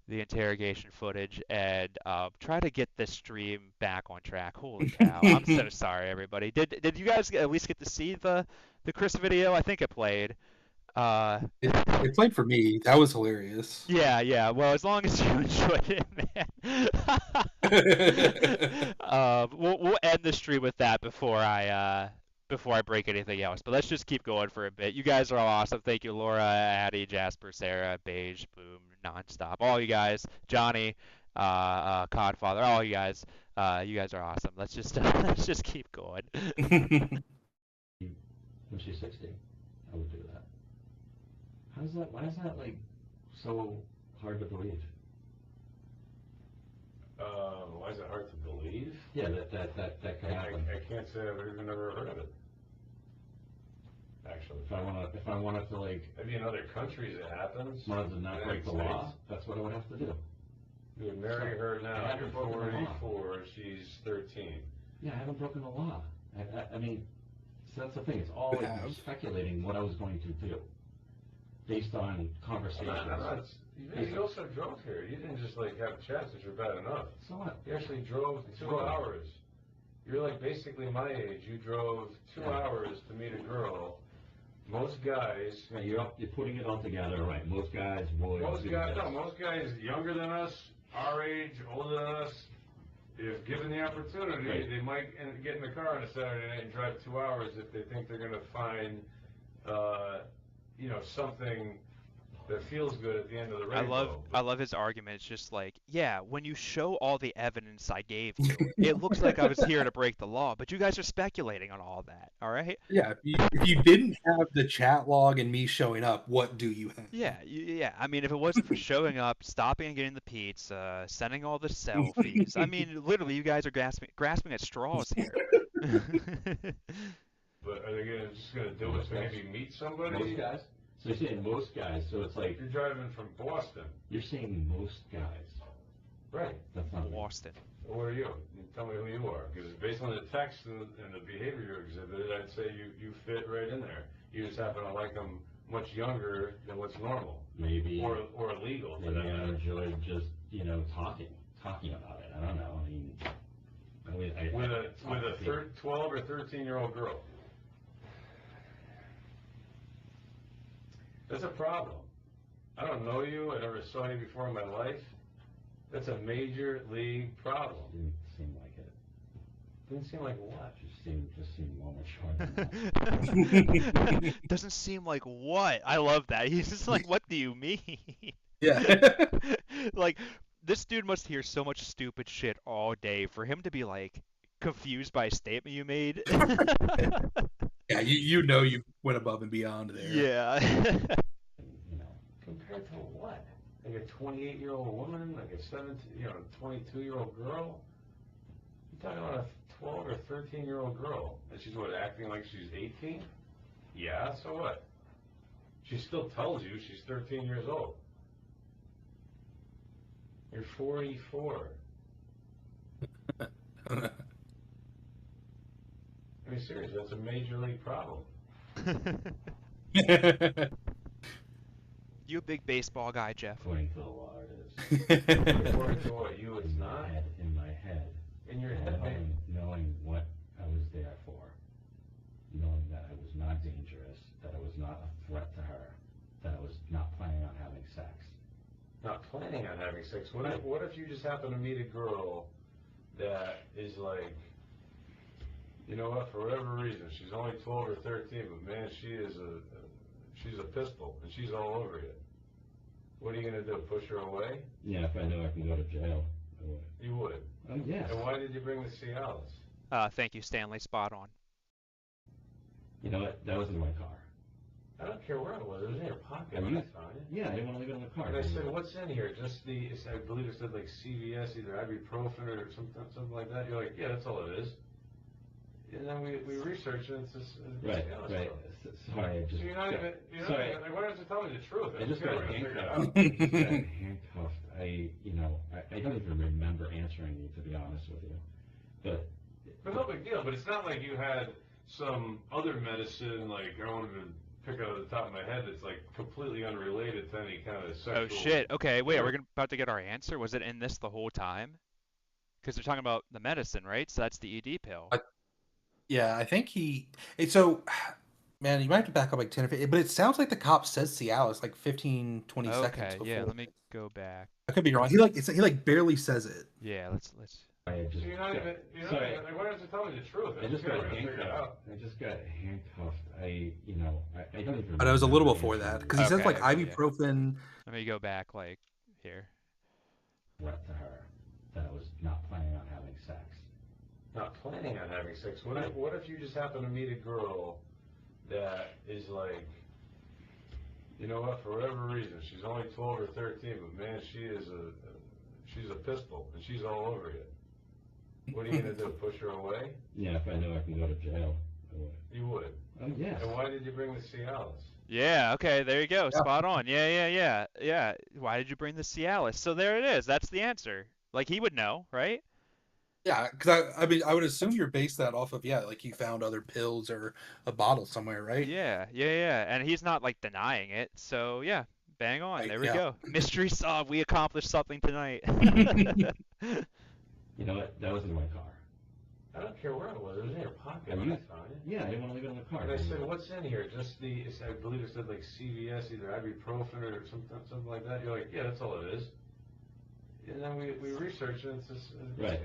the interrogation footage and try to get this stream back on track. Holy cow! I'm so sorry, everybody. Did you guys at least get to see the Chris video? I think it played. It played for me. That was hilarious. Yeah, yeah. Well, as long as you enjoyed it, man. We'll end the stream with that before I break anything else. But let's just keep going for a bit. You guys are all awesome. Thank you, Laura, Addie, Jasper, Sarah, Beige, Boom, Nonstop, all you guys, Johnny, Codfather, all you guys. You guys are awesome. Let's just let's just keep going. When she's 60, I would do that. Why is that like so hard to believe? Why is it hard to believe? Yeah, that could happen. I can't say I've even ever heard of it. Actually, If I wanted to like, maybe in other countries it happens. wanted to not break the law, that's what I would have to do. You would marry her now. I You're haven't broken the law. 44. She's 13. Yeah, I haven't broken the law. I mean, so that's the thing. It's all like speculating what I was going to do based on conversations. You also drove here. You didn't just like have chats that you're bad enough. So what? You actually drove 2 hours. You're like basically my age. You drove 2 hours to meet a girl. Most guys. Right, you're putting it all together, right? Most guys would. Most guys younger than us, our age, older than us, if given the opportunity, right, they might get in the car on a Saturday night and drive 2 hours if they think they're going to find, something that feels good at the end of the rainbow. I love his argument. It's just like, yeah, when you show all the evidence I gave you, it looks like I was here to break the law, but you guys are speculating on all that, all right? Yeah, if you didn't have the chat log and me showing up, what do you have? Yeah, yeah. I mean, if it wasn't for showing up, stopping and getting the pizza, sending all the selfies, I mean, literally, you guys are grasping at straws here. But are they just going to do it to maybe meet somebody? Most guys? So you're saying most guys, so it's like... You're driving from Boston. You're saying most guys. Right. That's not Boston. Well, who are you? Tell me who you are. Because based on the text and the behavior you exhibited, I'd say you fit right in there. You just happen to like them much younger than what's normal. Maybe. Or illegal. Maybe I enjoy just, talking about it. I don't know. With a 12 or 13-year-old girl. That's a problem. I don't know you. I never saw you before in my life. That's a major league problem. Didn't seem like it. Didn't seem like what? Just seemed more mature than that. Doesn't seem like what? I love that. He's just like, what do you mean? Yeah. Like, this dude must hear so much stupid shit all day for him to be like confused by a statement you made. Yeah, you went above and beyond there. Yeah. Compared to what? Like a 28-year-old woman, like a 22-year-old girl? You're talking about a 12 or 13-year-old girl. And she's what, acting like she's 18? Yeah, so what? She still tells you she's 13 years old. You're 44. I mean, seriously, that's a major league problem. You a big baseball guy, Jeff? According to the law, it is. According to what you, it's not? In my head. In your head, Knowing what I was there for. Knowing that I was not dangerous, that I was not a threat to her, that I was not planning on having sex. not planning on having sex. What if you just happen to meet a girl that is like, you know what, for whatever reason, she's only 12 or 13, but man, she's a pistol, and she's all over you. What are you going to do, push her away? Yeah, if I knew I can go to jail, I would. You would? Oh, yes. And why did you bring the Cialis? Thank you, Stanley. Spot on. You know what? That was in my car. I don't care where it was. It was in your pocket. Are when you? I found it. Yeah, I didn't want to leave it in the car. And I said, what's in here? Just I believe it said like CVS, either ibuprofen or something like that. You're like, yeah, that's all it is. And then we researched it, and it's just Right. Sorry, I just. So you're not even, sorry. Like, why don't you tell me the truth? I just got handcuffed. I don't even remember answering you, to be honest with you. But no big deal. But it's not like you had some other medicine, like I won't even pick it out of the top of my head, that's like completely unrelated to any kind of sexual. Oh shit. Okay, wait. Are we about to get our answer? Was it in this the whole time? Because they're talking about the medicine, right? So that's the ED pill. Yeah, I think so, man, you might have to back up like 10 or 15, but it sounds like the cop says Cialis like 15, 20 seconds Okay, before. yeah. Let me go back. I could be wrong. He barely says it. Yeah, let's. So you're not even, sorry. Like, why don't you tell me the truth? I just got handcuffed. I don't even. But it was a little before that because he says like ibuprofen. Let me go back like here. Threat to her that I was not planning on having sex. Not planning on having sex. What if you just happen to meet a girl that is like, you know what, for whatever reason, she's only 12 or 13, but man, she's a pistol, and she's all over you. What are you going to do, push her away? Yeah, if I knew I can go to jail, I would. You would? Oh, yes. And why did you bring the Cialis? Yeah, okay, there you go. Spot on. Yeah. Why did you bring the Cialis? So there it is. That's the answer. Like, he would know, right? Yeah, because I mean, I would assume you're based that off of, like you found other pills or a bottle somewhere, right? Yeah. And he's not, like, denying it. So, yeah, bang on. There we go. Mystery solved. We accomplished something tonight. You know what? That was in my car. I don't care where it was. It was in your pocket. Are when you? I found it. Yeah, I didn't want to leave it in the car. And I said, what's in here? Just I believe it said like CVS, either ibuprofen or something like that. You're like, yeah, that's all it is. And then we researched it, and it's just Right.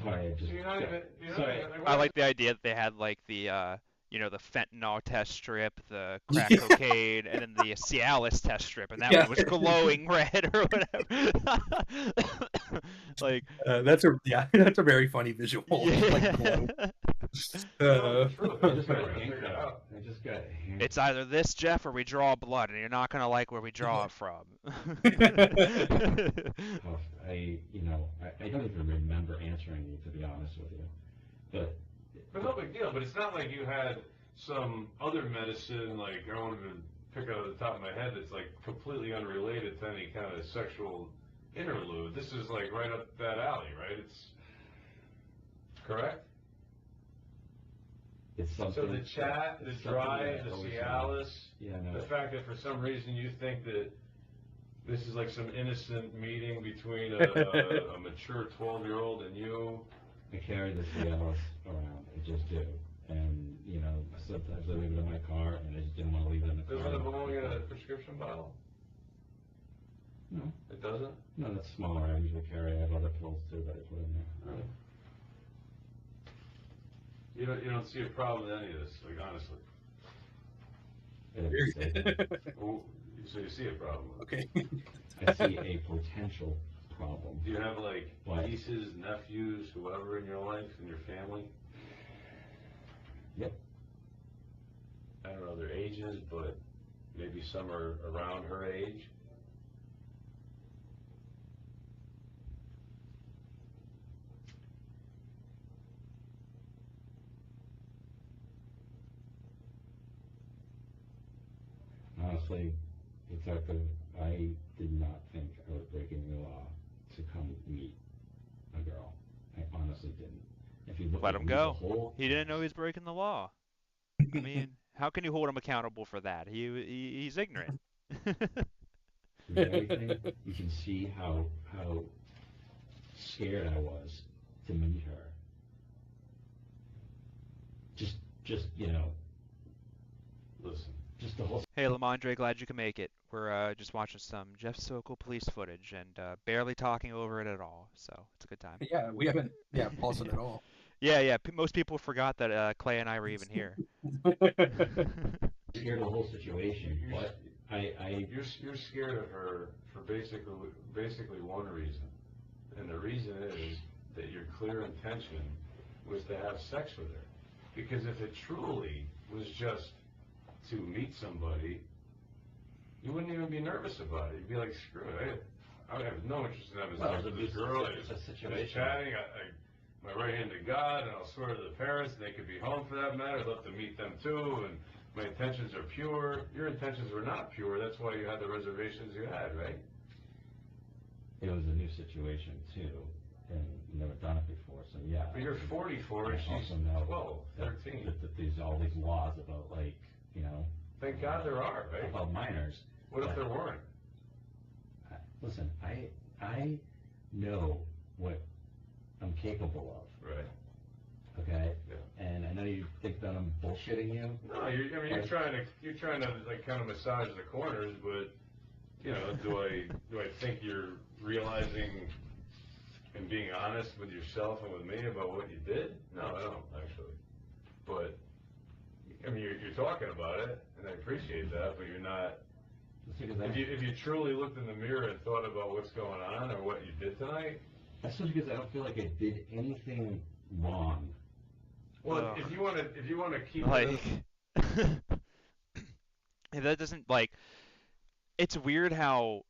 Sorry, I just. So you're not even, sorry. I like the idea that they had, like, the, the fentanyl test strip, the crack cocaine, and then the Cialis test strip, and that one was glowing red or whatever. Like, that's a very funny visual. Yeah. Like, It's either this, Jeff, or we draw blood, and you're not gonna like where we draw it from. I don't even remember answering you, to be honest with you. But no big deal. But it's not like you had some other medicine, like I won't even pick out of the top of my head, that's like completely unrelated to any kind of sexual interlude. This is like right up that alley, right? It's correct. It's something. So the chat, the drive, the Cialis, no. the fact that for some reason you think that this is like some innocent meeting between a mature 12-year-old and you. I carry the Cialis around. I just do. And, sometimes I leave it in my car, and I just didn't want to leave it in the car. Doesn't it belong in a prescription bottle? No. It doesn't? No, that's smaller. I usually carry. I have other pills, too, that I put in there. Right. You don't see a problem with any of this, like, honestly. So you see a problem with it. Okay. I see a potential problem. Do you have, like, nieces, nephews, whoever in your life, in your family? Yep. I don't know their ages, but maybe some are around her age. honestly, Detective, I did not think I was breaking the law to come meet a girl. I honestly didn't. If you look Let at him the go. whole He didn't know he case, was breaking the law. I mean, how can you hold him accountable for that? He's ignorant. the very thing, you can see how scared I was to meet her. Just Listen, just the whole. Hey, Lamondre, glad you can make it. We're just watching some Jeff Sokol police footage and barely talking over it at all, so it's a good time. Yeah, we haven't paused it at all. Yeah. Most people forgot that Klay and I were even here. Scared of the whole situation, but you're scared of her for basically one reason, and the reason is that your clear intention was to have sex with her. Because if it truly was just to meet somebody, you wouldn't even be nervous about it. You'd be like, screw it. I would have no interest in having sex with this girl. It's a situation. Just chatting. My right hand to God, and I'll swear to the parents, and they could be home for that matter. I'd love to meet them too, and my intentions are pure. Your intentions were not pure. That's why you had the reservations you had, right? It was a new situation too, and never done it before. So yeah. But you're 44, and I she's also know 12, 13. that there's all these laws about Thank God there are, right? about minors. What if there weren't? Listen, I know what I'm capable of. Right. Okay. Yeah. And I know you think that I'm bullshitting you. No, you're trying to like kind of massage the corners, but do I think you're realizing and being honest with yourself and with me about what you did? No, I don't actually. But I mean, you're talking about it, and I appreciate that, but you're not. If you truly looked in the mirror and thought about what's going on or what you did tonight. That's just because I don't feel like I did anything wrong. Well, if you want to keep like that doesn't like. It's weird how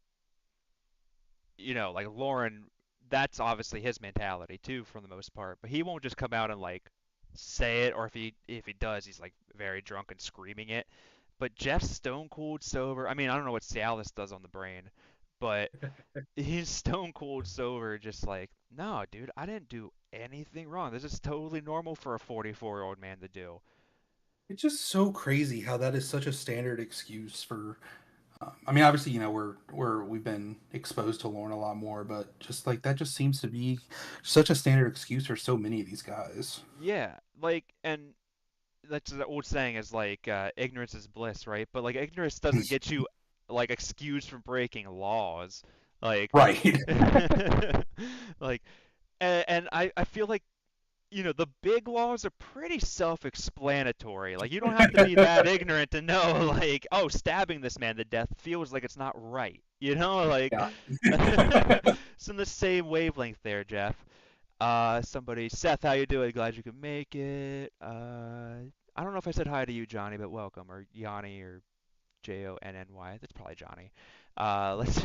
like Lauren. That's obviously his mentality too, for the most part. But he won't just come out and like say it, or if he does, he's like very drunk and screaming it. But Jeff's stone cold sober. I mean, I don't know what Cialis does on the brain, but he's stone cold sober, just like, no, dude, I didn't do anything wrong. This is totally normal for a 44-year-old man to do. It's just so crazy how that is such a standard excuse for. I mean, obviously, we've been exposed to Lauren a lot more, but just like that just seems to be such a standard excuse for so many of these guys. Yeah, like, and that's the old saying is like ignorance is bliss, right? But like ignorance doesn't get you like excused from breaking laws, like Right. like, and I feel like the big laws are pretty self-explanatory. Like you don't have to be that ignorant to know like, oh, stabbing this man to death feels like it's not right. Like Yeah. it's in the same wavelength there, Jeff. Somebody, Seth, how you doing? Glad you could make it. I don't know if I said hi to you, Johnny, but welcome, or Yanni, or Jonny. That's probably Johnny. Let's.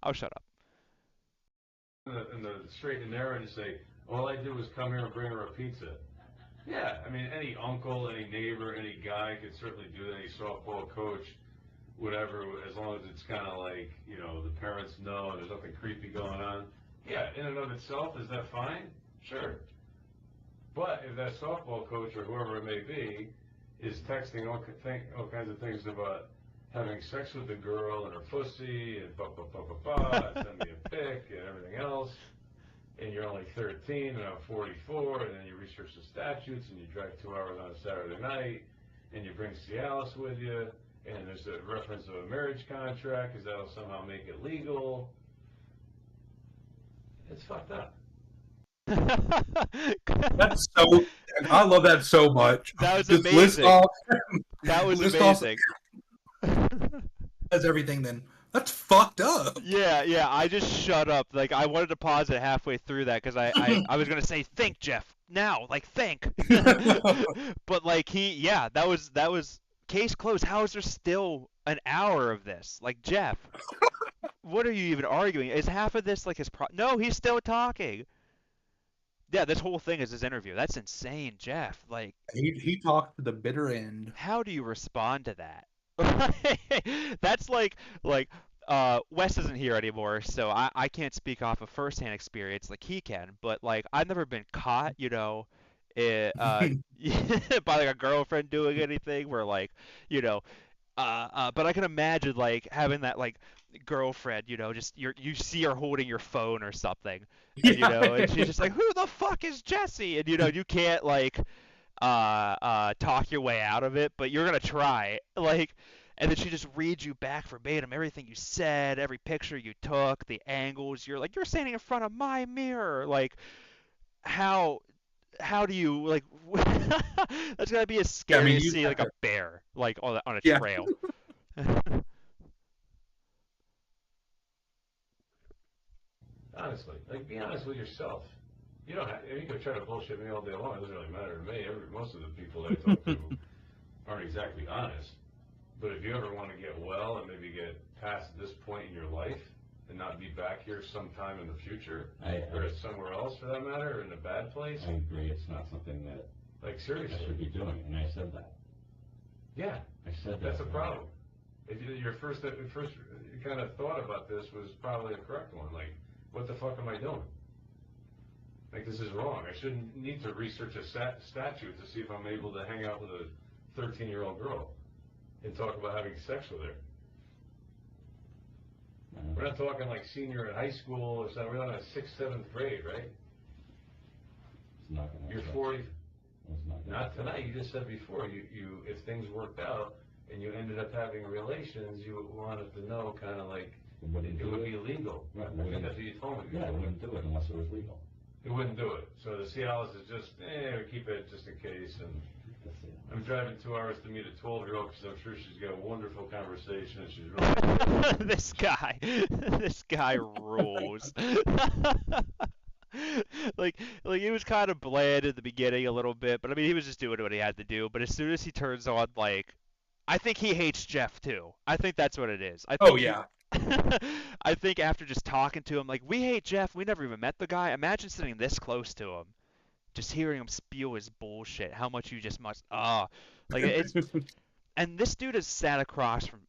I'll shut up. In the straight and narrow and say, all I did was come here and bring her a pizza. Yeah, I mean, any uncle, any neighbor, any guy could certainly do that, any softball coach, whatever, as long as it's kind of like, the parents know there's nothing creepy going on. Yeah, in and of itself, is that fine? Sure. But if that softball coach or whoever it may be is texting all kinds of things about having sex with the girl and her pussy and and send me a pic and everything else, and you're only 13 and I'm 44, and then you research the statutes and you drive 2 hours on a Saturday night and you bring Cialis with you, and there's a reference of a marriage contract because that'll somehow make it legal. It's fucked up. That's so. I love that so much. That was Just amazing. That was amazing. That's everything. Then that's fucked up. Yeah. I just shut up. Like I wanted to pause it halfway through that because I was gonna say think, Jeff, now, like think. But like that was case closed. How is there still an hour of this? Like Jeff, what are you even arguing? Is half of this like his No, he's still talking. Yeah, this whole thing is his interview. That's insane, Jeff. Like he talked to the bitter end. how do you respond to that? That's like Wes isn't here anymore, so I can't speak off of firsthand experience like he can, but like I've never been caught, by like a girlfriend doing anything where like, you know, but I can imagine like having that like girlfriend, just you see her holding your phone or something, and and she's just like, "Who the fuck is Jesse?" And you can't like talk your way out of it, but you're gonna try. Like, and then she just reads you back verbatim everything you said, every picture you took, the angles. You're standing in front of my mirror. Like, how how do you like? That's gotta be as Yeah, I scary mean, as you seeing have like a to, bear like on a yeah. trail. Honestly, like, be honest with yourself. You don't have, you can try to bullshit me all day long. It doesn't really matter to me. Most of the people that I talk to aren't exactly honest. But if you ever want to get well and maybe get past this point in your life and not be back here sometime in the future, or somewhere else for that matter, or in a bad place, I agree. It's not something that like I seriously, should be doing, and I said that. yeah, I said that. that's a problem. If your first kind of thought about this was probably a correct one. Like, what the fuck am I doing? Like, this is wrong. I shouldn't need to research a statute to see if I'm able to hang out with a 13-year-old girl and talk about having sex with her. We're not talking like senior in high school or something. We're not in 6th, 7th grade, right? It's not gonna. You're 40. It's not gonna. Not tonight. You just said before. You if things worked out and you ended up having relations, you wanted to know kind of like it would be legal. Right. I think that's what you told me before. Yeah, I wouldn't do it unless it was legal. It wouldn't do it. So the Cialis is just, we keep it just in case. And I'm driving 2 hours to meet a 12-year-old because I'm sure she's got a wonderful conversation and she's really This guy rules. Like he was kind of bland at the beginning a little bit, but I mean he was just doing what he had to do. But as soon as he turns on, like, I think he hates Jeff too. I think that's what it is. Oh yeah. I think after just talking to him, like, we hate Jeff. We never even met the guy. Imagine sitting this close to him, just hearing him spew his bullshit. How much you just must like it's. And this dude has sat across from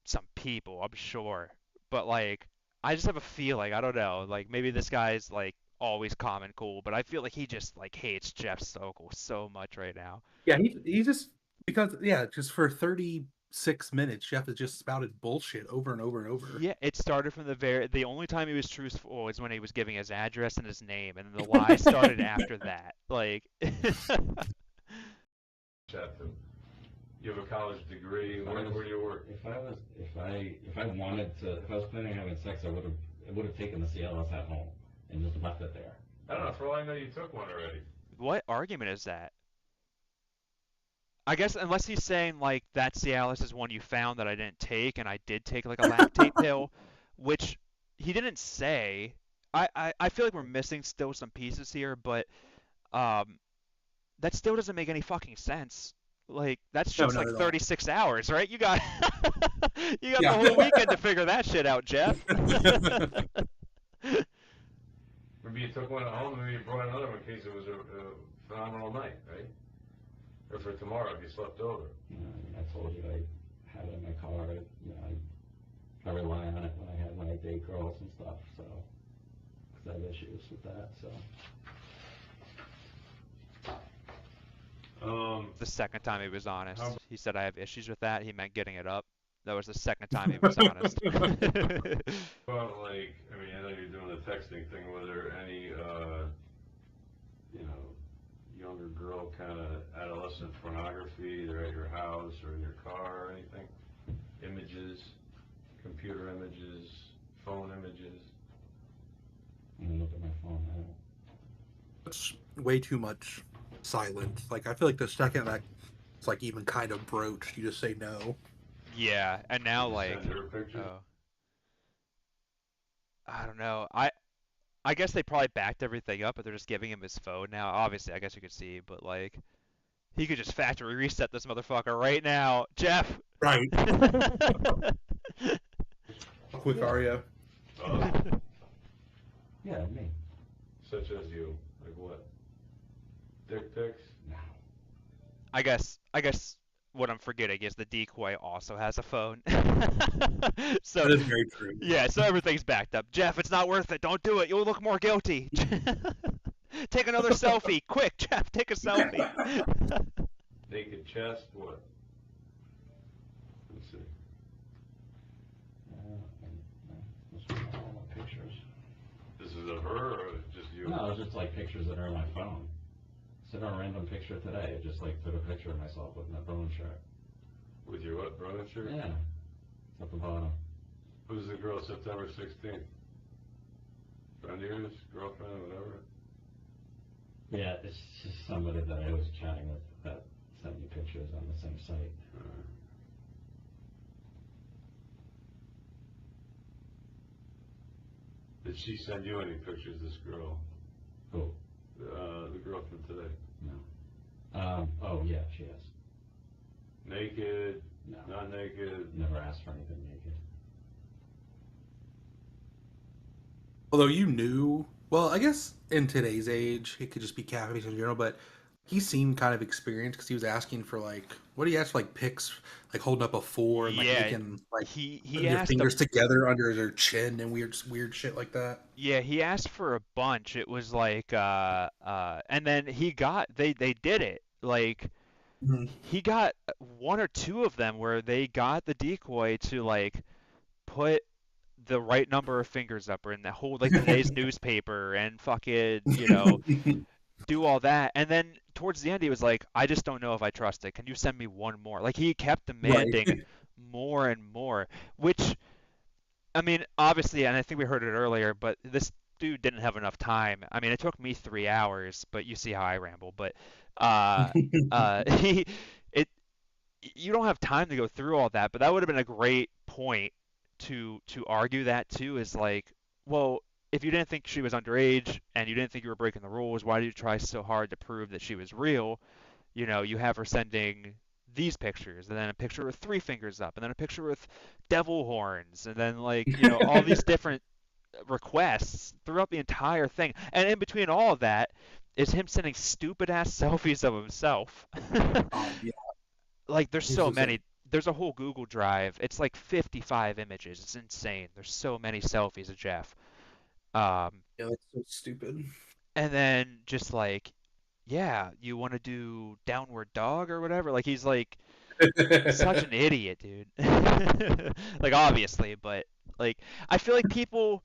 some people, I'm sure. But like, I just have a feeling. I don't know. Like maybe this guy's like always calm and cool, but I feel like he just like hates Jeff Sokol so much right now. Yeah, he just because just for 36 minutes, Jeff has just spouted bullshit over and over and over. Yeah, it started from the only time he was truthful was when he was giving his address and his name, and the lie started after that. Like, chat them. You have a college degree. Where do you work? If I was planning on having sex, I would have taken the CLS at home and just left it there. I don't know. For all I know, you took one already. what argument is that? I guess unless he's saying like that Cialis is one you found that I didn't take, and I did take like a lactate pill, which he didn't say. I feel like we're missing still some pieces here, but that still doesn't make any fucking sense. Like that's just not like at all. 36 hours, right? You got the Yeah. whole weekend to figure that shit out, Jeff. Maybe you took one at home, maybe you brought another one in case it was a phenomenal night, right? Or for tomorrow if you slept over. You know, I mean, I told you I had it in my car. I rely on it when I have my date girls and stuff. So, because I have issues with that. So. The second time he was honest, he said I have issues with that. He meant getting it up. That was the second time he was honest. Well, like, I mean, I know you're doing the texting thing. Were there any, younger girl kind of adolescent pornography either at your house or in your car or anything? Images, computer images, phone images? I'm gonna look at my phone now. It's way too much silent. Like I feel like the second that it's like even kind of broached, you just say no. Yeah, and now like, Send her a picture? I don't know. I guess they probably backed everything up, but they're just giving him his phone now. Obviously, I guess you could see, but like, he could just factory reset this motherfucker right now, Jeff. Right. Quick Aria. Yeah, me. Such as you. Like what? Dick pics? No. I guess what I'm forgetting is the decoy also has a phone. So That is very true. yeah, so everything's backed up. Jeff, it's not worth it. Don't do it. You'll look more guilty. Take another selfie. Quick, Jeff, take a selfie. Naked chest, what? Let's see. Those are all my pictures. This is of her or just you? No, it's just like pictures that are on my phone. Sent a random picture today. Just like took a picture of myself with my Bruin shirt. With your what, Bruin shirt? Yeah. It's at the bottom. Who's the girl September 16th? Friend of yours? Girlfriend? Whatever? Yeah, it's just somebody that I was chatting with that sent me pictures on the same site. Did she send you any pictures, this girl? Who? The girl from today. No. Oh, yeah, she has. Naked? No. Not naked? Never asked for anything naked. Although you knew, well, I guess in today's age, it could just be catfish in general, but he seemed kind of experienced because he was asking for like, what do you ask for, like pics, like holding up a 4 and like Yeah, making like he your asked fingers together under their chin and weird shit like that. Yeah, he asked for a bunch. It was like and then they did it. Like Mhm. he got one or two of them where they got the decoy to like put the right number of fingers up or in the whole like today's newspaper and fucking, do all that. And then towards the end he was like, I just don't know if I trust it. Can you send me one more? Like he kept Right. demanding more and more, which I mean, obviously, and I think we heard it earlier, but this dude didn't have enough time. I mean, it took me 3 hours, but you see how I ramble. But uh, he, it, you don't have time to go through all that. But that would have been a great point to argue that too. Is like, well, if you didn't think she was underage and you didn't think you were breaking the rules, why did you try so hard to prove that she was real? You have her sending these pictures, and then a picture with 3 fingers up, and then a picture with devil horns, and then like, all these different requests throughout the entire thing. And in between all of that is him sending stupid ass selfies of himself. Oh yeah, Like there's he's so just many. There's a whole Google Drive. It's like 55 images. It's insane. There's so many selfies of Jeff. yeah, that's so stupid. And then just like, yeah, you want to do downward dog or whatever? Like he's like such an idiot, dude. Like obviously, but like I feel like people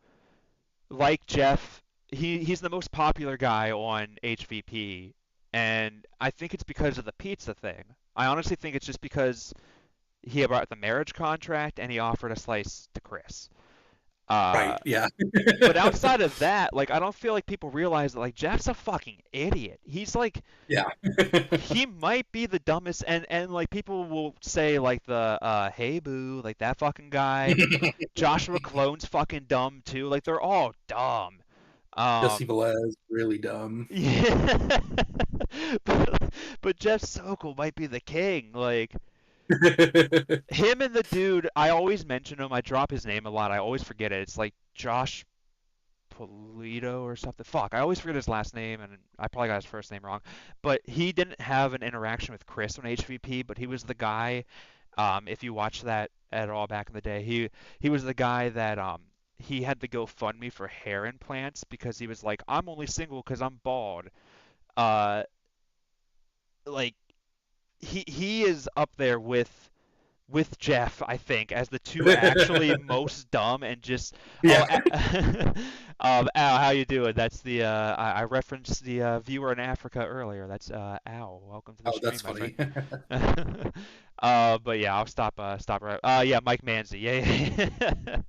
like Jeff. He's the most popular guy on HVP, and I think it's because of the pizza thing. I honestly think it's just because he brought the marriage contract and he offered a slice to Chris. Uh, Right, yeah. but outside of that, like I don't feel like people realize that like Jeff's a fucking idiot. He's like Yeah. he might be the dumbest, and like people will say like the hey boo, like that fucking guy. Joshua Clone's fucking dumb too. Like they're all dumb. Jesse Um Velez, really dumb. yeah. but Jeff Sokol might be the king. Like him and the dude, I always mention him. I drop his name a lot. I always forget it. It's like Josh Polito or something. Fuck, I always forget his last name, and I probably got his first name wrong. But he didn't have an interaction with Chris on HVP, but he was the guy. If you watch that at all back in the day, he was the guy that he had to go fund me for hair implants because he was like, I'm only single because I'm bald. Uh, like he is up there with Jeff, I think, as the two actually most dumb and just. Oh, Yeah. Al, how you doing? That's the I referenced the viewer in Africa earlier. That's Al. Welcome to the Oh, stream, that's my funny. friend. But yeah, I'll stop right. Yeah, Mike Manzi. Yeah.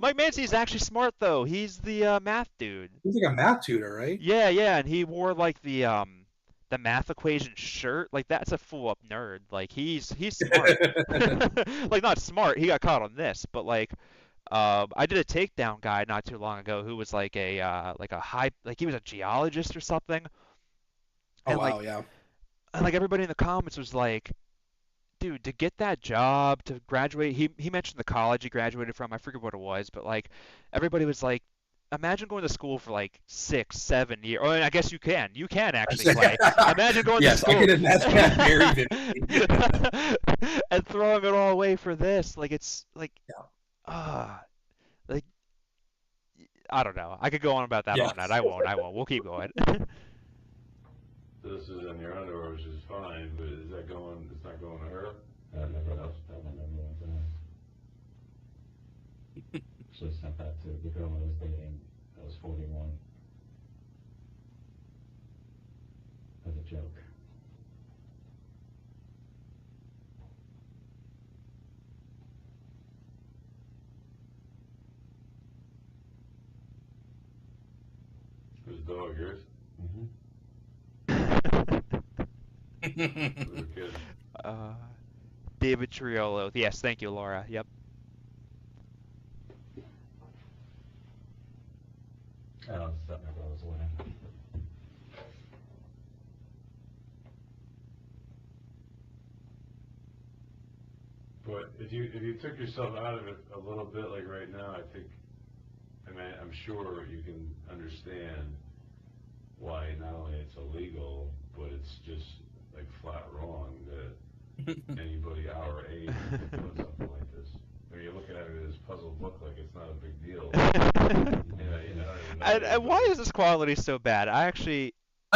Mike Manzi is actually smart though. He's the math dude. He's like a math tutor, right? Yeah, and he wore like the math equation shirt. Like that's a full up nerd. Like he's smart. Like not smart. He got caught on this, but like I did a takedown guy not too long ago who was like a high like he was a geologist or something. Oh And wow, yeah. everybody in the comments was like, dude, to get that job, to graduate, he mentioned the college he graduated from. I forget what it was, but like everybody was like, imagine going to school for like 6, 7 years. Or I guess you can. You can actually play. Imagine going to Yes, school. I can imagine that very vividly. And throwing it all away for this. Like it's like Yeah. like I don't know. I could go on about that all Yes. night. I won't. We'll keep going. This is in your underwear, which is fine, but is that going, it's not going to her? That one never went to her. Actually sent that to the girl I was dating that was 41 as a joke. Whose dog, yours? Mm-hmm. Who's a kid? David Triolo. Yes, thank you, Laura. Yep. Oh, that never was away. But if you took yourself out of it a little bit, like right now, I mean, I'm sure you can understand why not only it's illegal, but it's just like flat wrong that anybody our age would be doing something like this. I mean, you're looking at it as puzzle book, like it's not a big deal. And why is this quality so bad? I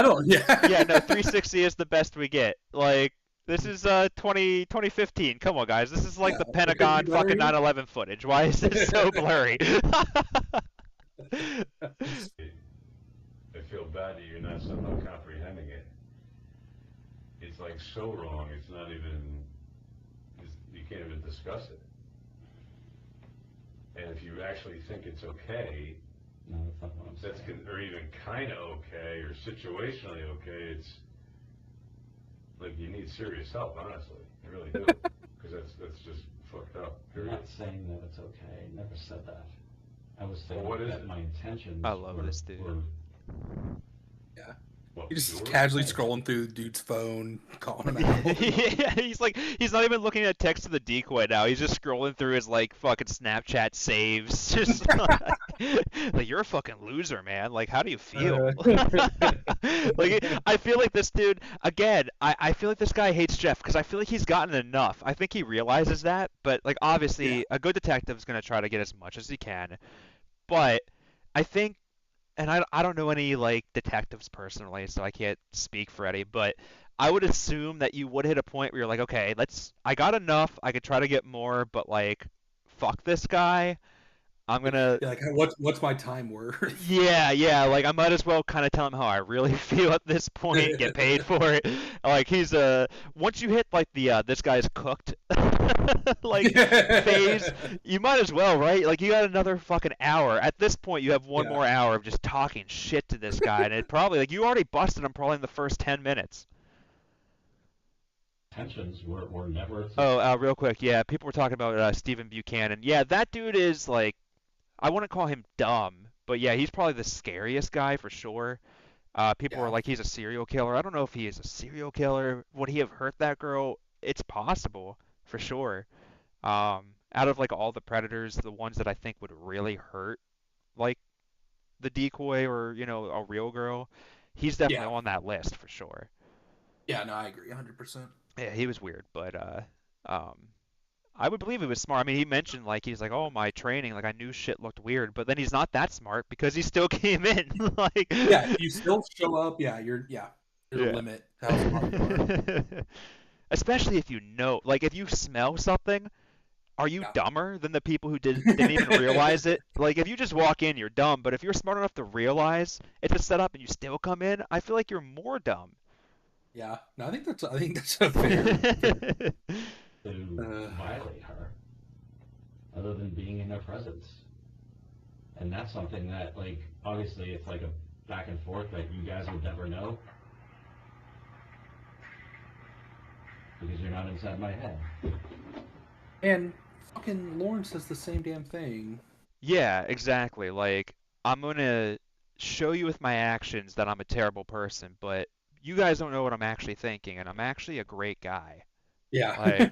don't. Yeah. Yeah, no, 360 is the best we get. Like, this is 2015. Come on, guys. This is like the Pentagon fucking 9/11 footage. Why is this so blurry? I feel bad that you're not somehow comprehending it. It's like so wrong, it's not even, you can't even discuss it. And if you actually think it's okay, No, that's not what I'm saying. or even kind of okay, or situationally okay, it's like you need serious help, honestly. You really do. Because that's just fucked up. I'm Period. not saying that it's okay. I never said that. I was saying Well, what is that it? my intentions I love this dude. were Yeah. What, You're just pure? casually scrolling through the dude's phone, calling him out. Yeah, he's not even looking at text to the decoy now. He's just scrolling through his like fucking Snapchat saves. Just like you're a fucking loser, man. Like how do you feel? Like I feel like this dude again. I feel like this guy hates Jeff because I feel like he's gotten enough. I think he realizes that, but like obviously a good detective is gonna try to get as much as he can. But I think and I don't know any like detectives personally, so I can't speak for any, but I would assume that you would hit a point where you're like, okay, I got enough, I could try to get more, but like, fuck this guy. I'm gonna. Yeah, like, what's my time worth? Yeah, like I might as well kind of tell him how I really feel at this point, get paid for it. Like he's once you hit like the this guy's cooked like phase, you might as well, right? Like you got another fucking hour. At this point, you have one more hour of just talking shit to this guy, and it probably like you already busted him probably in the first 10 minutes. intentions were never. Oh, real quick, yeah, people were talking about Stephen Buchanan. Yeah, that dude is like. I wouldn't call him dumb, but yeah, he's probably the scariest guy for sure. People were like, he's a serial killer. I don't know if he is a serial killer. Would he have hurt that girl? It's possible, for sure. Out of like all the predators, the ones that I think would really hurt, like the decoy or a real girl, he's definitely on that list for sure. Yeah, no, I agree 100%. Yeah, he was weird, but I would believe he was smart. I mean, he mentioned like he's like, "Oh, my training, like I knew shit looked weird," but then he's not that smart because he still came in. Like, yeah, if you still show up, there's a limit to how smart you are. Especially if you know, like if you smell something, are you dumber than the people who didn't even realize it? Like if you just walk in, you're dumb, but if you're smart enough to realize it's a setup and you still come in, I feel like you're more dumb. Yeah, no, I think that's a fair. To violate her, other than being in her presence. And that's something that, like, obviously it's like a back and forth that you guys would never know. Because you're not inside my head. And fucking Lauren says the same damn thing. Yeah, exactly. Like, I'm gonna show you with my actions that I'm a terrible person, but you guys don't know what I'm actually thinking, and I'm actually a great guy. Yeah.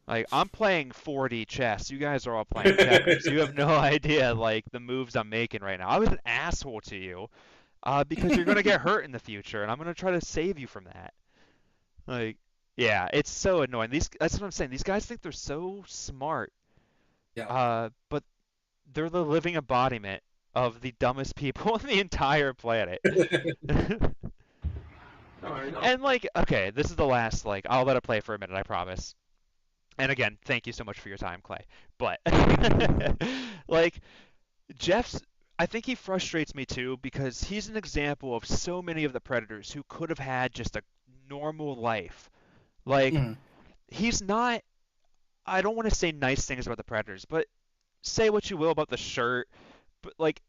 Like, I'm playing 4D chess. You guys are all playing checkers. You have no idea, like, the moves I'm making right now. I was an asshole to you, because you're gonna get hurt in the future, and I'm gonna try to save you from that. Like, yeah, it's so annoying. That's what I'm saying. These guys think they're so smart, Yeah. but they're the living embodiment of the dumbest people on the entire planet. No, I know. And like, okay, this is the last, like, I'll let it play for a minute, I promise. And again, thank you so much for your time, Clay. But like, Jeff's, I think he frustrates me too because he's an example of so many of the predators who could have had just a normal life. Like, Mhm. he's not, I don't want to say nice things about the predators, but say what you will about the shirt, but like,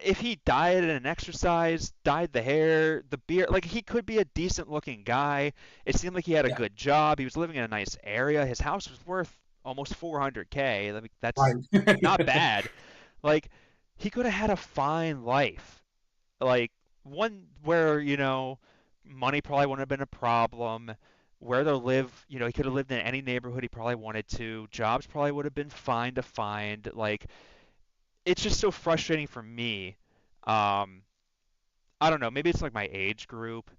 if he dieted and exercised, dyed the hair, the beard, like he could be a decent looking guy. It seemed like he had a Yeah. good job. He was living in a nice area. His house was worth almost 400K. I mean, that's Right. not bad. Like, he could have had a fine life. Like, one where, money probably wouldn't have been a problem. Where to live, he could have lived in any neighborhood he probably wanted to. Jobs probably would have been fine to find. Like, it's just so frustrating for me. Um, I don't know. Maybe it's like my age group.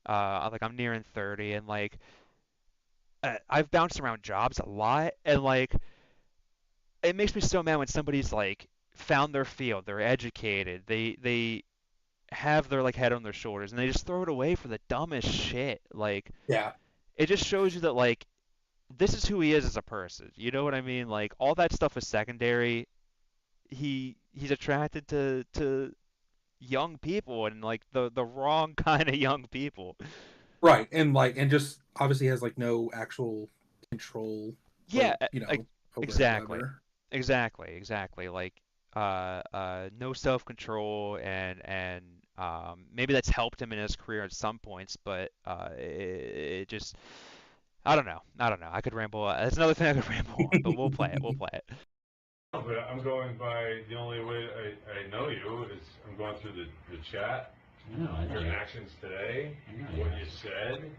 Like I'm nearing 30, and like I've bounced around jobs a lot, and like it makes me so mad when somebody's like found their field, they're educated, they have their like head on their shoulders, and they just throw it away for the dumbest shit. Like Yeah. it just shows you that like this is who he is as a person. You know what I mean? Like all that stuff is secondary. He's attracted to young people and like the wrong kind of young people. Right. And just obviously has like no actual control Yeah, or over it or exactly. whatever. Exactly. Like no self-control and maybe that's helped him in his career at some points, but it just I don't know. I could ramble. That's another thing I could ramble on, but we'll play it. We'll play it. No, but I'm going by the only way I know you is I'm going through the chat, I your know. actions today, I know. what you said.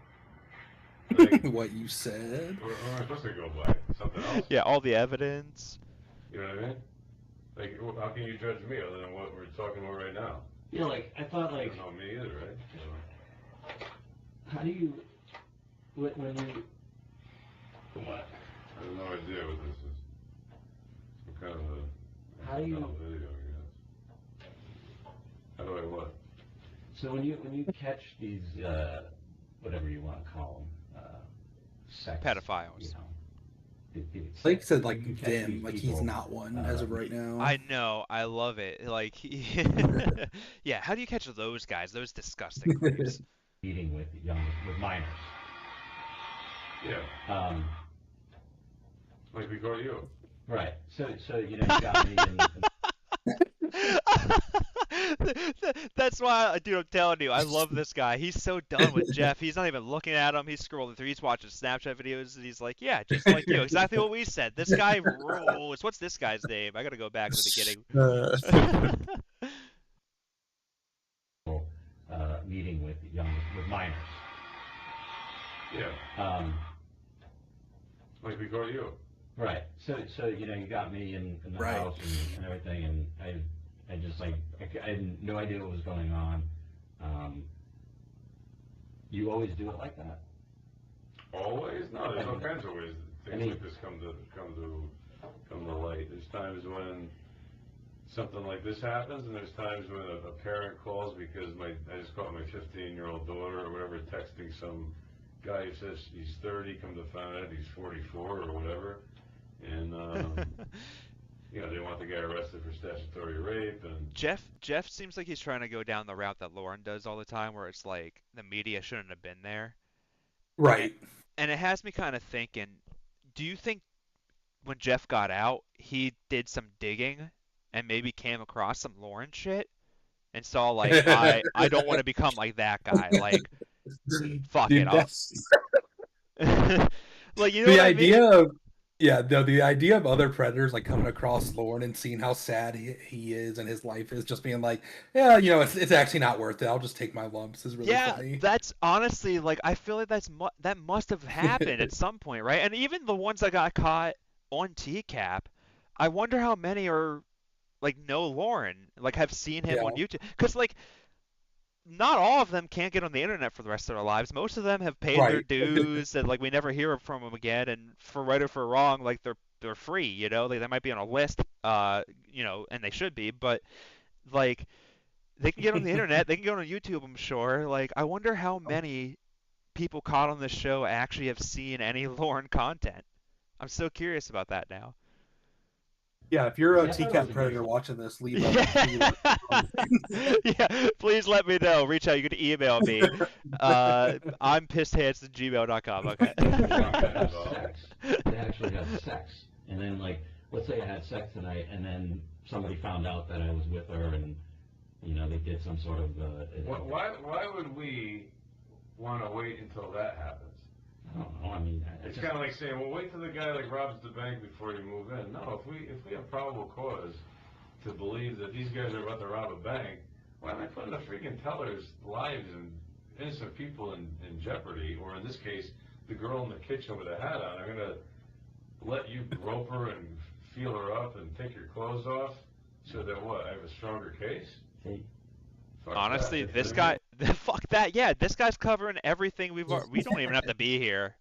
Like, What you said. what am I supposed to go by? Something else? Yeah, all the evidence. You know what I mean? Like, how can you judge me other than what we're talking about right now? Yeah, like, I thought, You like, don't know me either, right? So, how do you, when you, what? I have no idea what this is. Some kind of a How do you- accidental video, I guess. How do I what? So when you catch these, whatever you want to call them, sex, Pedophiles. it's Blake said like you catch them, these like he's people, not one as of right now. I know. I love it. Like yeah, how do you catch those guys? Those disgusting creeps. meeting with minors. Yeah, like we go to you. Right. So you got me in. That's why, dude, I'm telling you, I love this guy. He's so done with Jeff. He's not even looking at him. He's scrolling through. He's watching Snapchat videos, and he's like, yeah, just like you. Exactly what we said. This guy rules. What's this guy's name? I gotta go back to the beginning. Meeting with minors. Yeah, like we go to you. Right. So you got me in the Right. house and everything, and I just like I had no idea what was going on. You always do it like that? Always? No, there's all kinds of ways that things I mean- like this come to light. There's times when something like this happens, and there's times when a parent calls because I just caught my 15-year-old daughter or whatever texting some guy who says he's 30, come to find out he's 44 or whatever, and they want the guy arrested for statutory rape, and Jeff seems like he's trying to go down the route that Lauren does all the time, where it's like the media shouldn't have been there. Right. And it has me kind of thinking, do you think when Jeff got out, he did some digging and maybe came across some Lauren shit and saw like, I don't want to become like that guy. Like, fuck Dude, it, that's like, you know the what I idea mean? of Yeah, the idea of other predators like coming across Lauren and seeing how sad he is and his life is, just being like, yeah, it's actually not worth it. I'll just take my lumps is really Yeah, funny. that's honestly like I feel like that must have happened at some point, right? And even the ones that got caught on TCAP, I wonder how many are like know Lauren, like have seen him Yeah, on YouTube. Because like not all of them can't get on the internet for the rest of their lives. Most of them have paid their right. dues and like we never hear from them again. And for right or for wrong, like they're free, Like they might be on a list, and they should be, but like they can get on the internet, they can go on YouTube, I'm sure. Like I wonder how many people caught on this show actually have seen any Lauren content. I'm so curious about that now. Yeah, if you're a See, I thought it was TCAT a predator good. watching this, leave Yeah. a Yeah, please let me know. Reach out. You can email me. I'm pissedhands@gmail.com. Okay. They actually have sex. They actually have sex. And then, like, let's say I had sex tonight, and then somebody found out that I was with her, and they did some sort of. Why would we want to wait until that happens? I don't know. I mean, It's kind of like saying, well, wait till the guy like robs the bank before you move in. No, if we have probable cause to believe that these guys are about to rob a bank, why am I putting the freaking tellers' lives and innocent people in jeopardy? Or in this case, the girl in the kitchen with a hat on. I'm gonna let you grope her and feel her up and take your clothes off, so that what? I have a stronger case. See, Fuck Honestly, that. this guy, fuck that. Yeah, this guy's covering everything we don't even have to be here.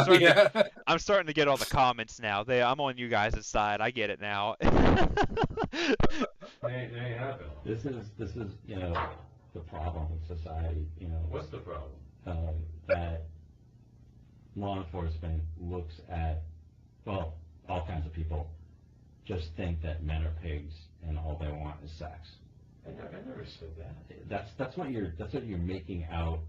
yeah. I'm starting to get all the comments now. I'm on you guys' side. I get it now. They ain't happen. this is the problem with society. What's the problem? That law enforcement looks at, well, all kinds of people just think that men are pigs and all they want is sex. I never said that. That's what you're making out.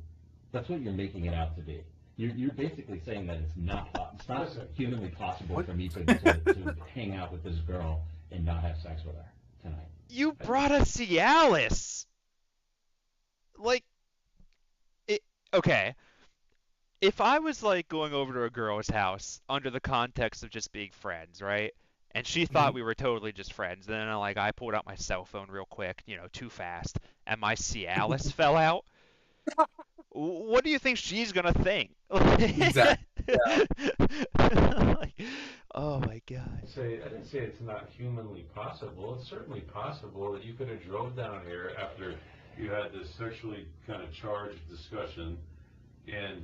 That's what you're making it out to be. You're basically saying that it's not Listen. humanly possible for me to hang out with this girl and not have sex with her tonight. You brought a Cialis. Like, okay. If I was like going over to a girl's house under the context of just being friends, right? And she thought we were totally just friends. Then I pulled out my cell phone real quick, too fast, and my Cialis fell out. What do you think she's gonna think? Exactly. Yeah. Like, oh my god. I didn't say it's not humanly possible. It's certainly possible that you could have drove down here after you had this sexually kind of charged discussion, and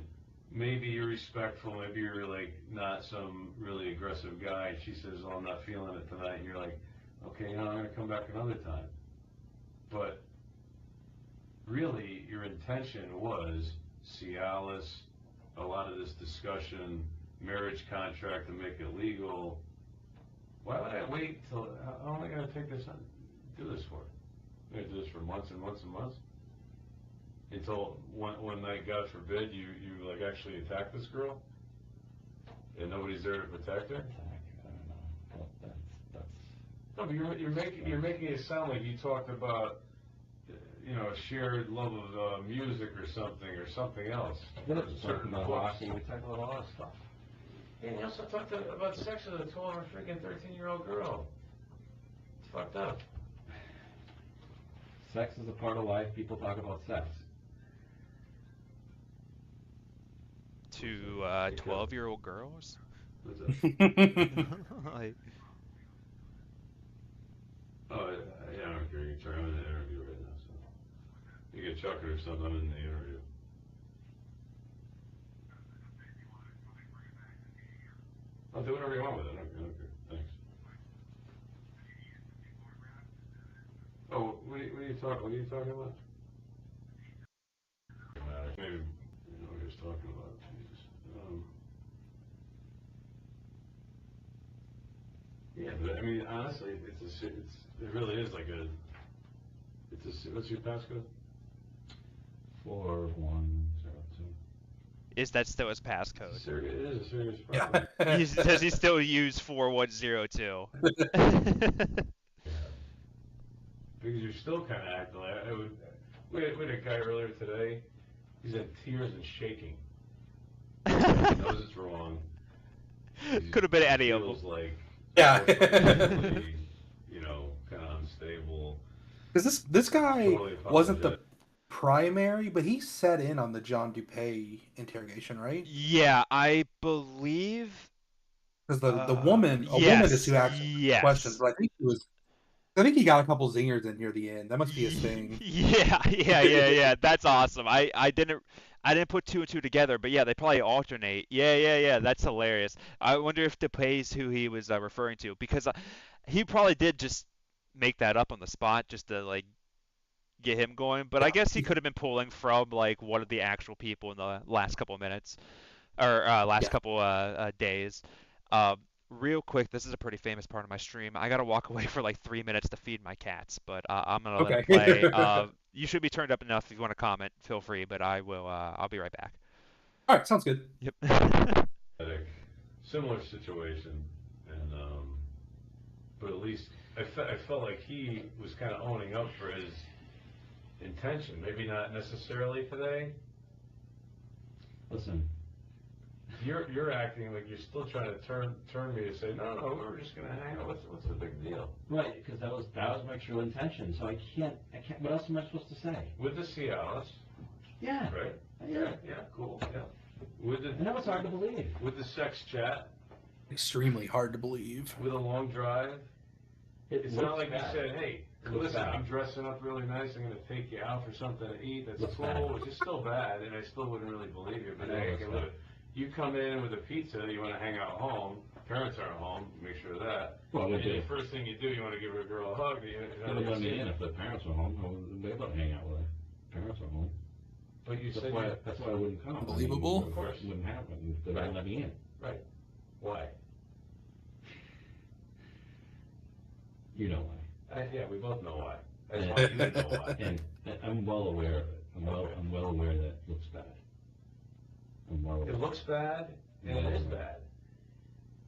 maybe you're respectful, maybe you're like not some really aggressive guy, and she says, "Oh, I'm not feeling it tonight," and you're like, "Okay, I'm gonna come back another time." But really, your intention was Cialis, a lot of this discussion, marriage contract to make it legal. Why would I wait till? How am I gonna take this on? Do this for? I'm gonna do this for months and months and months until one night, God forbid, you like actually attack this girl, and nobody's there to protect her. I don't know. Well, that's. No, but you're making it sound like you talked about, a shared love of music or something else. We talked about hockey. We talked about a lot of stuff. And you also talked about sex with a 12 or freaking 13-year-old girl. It's fucked up. Sex is a part of life. People talk about sex. To 12-year-old girls? What's up? Like, Oh, yeah, I don't care. You're trying. I'm in the interview right now, so you get chuck it or something. I'm in the interview. I'll do whatever you want with it. I don't care. Thanks. Oh, what are you talking about? Maybe what he was talking about. Jesus. Yeah, but I mean, honestly, it really is like what's your passcode? 4102. is that still his passcode? It is a serious Yeah. problem. Does he still use 4102? Because you're still kind of acting like we had a guy earlier today. He's in tears and shaking. He knows it's wrong. Could have been he any of feels them. like Yeah. emotionally, kind of unstable. Because this guy Totally wasn't apologize. the primary, but he sat in on the John Dupay interrogation, right? Yeah, I believe. Because the woman, a woman is Yes, who asked questions, yes. but I think he got a couple zingers in near the end. That must be his thing. Yeah. That's awesome. I didn't put two and two together, but yeah, they probably alternate. Yeah. That's hilarious. I wonder if DePay's who he was referring to, because he probably did just make that up on the spot just to like get him going. But I guess he could have been pulling from like one of the actual people in the last couple of minutes or last Yeah. couple days. Um, Real quick, this is a pretty famous part of my stream. I gotta walk away for like 3 minutes to feed my cats, but I'm gonna let them Okay. play. You should be turned up enough if you want to comment. Feel free, but I will. I'll be right back. All right, sounds good. Yep. Similar situation, and but at least I felt like he was kind of owning up for his intention. Maybe not necessarily today. Listen, You're acting like you're still trying to turn me to say no, we're just gonna hang out. What's the big deal? right, because that was my true intention, so I can't, what else am I supposed to say? With the Cialis, Yeah. right? Yeah. Cool. Yeah. With the I know it's hard to believe. with the sex chat, Extremely hard to believe. with a long drive. It's looks not like bad. you said, hey, It looks listen, bad. I'm dressing up really nice. I'm gonna take you out for something to eat. That's Looks cool. bad. Which is still bad, and I still wouldn't really believe you. But I know, hey, looks okay, bad. look, you come in with a pizza. You want to hang out home. Parents aren't home. Make sure of that. Well, And would the you? first thing you do, you want to give a girl a hug. They would let me in if the parents were home. I would be able to hang out with her. Parents were home. But you said That's why I wouldn't come. Unbelievable. Of course. It wouldn't happen if they Right. didn't let me in. right. Why? You know why. Yeah, we both know why. I just Yeah. want you to know why. And I'm well aware of it. I'm well aware that it looks bad. I'm well aware. It looks bad, and it is bad.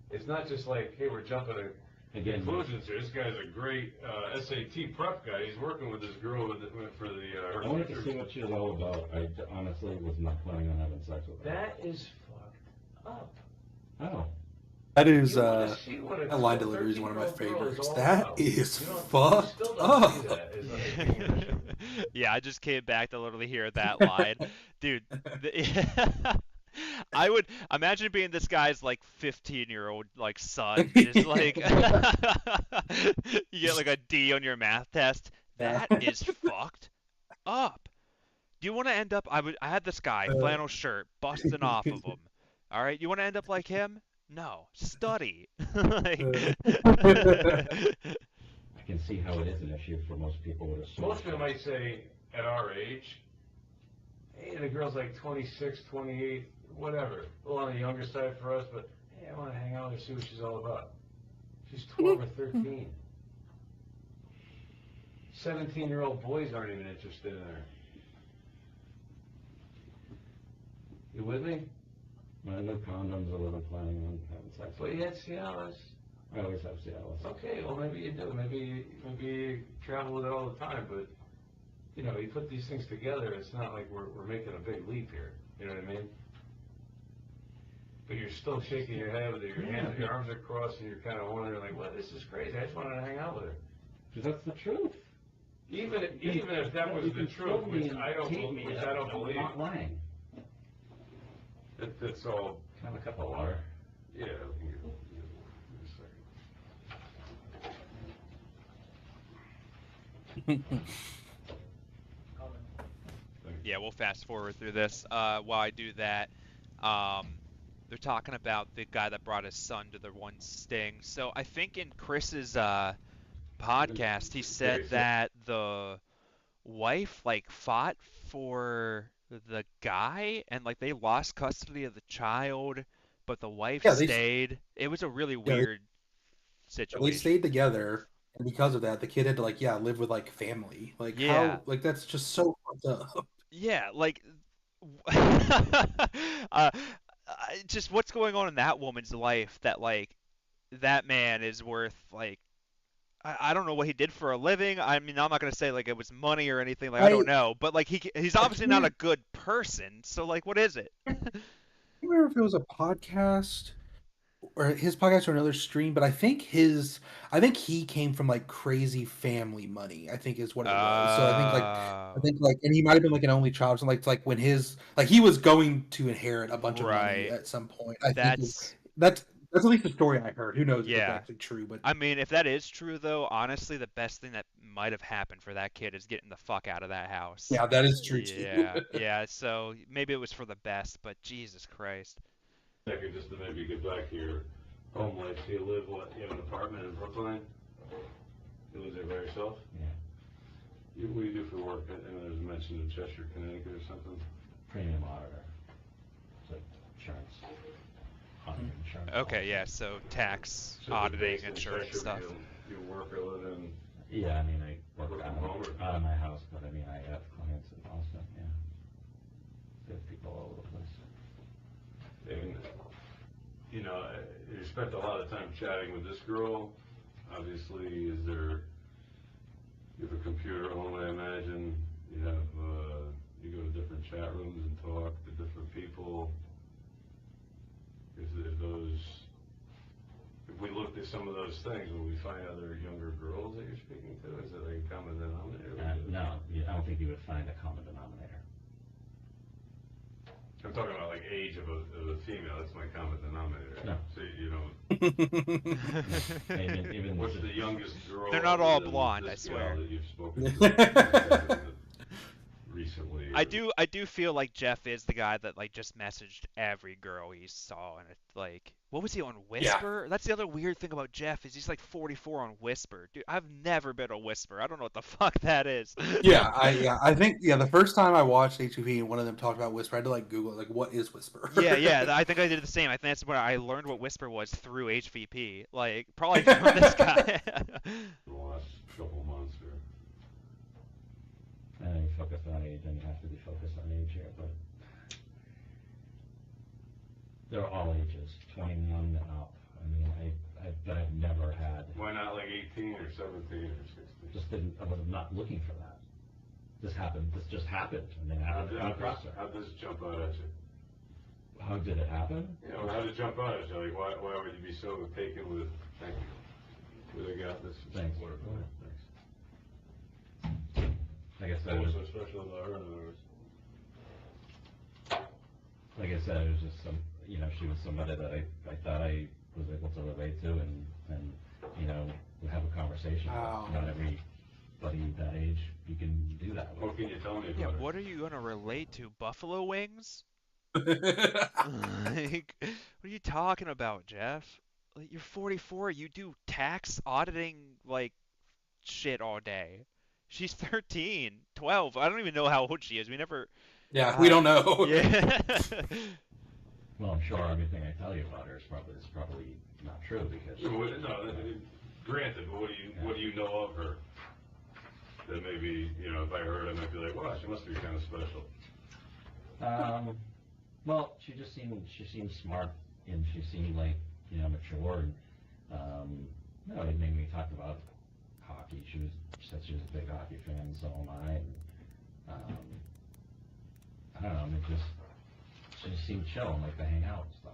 It's not just like, hey, we're jumping to Again, conclusions here. This guy's a great SAT prep guy. He's working with this girl for the her I wanted to see future. what she was all about. I honestly was not planning on having sex with her. That is fucked up. Oh. That is You wanna see what a that line delivery is one of my 13-year-old girl is favorites. all That about. is You don't- you fucked still don't see up. that as like being an issue. Yeah, I just came back to literally hear that line, dude. I would imagine being this guy's like 15-year-old like son, just like you get like a D on your math test. That is fucked up. Do you want to end up? I had this guy, flannel shirt, busting off of him. All right, you want to end up like him? No, study. Like, I can see how it is an issue for most people with a Most of them might say, at our age, hey, the girl's like 26, 28, whatever. A little on the younger side for us, but hey, I want to hang out with her, see what she's all about. She's 12 or 13. 17-year-old boys aren't even interested in her. You with me? When I know condoms, I wasn't planning on having sex. Well, you had Cialis. I always have Cialis. Okay, well, maybe you do. Maybe you travel with it all the time, but, you know, you put these things together, it's not like we're making a big leap here. You know what I mean? But you're still shaking your head with your hands, your arms are crossed, and you're kind of wondering, like, well, this is crazy. I just wanted to hang out with her. Because that's the truth. Even if that was the truth, which I don't believe. I'm not lying. It's all, Can I have a cup of water? yeah. yeah, we'll fast forward through this. While I do that, they're talking about the guy that brought his son to the one sting. So I think in Chris's podcast, he said that the wife like fought for the guy and like they lost custody of the child, but the wife Yeah, stayed. It was a really weird They situation. stayed together, and because of that, the kid had to like live with like family. Like Yeah. how like that's just so fucked up. Yeah, like just what's going on in that woman's life that like that man is worth like I don't know what he did for a living. I mean, I'm not gonna say like it was money or anything. Like I don't know, but like he's obviously not a good person. So like, what is it? I can't remember if it was a podcast or his podcast or another stream, but I think he came from like crazy family money, I think is what it was. So I Oh, think like, and he might have been like an only child, so like when his like he was going to inherit a bunch of money right. at some point. I think That's that's that's at least the story I heard. Who knows if it's yeah. actually true? But I mean, if that is true, though, honestly, the best thing that might have happened for that kid is getting the fuck out of that house. yeah, that is true too. Yeah, yeah. So maybe it was for the best, but Jesus Christ. Second, just to maybe get back to your home life. So you live, what, you have an apartment in Brookline? You live there by yourself? Yeah, What do you do for work? I know there's a mention of Cheshire, Connecticut or something. premium auditor. It's like insurance, auditing insurance. Okay, policy. yeah. So tax, So auditing, based in insurance Cheshire, stuff. You work or live in, Yeah, I mean, I work Work out from home or- out of my house, but I mean, I have clients in Boston, yeah. There's people all over the place. and, you know, you spent a lot of time chatting with this girl. Obviously, you have a computer home, I imagine. You go to different chat rooms and talk to different people. If we looked at some of those things, will we find other younger girls that you're speaking to? Is it like a common denominator? No, I don't think you would find a common denominator. I'm talking about like age of a female. That's my common denominator. No. So you know, Even what's the youngest girl? They're not all other than blonde, this I gal swear. that you've spoken to recently. I do feel like Jeff is the guy that like just messaged every girl he saw, and it's like, what was he on Yeah. Whisper? That's the other weird thing about Jeff is he's like 44 on Whisper. Dude, I've never been on Whisper. I don't know what the fuck that is. I think the first time I watched HVP and one of them talked about Whisper, I had to like Google it, like what is Whisper? Yeah. I think I did the same. I think that's when I learned what Whisper was through HVP. Like probably from this guy. The last couple months or. And you focus on age, and you have to be focused on age here, but they're all ages, 21 and up. I mean, I've never had, Why not like 18 or 17 or 16? I was not looking for that. This just happened, and then How happened in the process. does it jump out at you? How did it happen? You know, how did it jump out at you? Like, why would you be so taken with, thank you, with a guy that's Thanks. whatever. Thanks. Like I said, What was so special about her, in other words? like I said, it was just she was somebody that I thought I was able to relate to, and we have a conversation. Wow. Not everybody that age you can do that with. What can you tell me about Yeah, her? what are you gonna relate to? Buffalo wings? Like, what are you talking about, Jeff? Like, you're 44. You do tax auditing like shit all day. She's 13, 12. I don't even know how old she is. We never. Yeah, we don't know. Yeah. Well, I'm sure everything I tell you about her is probably not true because. Granted, but what do you know of her? That maybe, if I heard, I might be like, wow, she must be kind of special. Well, she seemed smart, and she seemed like mature, and it made me talk about hockey. She said she was a big hockey fan, and so am I. And, I don't know. She just seemed chill and like to hang out and stuff.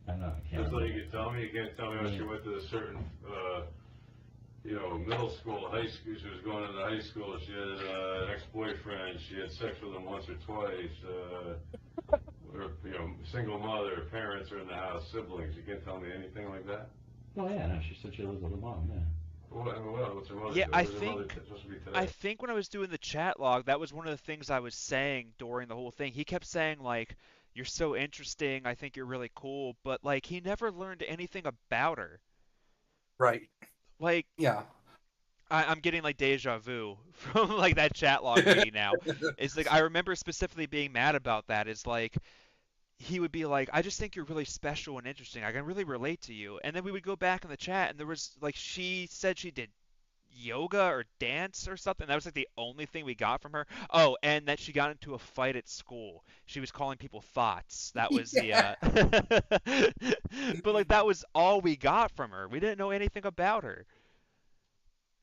I don't know. I can't That's all you remember. can tell me. You can't tell me when she went to a certain, middle school, high school. She was going into high school. She had an ex-boyfriend. She had sex with him once or twice. Or, single mother. Parents are in the house. Siblings. You can't tell me anything like that. Oh yeah, no. She said she lives with her mom. Yeah. What's her mother? Yeah, do? I Where's her mother think supposed to be today? I think when I was doing the chat log, that was one of the things I was saying during the whole thing. He kept saying like, "You're so interesting. I think you're really cool," but like he never learned anything about her. Right. Like Yeah. I'm getting like deja vu from like that chat log reading now. It's like I remember specifically being mad about that. Is like he would be like, I just think you're really special and interesting. I can really relate to you. And then we would go back in the chat, and there was like she said she did yoga or dance or something. That was like the only thing we got from her. Oh, and that she got into a fight at school. She was calling people thoughts. That was Yeah. the but like that was all we got from her. We didn't know anything about her.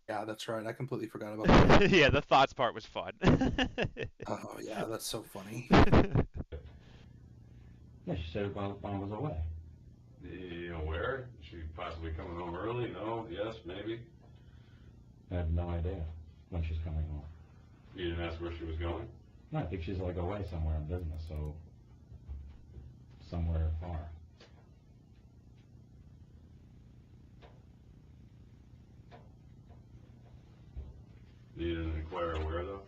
Yeah, that's right. I completely forgot about that. Yeah, the thoughts part was fun. Oh yeah, that's so funny. Yeah, she said her mom was away. You know where? Is she possibly coming home early? No? Yes? Maybe? I have no idea when she's coming home. You didn't ask where she was going? No, I think she's like away somewhere in business, so somewhere far. You didn't inquire where, though?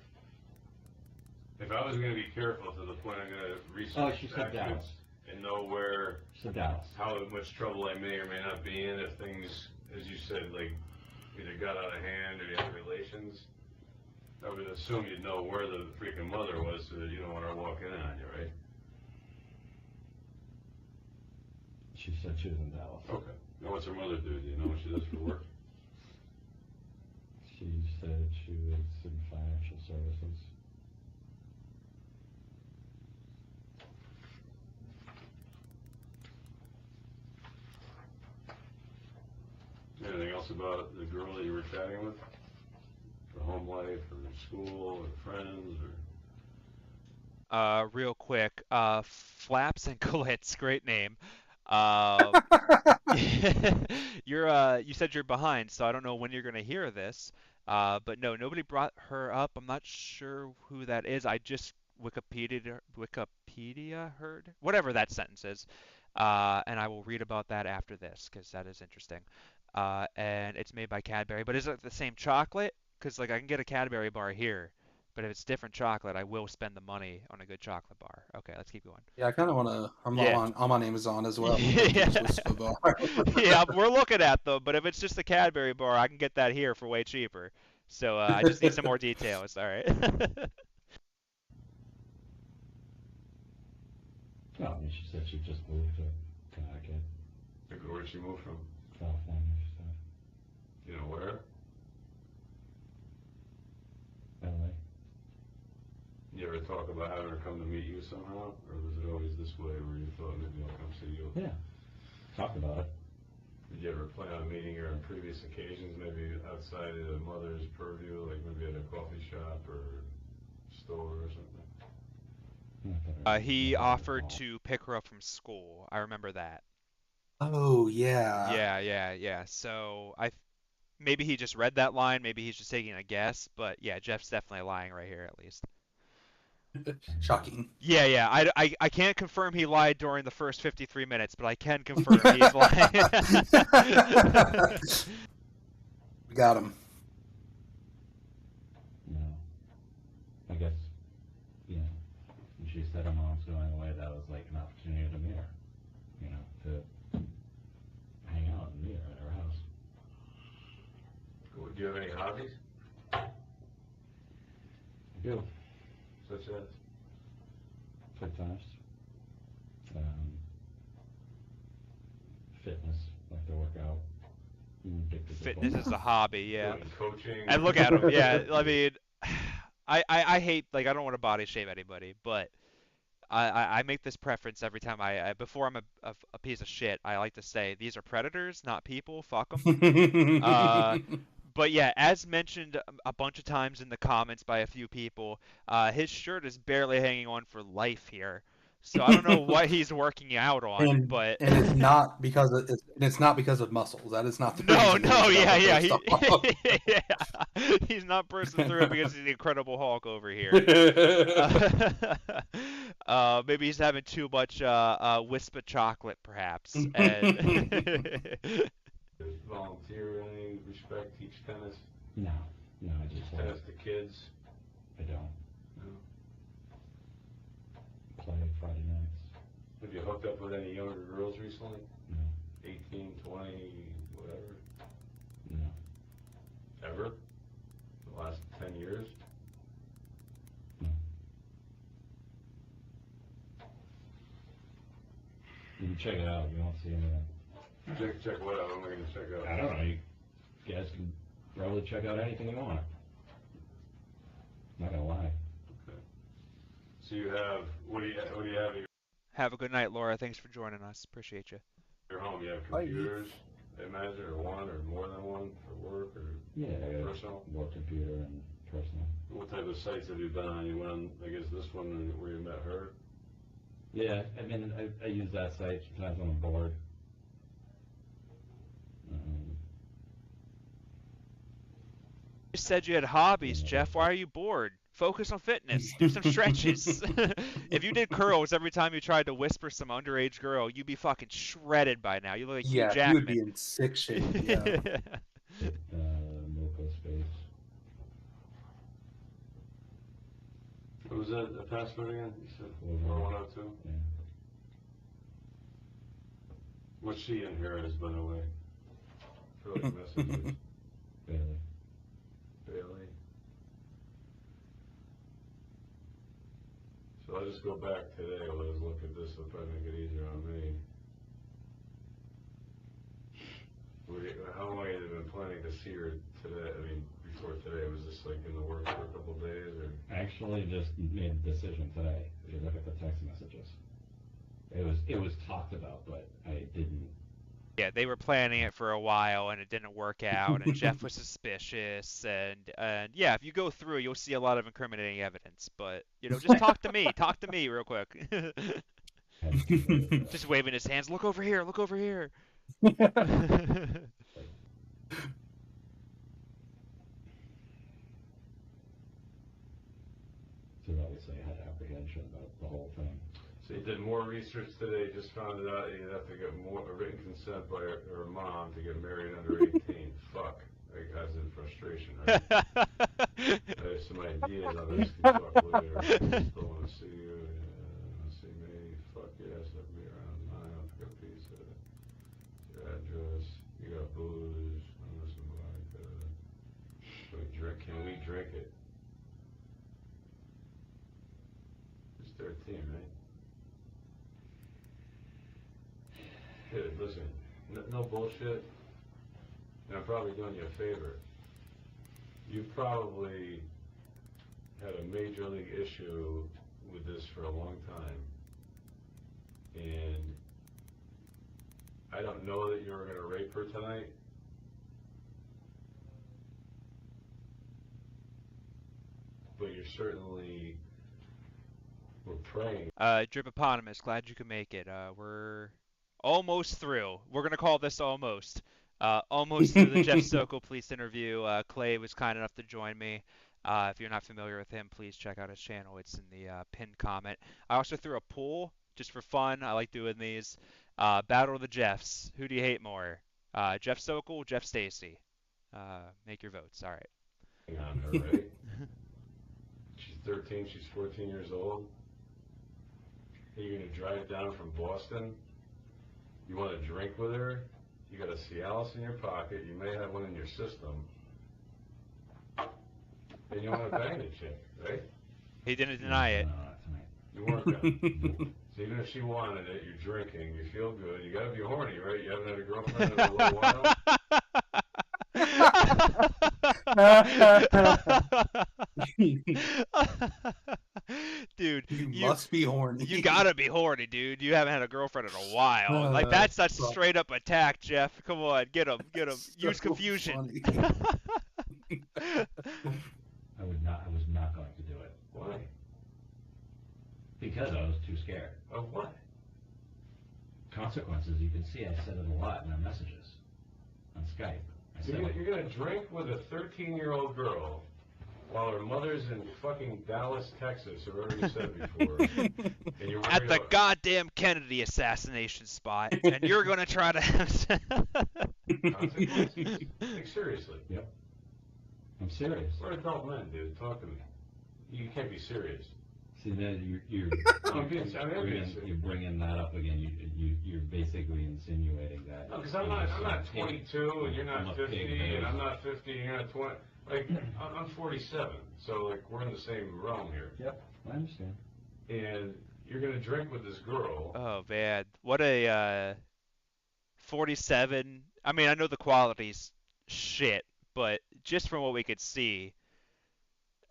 If I was going to be careful to the point I'm going to research she said Dallas. and know where, She said Dallas. how much trouble I may or may not be in if things, as you said, like either got out of hand or you had relations, I would assume you'd know where the freaking mother was so that you don't want her walking in on you, right? She said she was in Dallas. Okay. Now what's her mother do? Do you know what she does for work? She said she was in financial services. Anything else about the girl that you were chatting with? For home life or school or friends or? Real quick, Flaps and Glitz, great name. Um, you said you're behind, so I don't know when you're gonna hear this. But no, nobody brought her up. I'm not sure who that is. I just Wikipedia heard whatever that sentence is, and I will read about that after this because that is interesting. And it's made by Cadbury, but is it the same chocolate? Because like I can get a Cadbury bar here, but if it's different chocolate, I will spend the money on a good chocolate bar. Okay, let's keep going. Yeah, I kind of want to. Yeah. I'm on Amazon as well. Yeah. Bar. Yeah, we're looking at them, but if it's just the Cadbury bar, I can get that here for way cheaper. So I just need some more details. All right. No, I mean, she said she just moved to Connecticut, Where did she move from? California, she said. You know where? LA. You ever talk about having her come to meet you somehow? Or was it always this way where you thought maybe I'll come see you? Yeah. Talked about it. Did you ever plan on meeting her on previous occasions, maybe outside of the mother's purview, like maybe at a coffee shop or store or something? He offered to pick her up from school. I remember that. Oh yeah. Yeah. So maybe he just read that line. Maybe he's just taking a guess. But yeah, Jeff's definitely lying right here at least. Shocking. Yeah. I can't confirm he lied during the first 53 minutes, but I can confirm he's lying. We got him. You know, I guess, you know, when she said her mom's going away, that was like an opportunity to meet her, you know, to hang out and meet her at her house. Do you have any hobbies? I do. Such as? Play tennis. Fitness, like to work out. Fitness is a hobby, yeah. Doing coaching? And look at him, yeah. I mean, I hate, like, I don't want to body shame anybody, but I make this preference every time before I'm a piece of shit, I like to say, these are predators, not people, fuck them. But yeah, as mentioned a bunch of times in the comments by a few people, his shirt is barely hanging on for life here. So I don't know what he's working out on, but and it's not because of muscles. That is not the no, reason. Yeah. Yeah. He's not bursting through it because he's the Incredible Hulk over here. Maybe he's having too much wisp of chocolate, perhaps. And Volunteer any respect, teach tennis? No, I just play. Tennis to kids? I don't. No. Play Friday nights. Have you hooked up with any younger girls recently? No. 18, 20, whatever? No. Ever? The last 10 years? No. You can check it out. You won't see anything. Check what out? What am I going to check out? I don't know. You guys can probably check out anything you want. Not gonna lie. Okay. So you have, what do you have in have a good night, Laura. Thanks for joining us. Appreciate you. your home? You have computers, I imagine, or one or more than one for work or personal? Work computer and personal. What type of sites have you been on? You went on, I guess, this one where you met her? Yeah, I mean, I use that site sometimes when I'm bored. You said you had hobbies, Yeah, Jeff. Why are you bored? Focus on fitness. Do some stretches. If you did curls every time you tried to whisper some underage girl, you'd be fucking shredded by now. You look like Hugh Yeah, he would be Jackman. in sick shape. Yeah. Moco space. What was that, the password again? You said 4102? Yeah. What's she in here as, by the way? For like messages. Bailey. Bailey. So I'll just go back today while I was looking at this, it'll probably make it easier on me. How long have you been planning to see her today? I mean, before today, was this like in the works for a couple of days, or? I actually just made a decision today. If you look at the text messages, it was talked about, but I didn't. Yeah, they were planning it for a while and it didn't work out, and Jeff was suspicious, and yeah, if you go through, you'll see a lot of incriminating evidence. But just talk to me, talk to me real quick. Just waving his hands. Look over here. Look over here. So obviously I had apprehension about the whole thing. So you did more research today, just found it out you'd have to get a written consent by her mom to get married under 18. Fuck. Like, that's in frustration, right? I have some ideas on this, we can talk later. I still want to see you, want to see me, fuck yes, I'll be around 9, I'll pick up pizza. Your address, you got booze, I'm listening vodka. Can we drink it? It's 13, right? Dude, listen, no bullshit, and I'm probably doing you a favor. You've probably had a major league issue with this for a long time, and I don't know that you were going to rape her tonight, but you're certainly, we're praying. Dripoponymous, glad you could make it. We're almost through. We're gonna call this almost. Almost through the Jeff Sokol police interview. Klay was kind enough to join me. If you're not familiar with him, please check out his channel. It's in the pinned comment. I also threw a poll just for fun. I like doing these. Battle of the Jeffs. Who do you hate more? Jeff Sokol, Jeff Stacy. Make your votes. All right. On her, right? She's 13, she's 14 years old. You're going to drive down from Boston. You want to drink with her. You got a Cialis in your pocket. You may have one in your system. And you want to bang the chick, right? He didn't deny it. You weren't going. So even if she wanted it, you're drinking, you feel good. You got to be horny, right? You haven't had a girlfriend in a little while. Dude, you must be horny. You gotta be horny, dude. You haven't had a girlfriend in a while. Like that's a straight up attack, Jeff. Come on, get him. Use confusion. I was not going to do it. Why? Because I was too scared. Of what? Consequences, you can see I said it a lot in our messages on Skype. You're going to drink with a 13-year-old girl while her mother's in fucking Dallas, Texas, or wherever you said before. And you're at the goddamn Kennedy assassination spot, and you're going to try to have consequences? Like, seriously. Yep. I'm serious. We're adult men, dude. Talk to me. You can't be serious. See, then you're bringing that up again. You're basically insinuating that. No, because I'm not 22 and you're not 50 and I'm not 50 and you're not 20. Like, I'm 47, so like we're in the same realm here. Yep, I understand. And you're gonna drink with this girl. Oh man, what a 47. I mean, I know the quality's shit, but just from what we could see,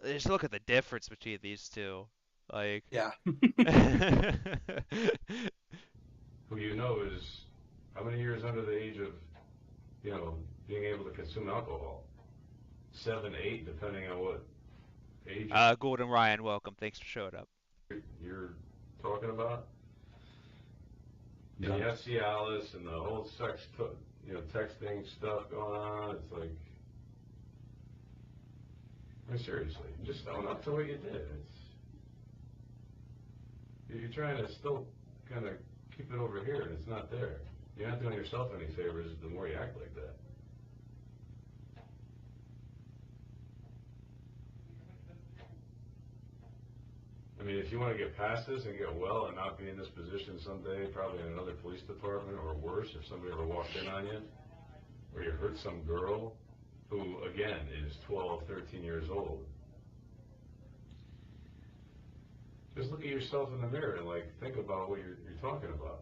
just look at the difference between these two. Like, yeah. Who you know is how many years under the age of, being able to consume alcohol? 7, 8, depending on what age. Golden Ryan, welcome. Thanks for showing up. You're talking about. And you have Cialis and the whole texting stuff going on. It's like, I mean, seriously, just own up to what you did. You're trying to still kind of keep it over here, and it's not there. You're not doing yourself any favors the more you act like that. I mean, if you want to get past this and get well and not be in this position someday, probably in another police department or worse, if somebody ever walked in on you, or you hurt some girl who, again, is 12, 13 years old, just look at yourself in the mirror and, like, think about what you're talking about.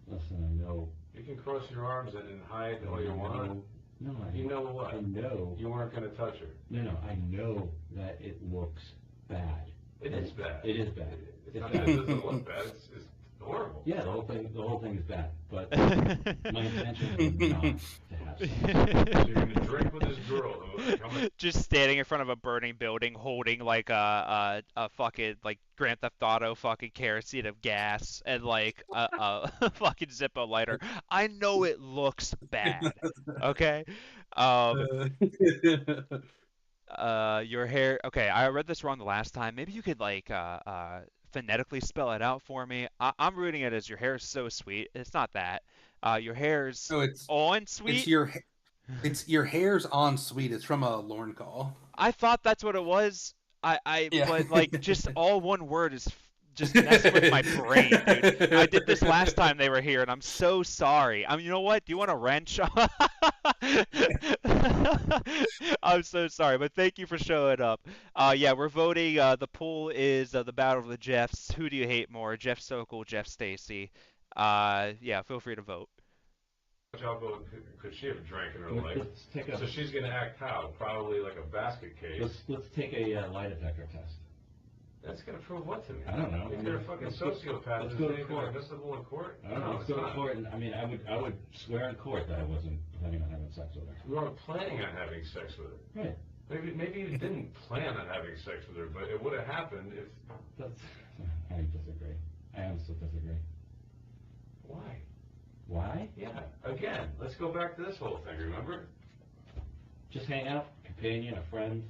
Listen, I know. You can cross your arms and hide all you want. No, You know what? I know. You weren't going to touch her. No, I know that it looks bad. It is bad. It is bad. It's not that it doesn't look bad. It's horrible. Yeah, the whole thing is bad. But my intention is not to have sex. So you're gonna drink with this girl who Just standing in front of a burning building, holding like a fucking like Grand Theft Auto fucking kerosene of gas and like a fucking Zippo lighter. I know it looks bad. Okay. Your hair. Okay, I read this wrong the last time. Maybe you could like phonetically spell it out for me. I'm reading it as your hair is so sweet. It's not that. Your hair's on sweet. It's your hair's on sweet. It's from a Lorne call. I thought that's what it was. Yeah. But like just all one word is just messing with my brain, dude. I did this last time they were here, and I'm so sorry. You know what? Do you want a wrench? I'm so sorry, but thank you for showing up. Yeah, we're voting. The poll is the Battle of the Jeffs. Who do you hate more, Jeff Sokol, Jeff Stacy? Yeah, feel free to vote. could she have drank in her life? So she's going to act how? Probably like a basket case. Let's take a lie detector test. That's going to prove what to me? I don't know. If you're a fucking sociopath, let's is go to anything court. admissible in court? I don't know. Let's go to court. And, I mean, I would swear in court that I wasn't planning on having sex with her. You weren't planning on having sex with her. Right. Maybe you didn't plan on having sex with her, but it would have happened if... I disagree. I honestly disagree. Why? Why? Yeah. Again, let's go back to this whole thing, remember? Just hang out, companion, a friend.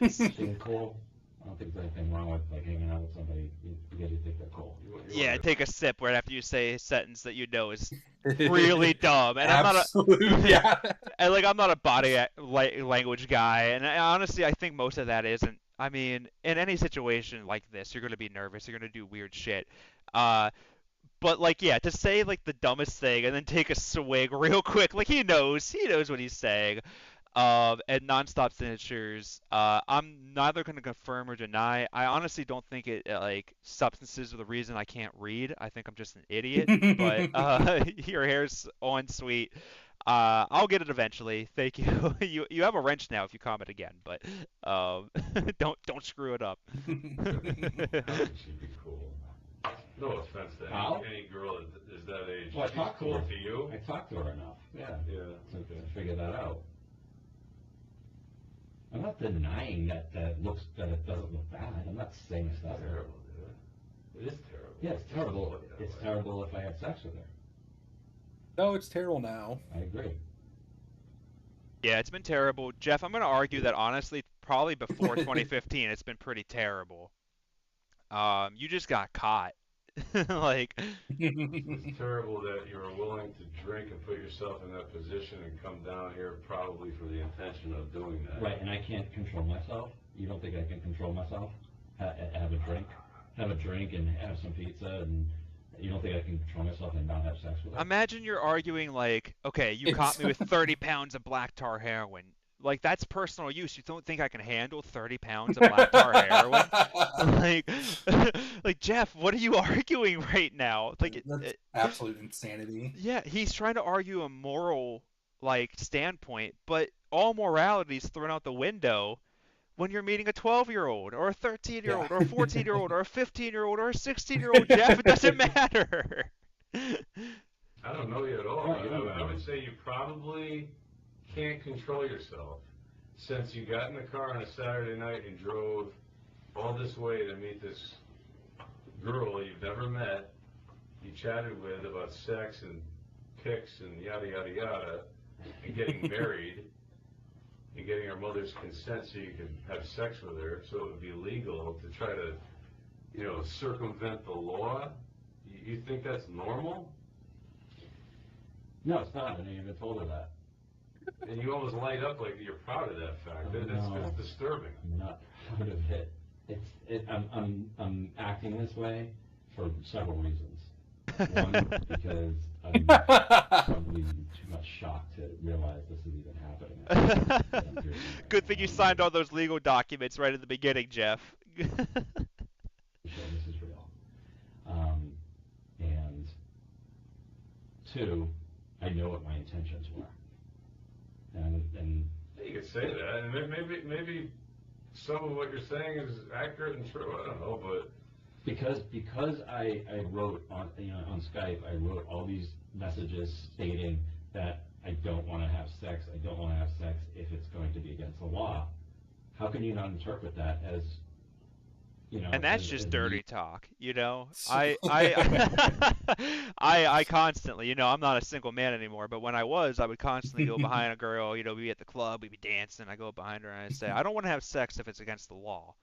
Seem cool. I don't think there's anything wrong with like hanging out with somebody because you think they're cool. Yeah, take a sip right after you say a sentence that you know is really dumb. And Absolutely. I'm not a body language guy, and honestly, I think most of that isn't. I mean, in any situation like this, you're gonna be nervous. You're gonna do weird shit. But like, yeah, to say like the dumbest thing and then take a swig real quick, like he knows what he's saying. And nonstop signatures. I'm neither going to confirm or deny. I honestly don't think like substances are the reason I can't read. I think I'm just an idiot. But your hair's on sweet. I'll get it eventually. Thank you. You have a wrench now if you comment again, but don't screw it up. She'd be cool. No offense to any girl that is that age. Well, she's cool to you. I talked to her enough. Yeah. To figure that out. I'm not denying that it doesn't look bad. I'm not saying it's not terrible, dude. It is terrible. Yeah, it's terrible. It's terrible if I had sex with her. No, it's terrible now. I agree. Yeah, it's been terrible. Jeff, I'm going to argue that honestly, probably before 2015, it's been pretty terrible. You just got caught. Like, it's terrible that you were willing to drink and put yourself in that position and come down here probably for the intention of doing that. Right, and I can't control myself. You don't think I can control myself? Have a drink and have some pizza, and you don't think I can control myself and not have sex with her? Imagine you're arguing like, okay, you caught me with 30 pounds of black tar heroin. Like, that's personal use. You don't think I can handle 30 pounds of black tar heroin? Like, Jeff, what are you arguing right now? Like, that's absolute insanity. Yeah, he's trying to argue a moral, like, standpoint, but all morality is thrown out the window when you're meeting a 12-year-old or a 13-year-old or a 14-year-old or a 15-year-old or a 16-year-old. Jeff, it doesn't matter. I don't know you at all. I would say you probably can't control yourself since you got in the car on a Saturday night and drove all this way to meet this girl you've never met, you chatted with about sex and pics and yada, yada, yada, and getting married, and getting her mother's consent so you could have sex with her, so it would be legal to try to, circumvent the law? You think that's normal? No, it's not. I never even told her that. And you always light up like you're proud of that fact. It's disturbing. I'm not proud of it. I'm acting this way for several reasons. One, because I'm probably too much shocked to realize this is even happening. Good thing you signed all those legal documents right at the beginning, Jeff. This is real. And two, I know what my intentions were. And you could say that, and maybe some of what you're saying is accurate and true. I don't know, but because I wrote on Skype, I wrote all these messages stating that I don't want to have sex. I don't want to have sex if it's going to be against the law. How can you not interpret that as And that's as just me? dirty talk, I constantly, I'm not a single man anymore, but when I would constantly go behind a girl, we'd be at the club, we'd be dancing, I go behind her and I say, I don't want to have sex if it's against the law,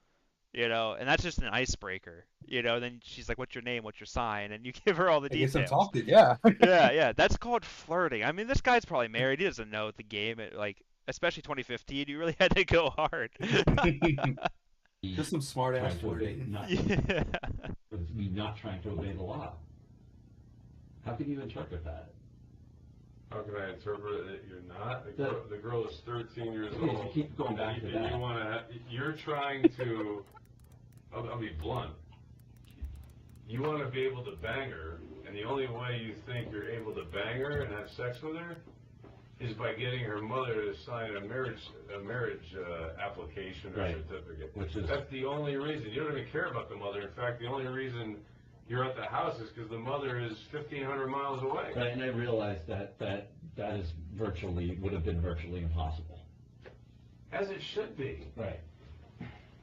and that's just an icebreaker, then she's like, what's your name, what's your sign, and you give her all the I guess I'm details. talking, yeah. Yeah, that's called flirting. I mean, this guy's probably married, he doesn't know the game, especially 2015, you really had to go hard. Just some smart ass Trying to obey, flirting. Yeah. It's me not trying to obey the law. How can you interpret that? how can I interpret it that you're not? The girl is 13 years Okay, old. you keep going back to that. You're trying to, I'll be blunt. You want to be able to bang her, and the only way you think you're able to bang her and have sex with her is by getting her mother to sign a marriage application or Right. certificate. That's the only reason. You don't even care about the mother. In fact, the only reason you're at the house is because the mother is 1,500 miles away. Right, and I realized that is would have been virtually impossible. As it should be. Right.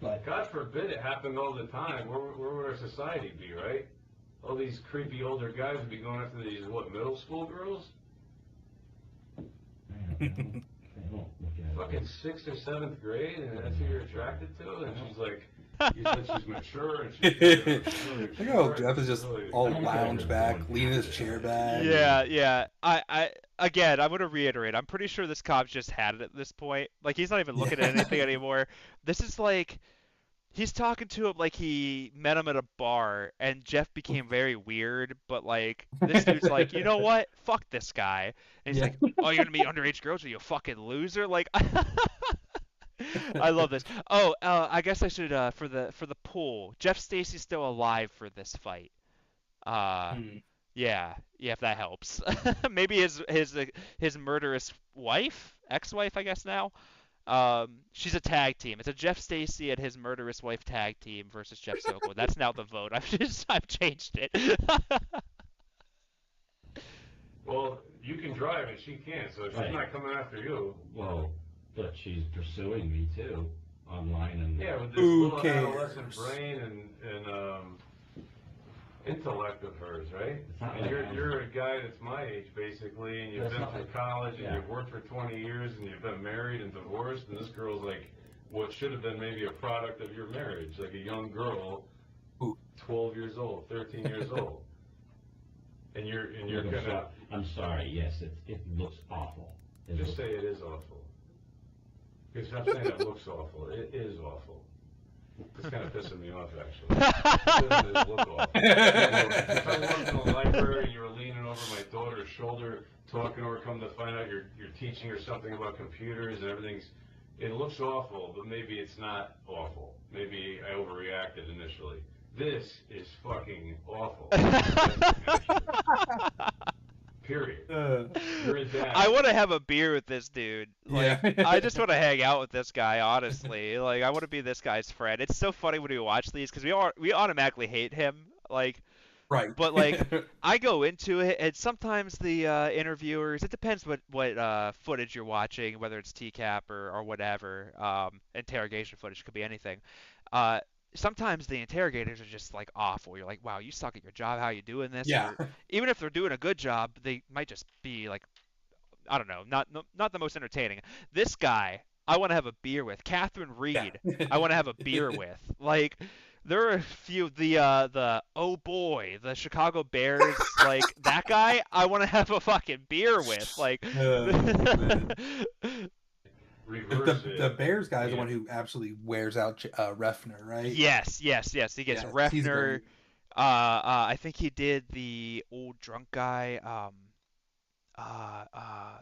But God forbid it happened all the time. Where would our society be, right? All these creepy older guys would be going after these, middle school girls? I don't look at it. Fucking 6th or 7th grade, and that's who you're attracted to? And she's like, you said she's mature, and she's really Look how mature, Jeff is just all don't lounged care. back, leaning his chair back. Yeah. Again, I'm gonna reiterate. I'm pretty sure this cop just had it at this point. Like, he's not even looking at anything anymore. This is like, he's talking to him like he met him at a bar, and Jeff became very weird. But like, this dude's like, you know what? Fuck this guy. And he's Yeah. like, oh, you're gonna meet underage girls? Are you a fucking loser? Like, I love this. Oh, I guess I should for the pool. Jeff Stacy's still alive for this fight. Yeah, if that helps. Maybe his murderous wife, ex-wife, I guess now. She's a tag team. It's a Jeff Stacy and his murderous wife tag team versus Jeff Sokol. That's now the vote. I've changed it. Well, you can drive and she can't, so she's Right. not coming after you. well, but she's pursuing me too, online and Yeah, with this Who little cares? adolescent brain and intellect of hers, right? It's not And like you're a guy that's my age basically, and you've That's been not through like- college and yeah. you've worked for 20 years and you've been married and divorced, and this girl's like what should have been maybe a product of your marriage, like a young girl, Ooh. 12 years old, 13 years old, and you're Look, gonna I'm sorry. Yes, it looks awful. just say it is awful. Because I'm saying it looks awful. It is awful. It's kind of pissing me off, actually. It doesn't look awful. If I walked in the library and you were leaning over my daughter's shoulder, talking to her, come to find out you're teaching her something about computers and everything's, it looks awful, but maybe it's not awful. Maybe I overreacted initially. This is fucking awful. Period. You're a dad. I want to have a beer with this dude. Like, Yeah. I just want to hang out with this guy, honestly. Like, I want to be this guy's friend. It's so funny when we watch these because we automatically hate him. Like, Right. but like, I go into it, and sometimes the interviewers. It depends what footage you're watching, whether it's TCAP or whatever. Interrogation footage could be anything. sometimes the interrogators are just like awful. You're like, wow, you suck at your job. How are you doing this? Yeah. Or even if they're doing a good job, they might just be like, I don't know, not the most entertaining. This guy, I want to have a beer with. Catherine Yeah. Reed, I want to have a beer with. Like, there are a few the oh boy, the Chicago Bears, like that guy, I want to have a fucking beer with. Like, Man. Reverse The it. Bears guy is the Yeah. one who absolutely wears out Refner, right? yes, yes, yes. He gets Yeah, he's Refner. great. I think he did the old drunk guy. Uh, uh,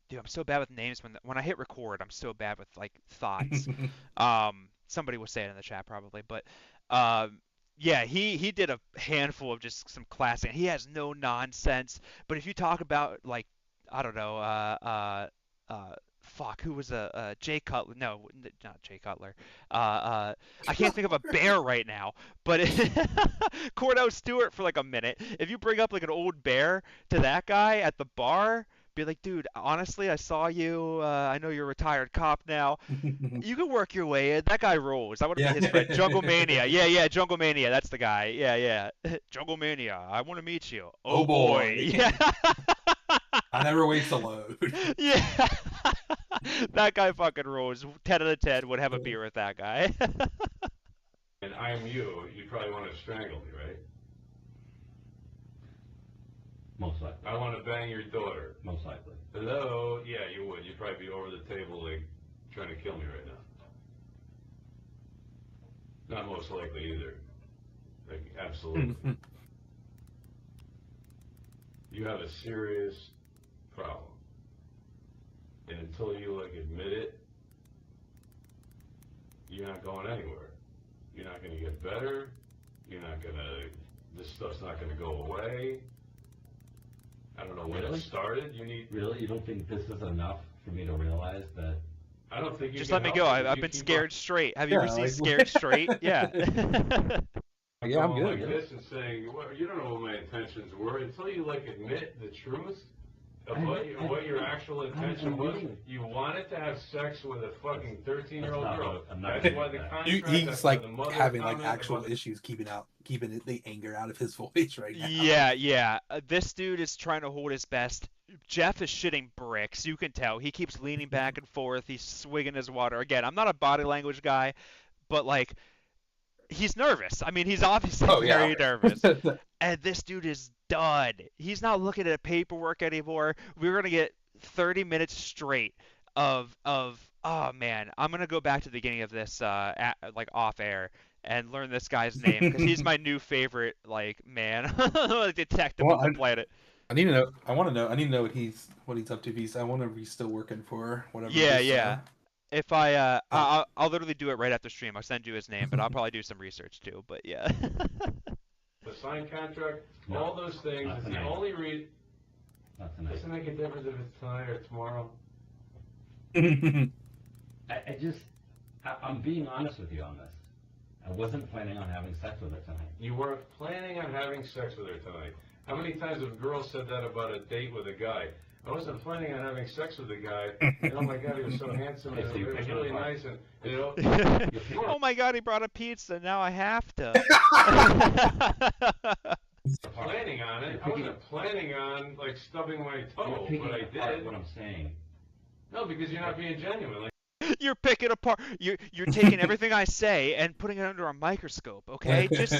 Dude, I'm so bad with names when I hit record. I'm so bad with like thoughts. Somebody will say it in the chat probably, but yeah, he did a handful of just some classic. He has no nonsense. But if you talk about like I don't know, fuck, who was Jay Cutler? No, not Jay Cutler. I can't think of a bear right now. But Cordell Stewart for like a minute. If you bring up like an old bear to that guy at the bar, be like, dude, honestly, I saw you. I know you're a retired cop now. You can work your way in. That guy rolls. I want to Yeah. be his friend. Jungle Mania. Yeah, yeah, Jungle Mania. That's the guy. Yeah, yeah. Jungle Mania. I want to meet you. Oh, Oh boy. boy. Yeah. I never waste a load. Yeah. That guy fucking rolls. 10 out of 10 would have a beer with that guy. And I'm you probably want to strangle me, right? Most likely. I want to bang your daughter. Most likely. Hello? Yeah, you would. You'd probably be over the table, like, trying to kill me right now. Not most likely either. Like, absolutely. You have a serious problem. And until you, like, admit it, you're not going anywhere. You're not going to get better. You're not going to, this stuff's not going to go away. I don't know when Really? it started. You need, Really? You don't think this is enough for me to realize that? I don't think you Just can let me help go. it. I've You been keep scared straight. Have you Yeah, ever seen like- Scared Straight? Yeah. Yeah, I'm going good. like this and saying, well, you don't know what my intentions were until you like admit the truth of what your actual intention was. admitting. You wanted to have sex with a fucking 13-year-old That's not girl. what- I'm not That's admitting why the that. contract. He's that's like why the mother having like comment actual about- issues keeping the anger out of his voice right now. Yeah, yeah. This dude is trying to hold his best. Jeff is shitting bricks. You can tell. He keeps leaning back and forth. He's swigging his water. Again, I'm not a body language guy, but like, he's nervous. I mean, he's obviously Oh, yeah. very nervous. And this dude is done. He's not looking at paperwork anymore. We're gonna get 30 minutes straight of oh man, I'm gonna go back to the beginning of this like off air and learn this guy's name because he's my new favorite like man detective Well, on the planet. I need to know. I want to know. I need to know what he's up to. I wonder if he's still working for whatever. Yeah, this, yeah. If I'll literally do it right after stream. I'll send you his name, but I'll probably do some research too. But yeah. The signed contract, No, all those things. not Is the tonight. only reason. Not tonight. Doesn't make a difference if it's tonight or tomorrow. I'm being honest with you on this. I wasn't planning on having sex with her tonight. You weren't planning on having sex with her tonight. How many times have girls said that about a date with a guy? I wasn't planning on having sex with a guy. And oh my God, he was so handsome and So you're it was picking really apart. nice. And you know, Oh my God, he brought a pizza. Now I have to. planning on it. I wasn't planning on like stubbing my toe, You're but I picking apart did. what I'm saying. No, because you're not being genuine. Like, You're picking apart. You're taking everything I say and putting it under a microscope. Okay, just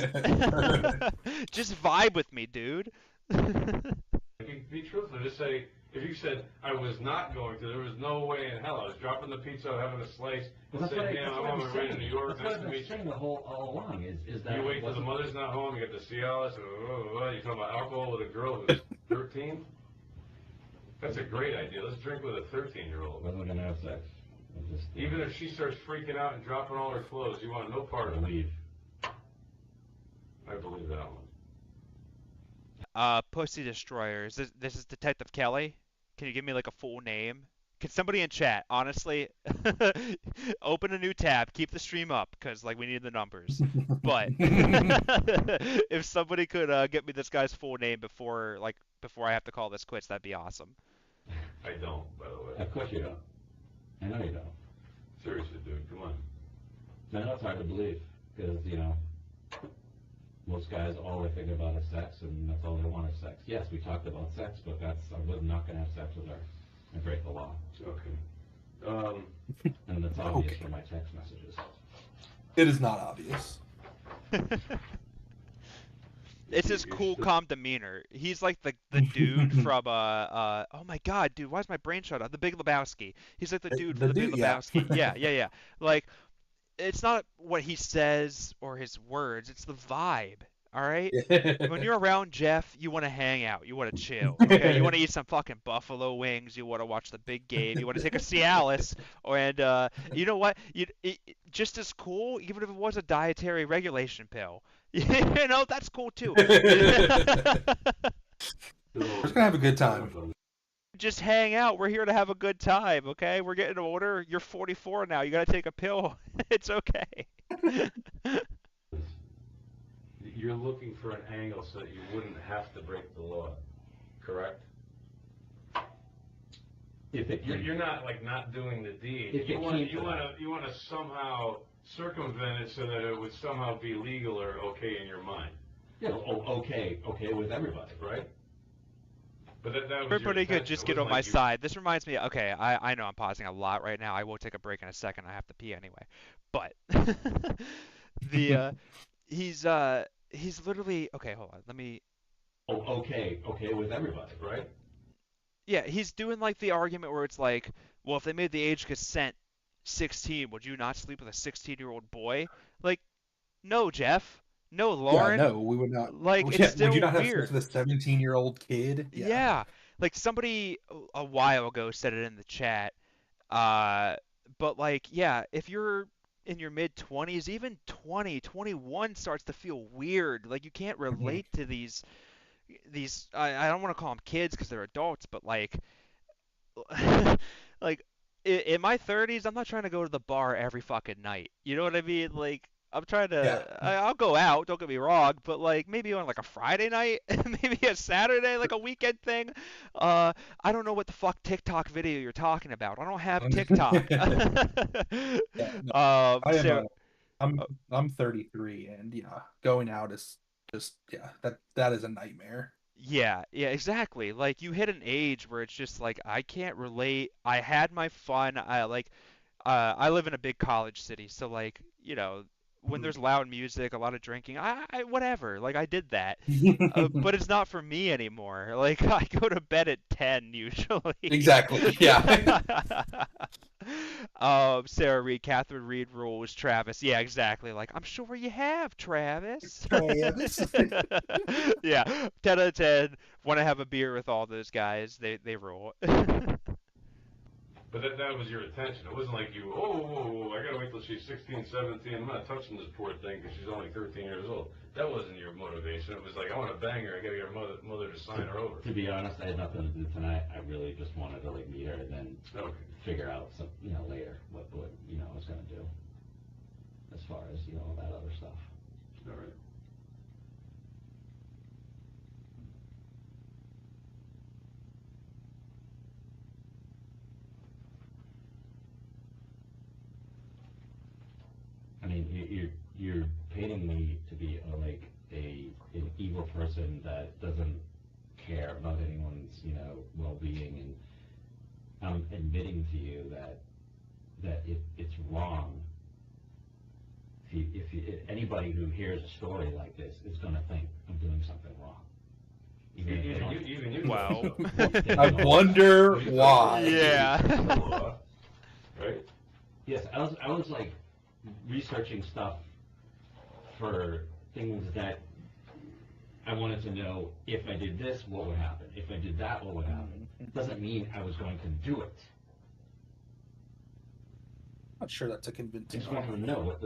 just vibe with me, dude. be truthful. Just say, if you said, I was not going to, there was no way in hell. I was dropping the pizza, having a slice, Well, and say, damn, I'm on my way to New York, That's what nice I've to been meet you. saying all along is that You wait it till the wasn't- mother's not home, you get to see all this, and you're talking about alcohol with a girl who's 13? That's a great idea. Let's drink with a 13-year-old. wasn't gonna have sex. I just Even if she starts freaking out and dropping all her clothes, you want no part of it. leave. I believe that one. Pussy Destroyer. This is Detective Kelly? Can you give me like a full name? Can somebody in chat, honestly, open a new tab, keep the stream up, because like we need the numbers. But if somebody could get me this guy's full name before I have to call this quits, that'd be awesome. I don't, by the way. Of course you don't. I know you don't. Seriously, dude, come on. I know it's hard to believe. because, you know, most guys, all they think about is sex, and that's all they want is sex. Yes, we talked about sex, but I was not going to have sex with her and break the law. Okay. And that's obvious from my text messages. It is not obvious. It's his cool, calm demeanor. He's like the dude from oh my god, dude, why is my brain shut off? The Big Lebowski. He's like the dude from the Big Lebowski. Yeah. Like, it's not what he says or his words, it's the vibe. All right? When you're around Jeff, you want to hang out, you want to chill. Okay? You want to eat some fucking buffalo wings, you want to watch the big game, you want to take a Cialis, and you know what? Just as cool, even if it was a dietary regulation pill. You know, that's cool too. We're just gonna have a good time. Just hang out. We're here to have a good time, okay? We're getting older. You're 44 now. You gotta take a pill. It's okay. You're looking for an angle so that you wouldn't have to break the law, correct? You're not like not doing the deed. You want to somehow circumvent it so that it would somehow be legal or okay in your mind. Yeah, okay with everybody, right? But that was everybody could just get on my side. This reminds me. Okay, I know I'm pausing a lot right now. I will take a break in a second. I have to pee anyway. But he's literally okay. Hold on. Let me. Okay with everybody, right? Yeah, he's doing like the argument where it's like, well, if they made the age consent 16, would you not sleep with a 16-year-old boy? Like, no, Jeff. No, Lauren. Yeah, no, we would not. Like, it's still would you not weird. have sex with a 17-year-old kid? Yeah. Like somebody a while ago said it in the chat. But like, yeah, if you're in your mid-20s, even 20, 21 starts to feel weird. Like you can't relate to these I don't want to call them kids because they're adults, but like like in my 30s, I'm not trying to go to the bar every fucking night. You know what I mean? Like I'm trying to I'll go out, don't get me wrong, but like maybe on like a Friday night, maybe a Saturday, like a weekend thing. I don't know what the fuck TikTok video you're talking about. I don't have TikTok. I'm 33, and yeah, going out is just that is a nightmare. Yeah, exactly. Like you hit an age where it's just like I can't relate. I had my fun. I live in a big college city, so like, you know, when there's loud music, a lot of drinking, I whatever. Like I did that. But it's not for me anymore. Like I go to bed at 10 usually. Exactly. Yeah. Sarah Reed, Catherine Reed rules, Travis. Yeah, exactly. Like, I'm sure you have, Travis. Yeah, 10 out of 10. Want to have a beer with all those guys. They rule. But that was your intention. It wasn't like you, whoa, I gotta wait till she's 16, 17. I'm not touching this poor thing because she's only 13 years old. That wasn't your motivation. It was like, I want to bang her. I gotta get her mother to sign her over. To be honest, I had nothing to do tonight. I really just wanted to like meet her and then figure out some, later what I was gonna do as far as all that other stuff. All right. I mean, you're painting me to be an evil person that doesn't care about anyone's well-being, and I'm admitting to you that it's wrong. If anybody who hears a story like this is going to think I'm doing something wrong. Even you. Wow. I wonder why. Yeah. Right? Yes, I was like researching stuff for things that I wanted to know. If I did this, what would happen? If I did that, what would happen? Doesn't mean I was going to do it. Not sure that's a convincing. I just wanted to know what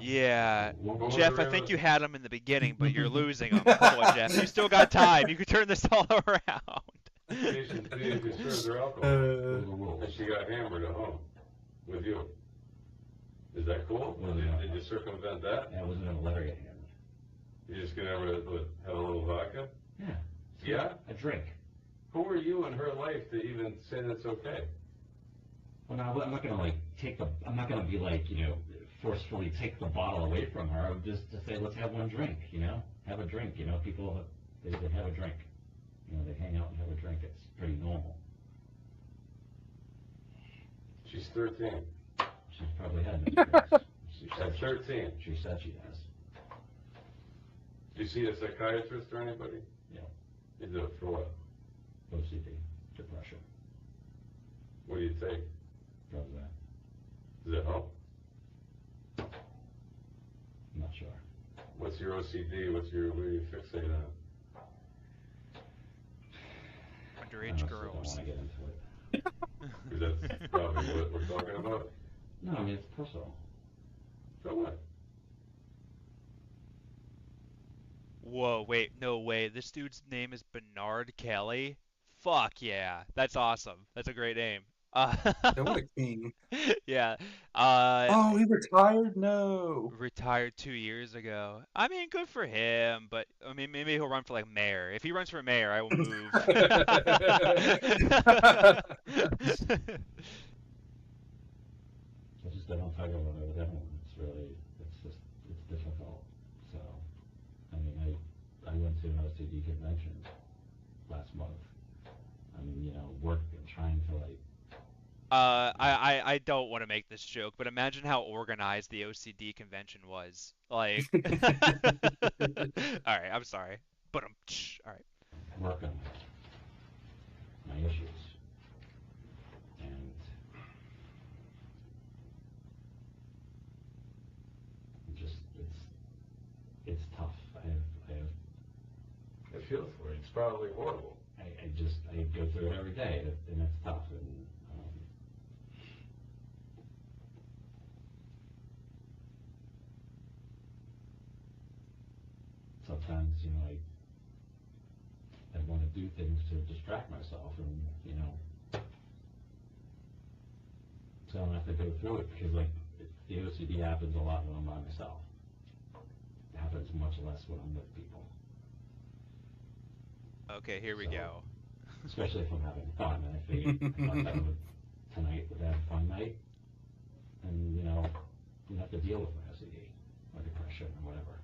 Yeah, Jeff, I think you had him in the beginning, but you're losing him. Come on, Jeff. You still got time. You can turn this all around. She served her alcohol, and she got hammered at home with you. Is that cool? Did you circumvent that? I wasn't going to let her get hammered. You're just going to have a little vodka? Yeah. Yeah? A drink. Who are you in her life to even say that's okay? Well, I'm not going to I'm not going to be forcefully take the bottle away from her. I would just to say, let's have one drink, have a drink. People, they have a drink. They hang out and have a drink. It's pretty normal. She's 13. She's probably had many drinks. At 13. She said she has. Do you see a psychiatrist or anybody? Yeah. You do it for what? OCD, depression. What do you take? Drugs that. Does it help? I'm not sure. What's your OCD? What do you fixate on? Underage girls. I don't want to get into it. Because that's probably what we're talking about. No, I mean, it's personal. So what? Whoa, wait, no way. This dude's name is Bernard Kelly? Fuck yeah. That's awesome. That's a great name. What a king. Yeah. Oh, he retired? No. Retired 2 years ago. I mean, good for him, but I mean, maybe he'll run for like mayor. If he runs for mayor, I will move. I just don't talk about it with everyone. It's difficult. So, I mean, I went to an OCD convention last month. I mean, working, trying to I don't want to make this joke, but imagine how organized the OCD convention was. Like, all right, I'm sorry, but all right. work on my issues. And it's tough. I feel for you. It's probably horrible. I go through it every day, and it's tough. And sometimes, I want to do things to distract myself, and so I don't have to go through it because, the OCD happens a lot when I'm by myself. It happens much less when I'm with people. Okay, here we So, go. Especially if I'm having fun, and I figured tonight would have a fun night, and you have to deal with my OCD or depression or whatever.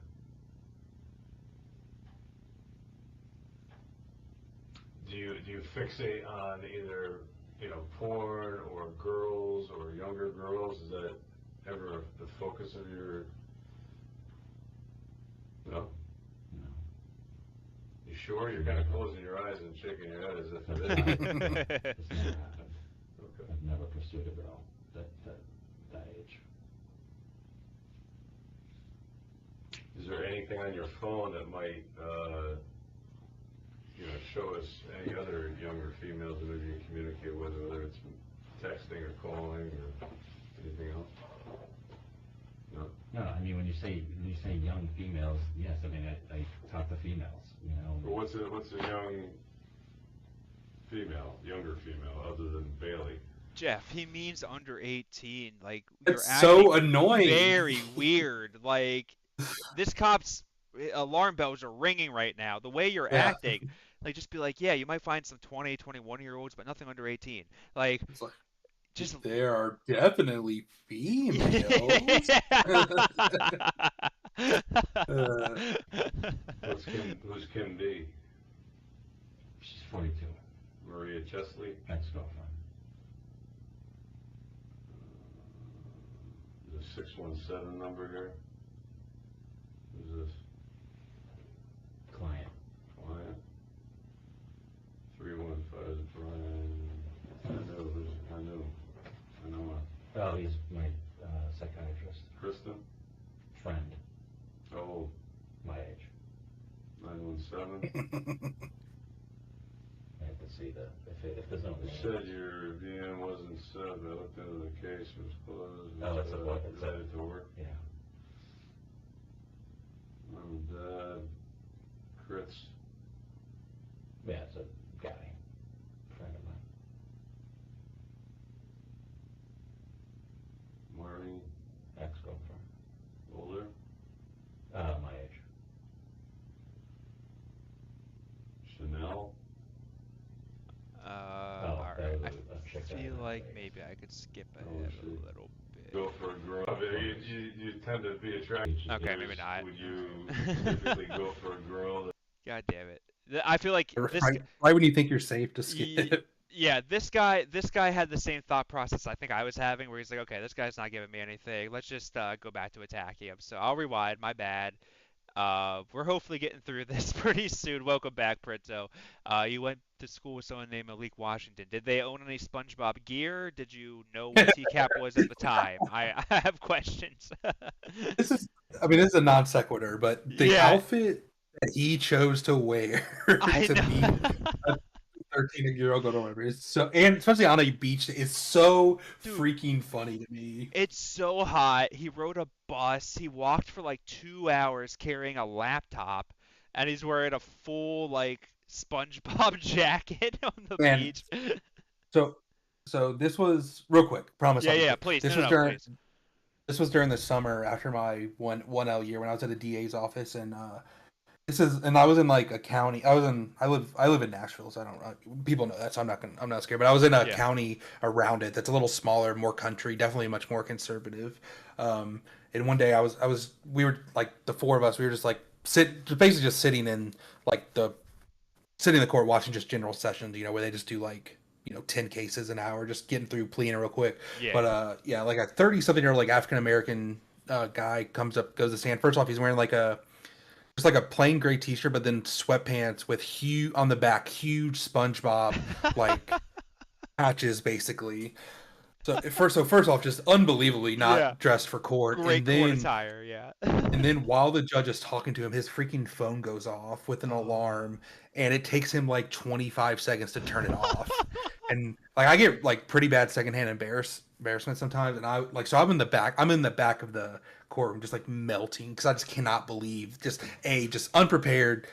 Do you fixate on either porn or girls or younger girls? Is that ever the focus of your? No. No. You sure? You're kind of closing your eyes and shaking your head as if it is. It's never happened. Okay. I've never pursued a girl that age. Is there anything on your phone that might, show us any other younger females that maybe you communicate with, whether it's texting or calling or anything else? No. No, I mean when you say young females, yes, I mean I talk to females, Well, what's a young female, younger female, other than Bailey? Jeff, he means under 18. Like, you're It's so acting annoying. very weird. Like, this cop's alarm bells are ringing right now. The way you're Yeah. acting, like, just be like, yeah, you might find some 20, 21-year-olds, but nothing under 18. Like, It's like, just there are definitely females. Who's Kim D? she's 42, Maria Chesley? ex-girlfriend. There's a 617 number here. Who's this? Client. Client. 315 is Brian. I know. Oh, he's my psychiatrist. Kristen? Friend, How old? my age. 917? I have to see if there's no. You said your VM wasn't set. I looked into the case. It was closed. Oh, it's a book. It's Related to work. Yeah. Mom and Dad. Chris. Yeah, it's a guy, friend of mine. Marty. Ex-girlfriend. Older. My age. Chanel. all that right. was I a chick that feel I like dated. maybe I could skip Oh, ahead a shit. little bit. Go for a girl. but you tend to be attracted. Okay, maybe not. Would you typically go for a girl that... God damn it. I feel like this. Right when you think you're safe, just Y- skip. Yeah, this guy had the same thought process I think I was having, where he's like, okay, this guy's not giving me anything. Let's just go back to attacking him. So I'll rewind. My bad. We're hopefully getting through this pretty soon. Welcome back, Printo. You went to school with someone named Malik Washington. Did they own any SpongeBob gear? Did you know what TCAP was at the time? I have questions. This is a non sequitur, but the outfit that he chose to wear I to know. be a 13-year-old girl, whatever, is so, and especially on a beach, is so freaking funny to me. It's so hot. He rode a bus. He walked for like 2 hours carrying a laptop, and he's wearing a full like SpongeBob jacket on the beach. So this was real quick. Promise. Yeah, please. This No, was no, during. please. This was during the summer after my 1L year when I was at a DA's office, and I was in like a county. I live in Nashville, so I don't people know that, so I'm not scared. But I was in a county around it that's a little smaller, more country, definitely much more conservative. And one day we were like the four of us, we were just like basically just sitting in the court watching just general sessions, where they just do like 10 cases an hour, just getting through pleading real quick. Yeah. But like a 30-something-year-old like African American guy goes to stand. First off, he's wearing like a plain gray t-shirt, but then sweatpants with on the back huge SpongeBob like patches basically. So first off, just unbelievably not dressed for court. Great court attire, yeah. And then while the judge is talking to him, his freaking phone goes off with an alarm, and it takes him like 25 seconds to turn it off. And like I get like pretty bad secondhand embarrassment sometimes, and I'm in the back of the courtroom just like melting because I just cannot believe just unprepared,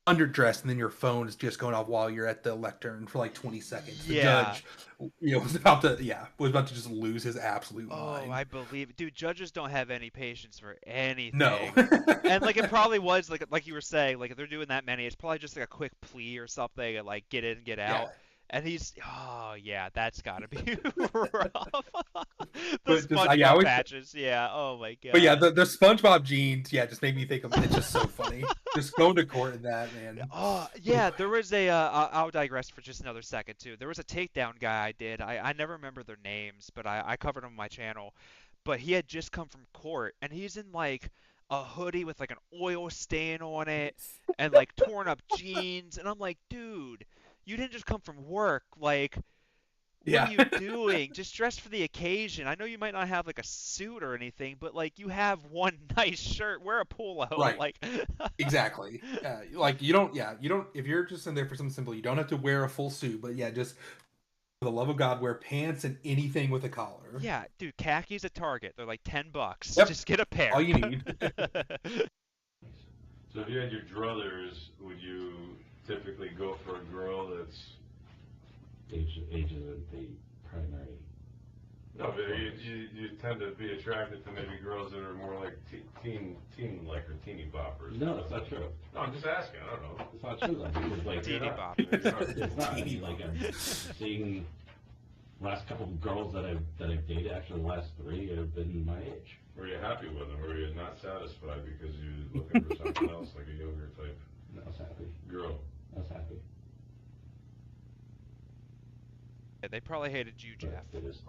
underdressed, and then your phone is just going off while you're at the lectern for like 20 seconds. The judge was about to just lose his absolute mind. Oh, I believe it. Dude, judges don't have any patience for anything. No. And like it probably was like you were saying, like if they're doing that many, it's probably just like a quick plea or something, and like get in, get out. And that's gotta be rough. The SpongeBob patches, oh my god. But yeah, the SpongeBob jeans, just made me think of it. It's just so funny. Just going to court in that, man. Oh yeah, there was I'll digress for just another second too. There was a takedown guy I did. I never remember their names, but I covered him on my channel. But he had just come from court, and he's in like a hoodie with like an oil stain on it, and like torn up jeans, and I'm like, dude. You didn't just come from work, like, what are you doing? Just dress for the occasion. I know you might not have, like, a suit or anything, but, like, you have one nice shirt. Wear a polo. Right. Like, exactly. Like, you don't, if you're just in there for something simple, you don't have to wear a full suit, but just, for the love of God, wear pants and anything with a collar. Yeah, dude, khakis at Target. They're like $10. Yep. Just get a pair. All you need. So if you had your druthers, would you typically go for a girl that's age isn't the primary? No, but you tend to be attracted to maybe girls that are more like teen like or teeny boppers. No, that's not true. No, I'm just asking. I don't know. It's not true. Because like teeny boppers. It's not. I mean, like I'm seeing last couple of girls that I've dated. Actually, the last 3 have been my age. Were you happy with them? Or were you not satisfied because you're looking for something else, like a younger type? No, I was happy. Girl. I was happy. Yeah, they probably hated you, Jeff. There's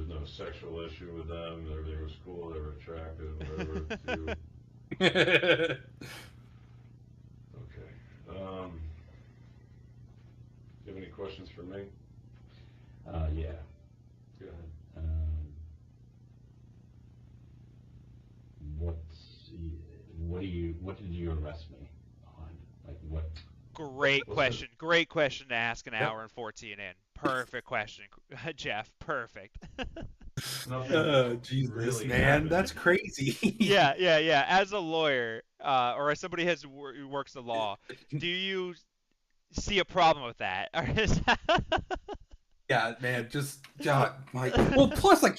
no sexual issue with them. Everything was cool. They were attractive. Whatever. Okay. Do you have any questions for me? Yeah. Go ahead. What did you arrest me on? Like what? Great question. Great question to ask an hour and 14 in. Perfect question, Jeff. Perfect. Jesus, really man, happened. that's crazy. Yeah. As a lawyer, or as somebody who works the law, do you see a problem with that? Or is Yeah, man, just God, like, well, plus, like,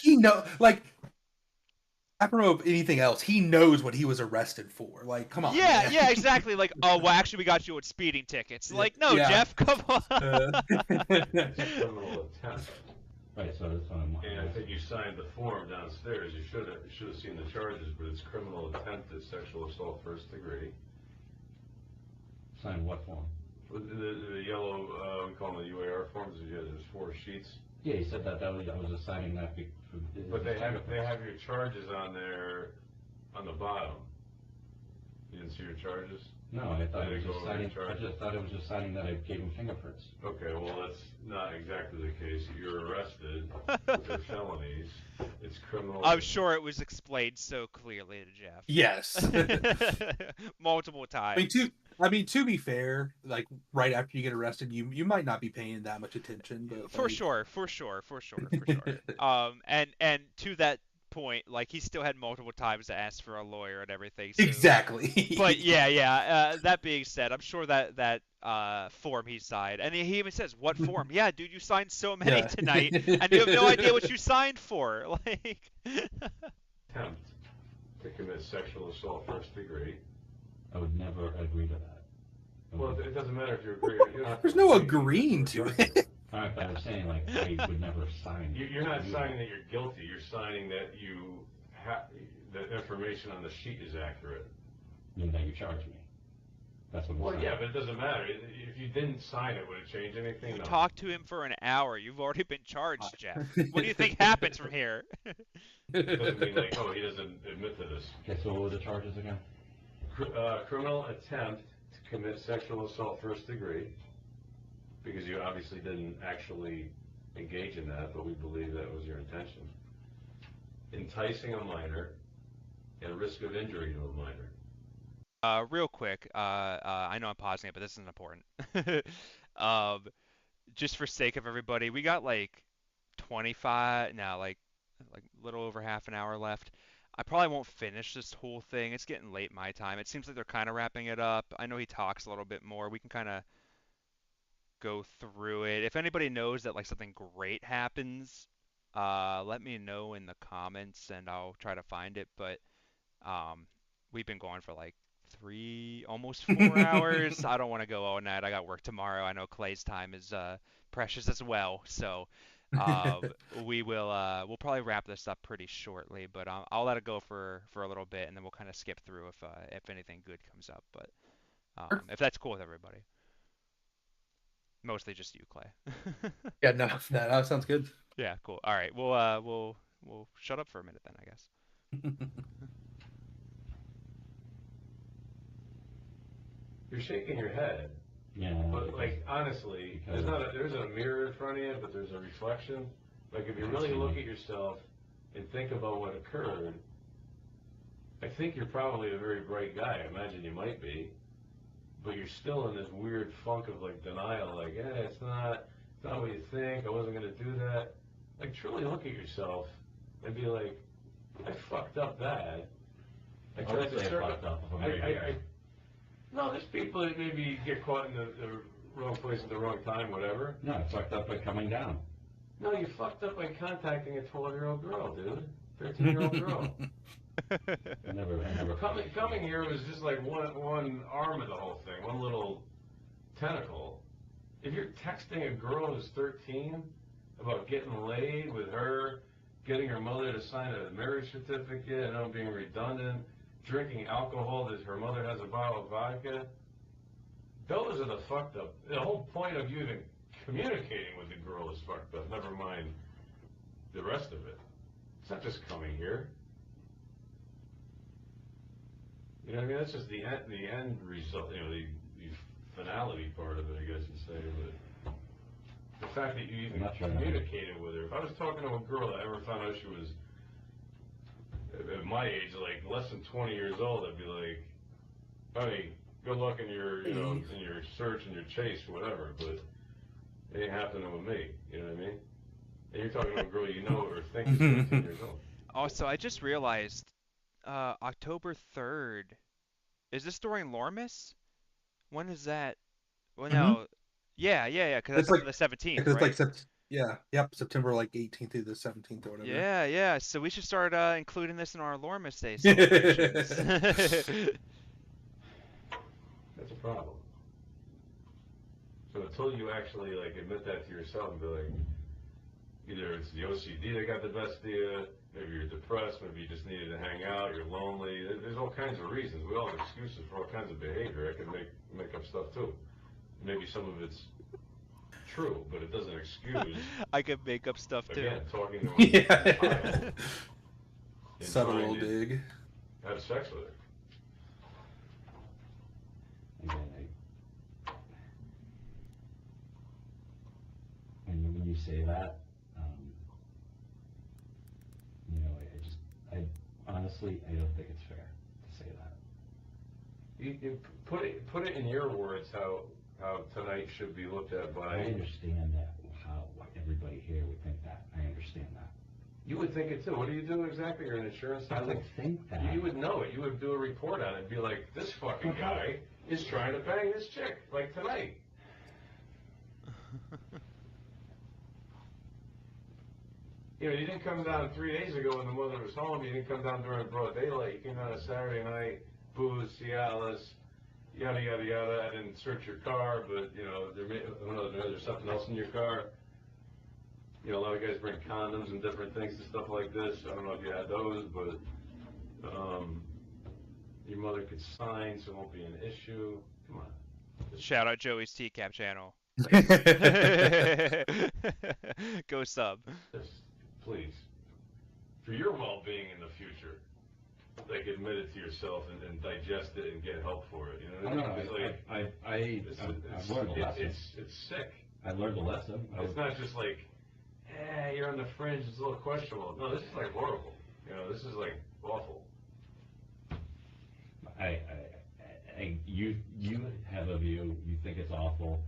of anything else, he knows what he was arrested for. Like, come on. Yeah, man. exactly. Like, oh, well, actually, we got you with speeding tickets. Like, no, Jeff, come on. Criminal attempt. Right, so that's what I'm And I think you signed the form downstairs. You should have seen the charges, but it's criminal attempted sexual assault first degree. Signed what form? The yellow, we call them the UAR forms. There's 4 sheets. Yeah, he said that I was just signing that. But they have your charges on there, on the bottom. You didn't see your charges? No, I thought Did it it was go just over signing. your I charges? just thought it was just signing that I gave him fingerprints. Okay, well, that's not exactly the case. You're arrested for felonies. It's criminal. I'm sure it was explained so clearly to Jeff. Yes. Multiple times. To be fair, like right after you get arrested, you might not be paying that much attention, but For sure. And to that point, like he still had multiple times to ask for a lawyer and everything. So, exactly. But yeah. That being said, I'm sure that form he signed, and he even says, "What form?" Yeah, dude, you signed so many tonight, and you have no idea what you signed for. Like, Attempt to commit sexual assault first degree. I would never agree to that. Well, it doesn't matter if you agree. There's no agreeing to it. All right, but I'm saying, like, I would never sign. You're not signing that you're guilty. You're signing that the information on the sheet is accurate. And that you charge me. That's what. Well, yeah, but it doesn't matter. If you didn't sign it, would it change anything? you No. talked to him for an hour. You've already been charged, Jeff. What do you think happens from here? It doesn't mean like, oh, he doesn't admit to this. Okay, so what were the charges again? Criminal attempt to commit sexual assault first degree, because you obviously didn't actually engage in that, but we believe that was your intention. Enticing a minor and risk of injury to a minor. Real quick, I know I'm pausing it, but this is important. Just for sake of everybody, we got like a little over half an hour left. I probably won't finish this whole thing. It's getting late my time. It seems like they're kind of wrapping it up. I know he talks a little bit more. We can kind of go through it. If anybody knows that like something great happens, let me know in the comments and I'll try to find it. But we've been going for like almost 4 hours. I don't want to go all night. I got work tomorrow. I know Clay's time is precious as well. So we'll probably wrap this up pretty shortly. But I'll let it go for a little bit and then we'll kind of skip through if anything good comes up. But if that's cool with everybody. Mostly just you, Clay. Yeah, no, that sounds good. Yeah, cool. All right, we'll shut up for a minute then, I guess. You're shaking your head. Yeah. But like honestly, there's a mirror in front of you, but there's a reflection. Like if you really look at yourself and think about what occurred, I think you're probably a very bright guy. I imagine you might be. But you're still in this weird funk of like denial, like, it's not what you think, I wasn't gonna do that. Like truly look at yourself and be like, I fucked up bad. I tried to fucked up if I'm right here. No, there's people that maybe get caught in the wrong place at the wrong time, whatever. No, I fucked up by coming down. No, you fucked up by contacting a 12-year-old girl, dude. 13-year-old girl. I never Coming here was just like one arm of the whole thing, one little tentacle. If you're texting a girl who's 13 about getting laid with her, getting her mother to sign a marriage certificate, and being redundant, drinking alcohol that her mother has a bottle of vodka, those are the fucked up. The whole point of you even communicating with the girl is fucked up, never mind the rest of it. It's not just coming here. You know what I mean? That's just the end result, the finality part of it, I guess you'd say. But the fact that you even communicated with her. If I was talking to a girl that I ever found out she was at my age, like less than 20 years old, I'd be like, honey, good luck in your, in your search and your chase, whatever. But it ain't happening with me. You know what I mean? And you're talking to a girl you know or think is 13 years old. Also, I just realized October 3rd. Is this during Lormis? When is that? Well, no. Yeah, because that's like the 17th, it's right? Like September like 18th through the 17th or whatever. Yeah. So we should start including this in our Lormis Day celebrations. That's a problem. So until you actually like admit that to yourself and be like, either it's the OCD that got the best of you, maybe you're depressed, maybe you just needed to hang out, you're lonely. There's all kinds of reasons. We all have excuses for all kinds of behavior. I could make up stuff too. Maybe some of it's true, but it doesn't excuse. I could make up stuff too. Again, talking to a child and Subtle trying little to dig. have sex with her. Again, when you say that, you know, I honestly, I don't think it's fair to say that. You put it in your words how tonight should be looked at by. I understand that, how everybody here would think that. I understand that. You would think it too. What do you do exactly? You're an insurance I company. would think that. You would know it. You would do a report on it and be like, this fucking guy is trying to bang this chick, like tonight. You know, you didn't come down 3 days ago when the mother was home. You didn't come down during broad daylight. You came down on Saturday night, booze, Cialis, yada, yada, yada. I didn't search your car, but, you know, there's something else in your car. You know, a lot of guys bring condoms and different things and stuff like this. I don't know if you had those, but your mother could sign, so it won't be an issue. Come on. Shout out Joey's TCAP channel. Go sub. Just, please, for your well-being in the future, like admit it to yourself and digest it and get help for it. You know what I mean? I've learned a lesson. It's sick. I learned a lesson. It's not just like, you're on the fringe, it's a little questionable. No, this is like horrible. You know, this is like awful. You have a view. You think it's awful.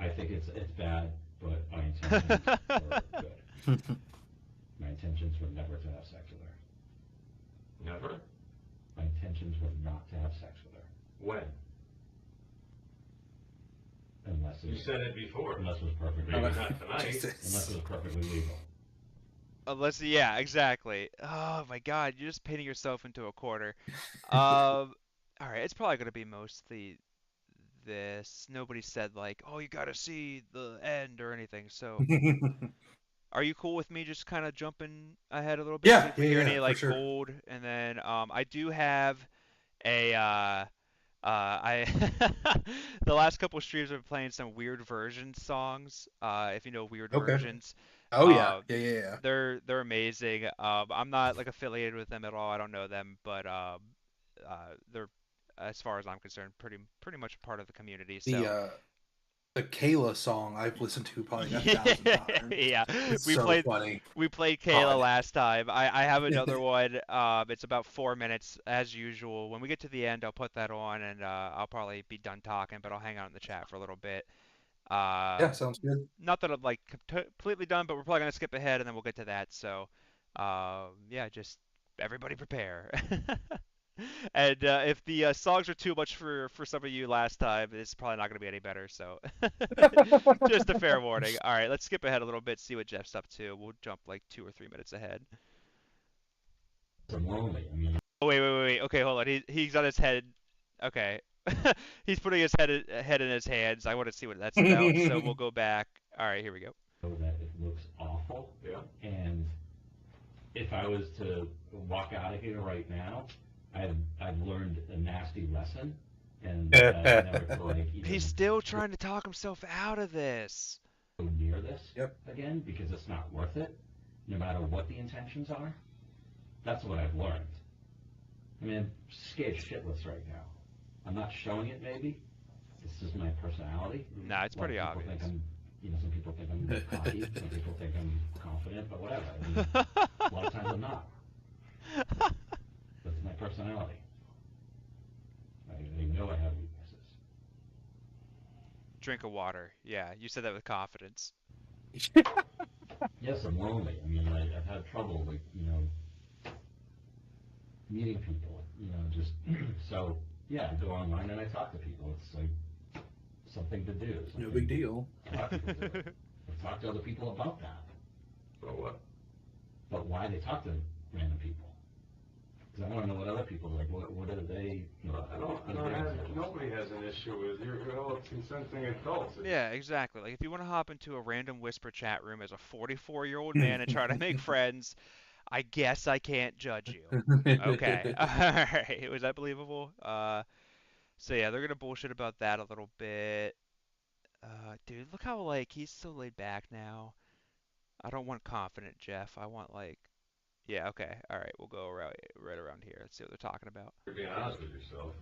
I think it's bad, but my intentions were good. My intentions were never to have sex with her. Never? My intentions were not to have sex with her. When? Unless You said it before. Unless it was perfectly Maybe legal. not tonight. Unless it was perfectly legal. Unless, yeah, exactly. Oh my God, you're just painting yourself into a corner. All right, it's probably gonna be mostly this. Nobody said like, oh, you gotta see the end or anything. So, are you cool with me just kind of jumping ahead a little bit? Yeah, See if we hear any for like sure. gold, and then I do have a I the last couple streams I've been playing some weird version songs. If you know weird Okay. versions. Oh yeah, yeah. They're amazing. I'm not like affiliated with them at all. I don't know them, but they're, as far as I'm concerned, pretty much a part of the community. So The Kayla song I've listened to probably 1,000 times. yeah, It's we so played funny. we played Kayla God. last time. I have another one. It's about 4 minutes as usual. When we get to the end, I'll put that on, and I'll probably be done talking, but I'll hang out in the chat for a little bit. Yeah, sounds good. Not that I'm like completely done, but we're probably gonna skip ahead and then we'll get to that. So, yeah, just everybody prepare. And if the songs are too much for some of you last time, it's probably not gonna be any better. So, just a fair warning. All right, let's skip ahead a little bit, see what Jeff's up to. We'll jump like 2 or 3 minutes ahead. I'm lonely. I mean, Oh, wait. Okay, hold on. He's on his head. Okay. He's putting his head in his hands. I want to see what that's about. So we'll go back. All right, here we go. that it looks awful. Yeah. And if I was to walk out of here right now, I've learned a nasty lesson, and never to like even He's still trying to talk himself out of this. go near this Yep. again because it's not worth it, no matter what the intentions are. That's what I've learned. I mean, I'm scared shitless right now. I'm not showing it, maybe. This is my personality. Nah, it's pretty obvious. Some people think I'm cocky, some people think I'm confident, but whatever. I mean, a lot of times I'm not. That's my personality. I know I have weaknesses. Drink of water. Yeah, you said that with confidence. Yes, I'm lonely. I mean, I've had trouble with, meeting people, just, so, yeah, I go online and I talk to people. It's like something to do. No big deal. A lot of people do it. I've talked to other people about that. So what? But why they talk to random people? Because I want to know what other people like. What are they? You know, Nobody has an issue with you're all consenting adults. Yeah, exactly. Like if you want to hop into a random whisper chat room as a 44-year-old man and try to make friends, I guess I can't judge you. Okay. All right. Was that believable? So yeah, they're gonna bullshit about that a little bit. Dude, look how like he's so laid back now. I don't want confident Jeff. I want like, yeah, okay, all right, we'll go right around here. Let's see what they're talking about. You're being honest with yourself.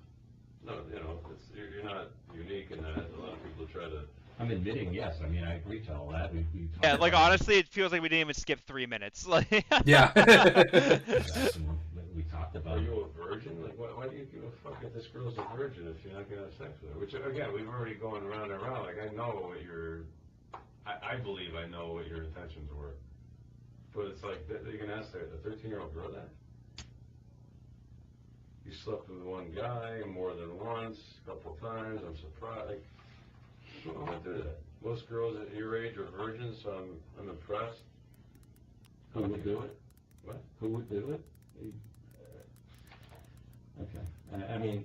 No, you're not unique in that. A lot of people try to. I'm admitting, yes. I mean, I agree to all that. We Yeah, like honestly, it feels like we didn't even skip 3 minutes. Like. Yeah. We talked about. Are you a virgin? Like, why do you give a fuck if this girl's a virgin if you're not gonna have sex with her? Which again, we've already gone around and around. Like, I know what I believe I know what your intentions were. But it's like, you can ask a 13-year-old girl that. You slept with one guy more than once, a couple times. I'm surprised. Like, who would do that? Most girls at your age are virgins, so I'm impressed. Who would do it? What? Who would do it? Okay. I mean.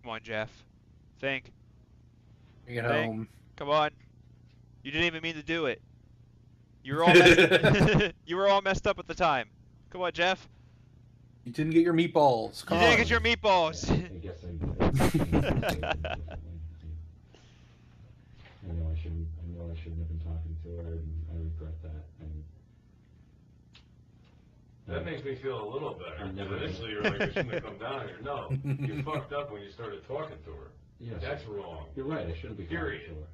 Come on, Jeff. Think. Bring it Think. home. Come on. You didn't even mean to do it. You were all messed you were all messed up at the time. Come on, Jeff. You didn't get your meatballs. Come You didn't on. get your meatballs. I guess I know I shouldn't have been talking to her, and I regret that. And that makes me feel a little better. I'm never Initially, you're like, I shouldn't have come down here. No, you fucked up when you started talking to her. yes, That's wrong. you're right. I shouldn't be Period. talking to her.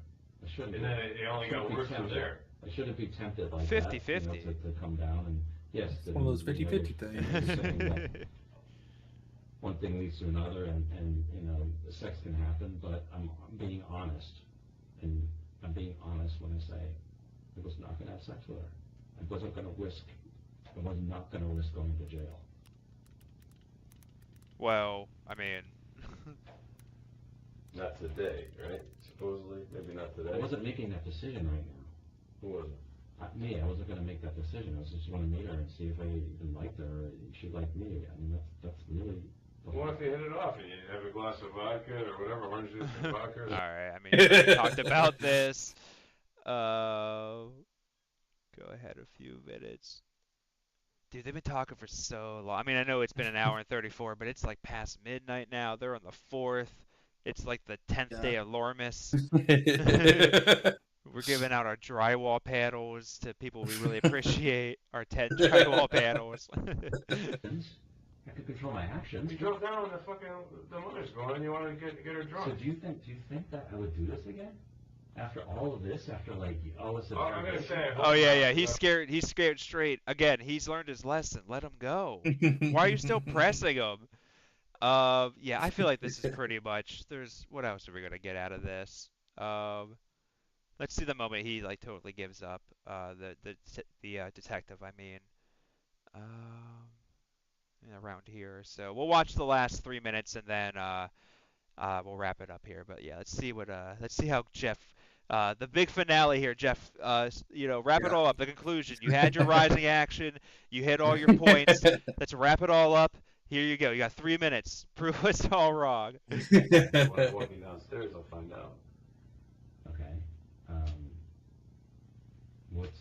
I shouldn't. And be. then it only got worse from there. I shouldn't be tempted like 50-50. that. You know, to come down and yes. It's one of those 50-50 things. One thing leads to another, and sex can happen. But I'm being honest, and I'm being honest when I say I was not going to have sex with her. I was not going to risk going to jail. Well, I mean. Not today, right? Supposedly, maybe not today. I wasn't making that decision right now. Who was it? Me, I wasn't going to make that decision. I was just going to meet her and see if I even liked her or she liked me. I mean, that's really. What if you hit it off and you have a glass of vodka or whatever, orange juice and vodka? All right. I mean, we talked about this. Go ahead a few minutes. Dude, they've been talking for so long. I mean, I know it's been an hour and 34, but it's like past midnight now. They're on the 4th. It's like the 10th day of Lormus. We're giving out our drywall panels to people we really appreciate. Our 10 drywall panels. I could control my actions. You drove down the mother's going and you want to get her drunk. So do you think that I would do this again? After all of this, after like all this. I'm gonna say. Oh yeah. He's scared. He's scared straight. Again, he's learned his lesson. Let him go. Why are you still pressing him? Yeah, I feel like this is pretty much. What else are we gonna get out of this? Let's see the moment he like totally gives up. The detective. I mean. Around here. So we'll watch the last 3 minutes and then we'll wrap it up here. But yeah, let's see how Jeff. The big finale here, Jeff. Wrap it all up. The conclusion. You had your rising action. You hit all your points. Let's wrap it all up. Here you go. You got 3 minutes. Prove us all wrong. Walking downstairs, I'll find out. Okay. What's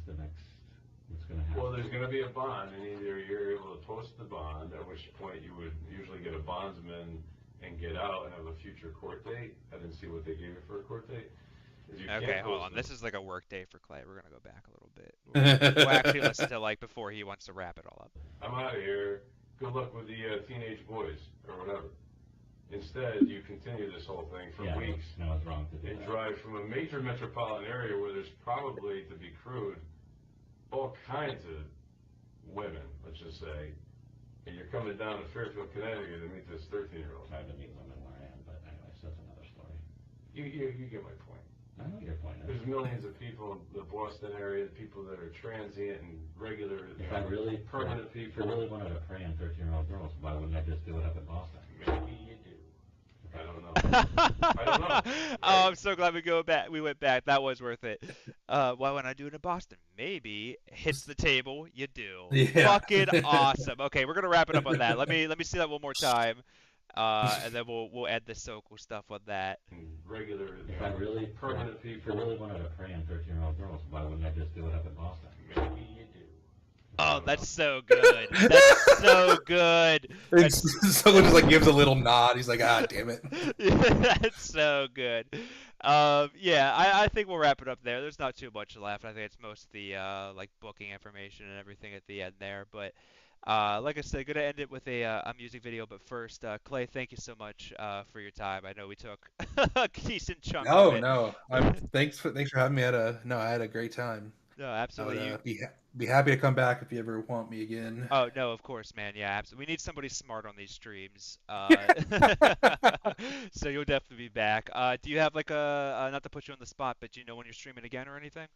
the next? What's going to happen? Well, there's going to be a bond, and either you're able to post the bond, at which point you would usually get a bondsman and get out and have a future court date. I didn't see what they gave you for a court date. Okay, hold on. This is like a work day for Klay. We're going to go back a little bit. We'll actually listen to like before he wants to wrap it all up. I'm out of here. Good luck with the teenage boys or whatever. Instead, you continue this whole thing for weeks. No, it's wrong to do and that. drive from a major metropolitan area where there's probably, to be crude, all kinds of women, let's just say, and you're coming down to Fairfield, Connecticut to meet this 13-year-old. I have to meet women where I am, but anyways, that's another story. You get my point. I know your point. There's millions of people in the Boston area, people that are transient and regular, If I really permanent people. If I really wanted to prey on 13-year-old girls, why wouldn't I just do it up in Boston? Maybe you do. Okay. don't know. Oh, I'm so glad we went back. That was worth it. Why wouldn't I do it in Boston? Maybe hits the table. You do. Yeah. Fucking awesome. Okay, we're gonna wrap it up on that. Let me see that one more time, and then we'll add the Sokol stuff on that. Regular, If I really, permanent if I people. really wanted to prey on 13-year-old girls, why wouldn't I just do it up in Boston? Maybe you do. Oh, that's so good. That's so good. That's, Someone just like gives a little nod. He's like, ah, damn it. that's so good. Yeah, I think we'll wrap it up there. There's not too much left. I think it's most of the like booking information and everything at the end there. But like I said, gonna end it with a music video. But first, Klay, thank you so much for your time. I know we took a decent chunk of it. No. Thanks for having me. I had a great time. No, I absolutely. would be happy to come back if you ever want me again. Oh no, of course, man. Yeah, absolutely. We need somebody smart on these streams. So you'll definitely be back. Do you have like not to put you on the spot, but do you know when you're streaming again or anything?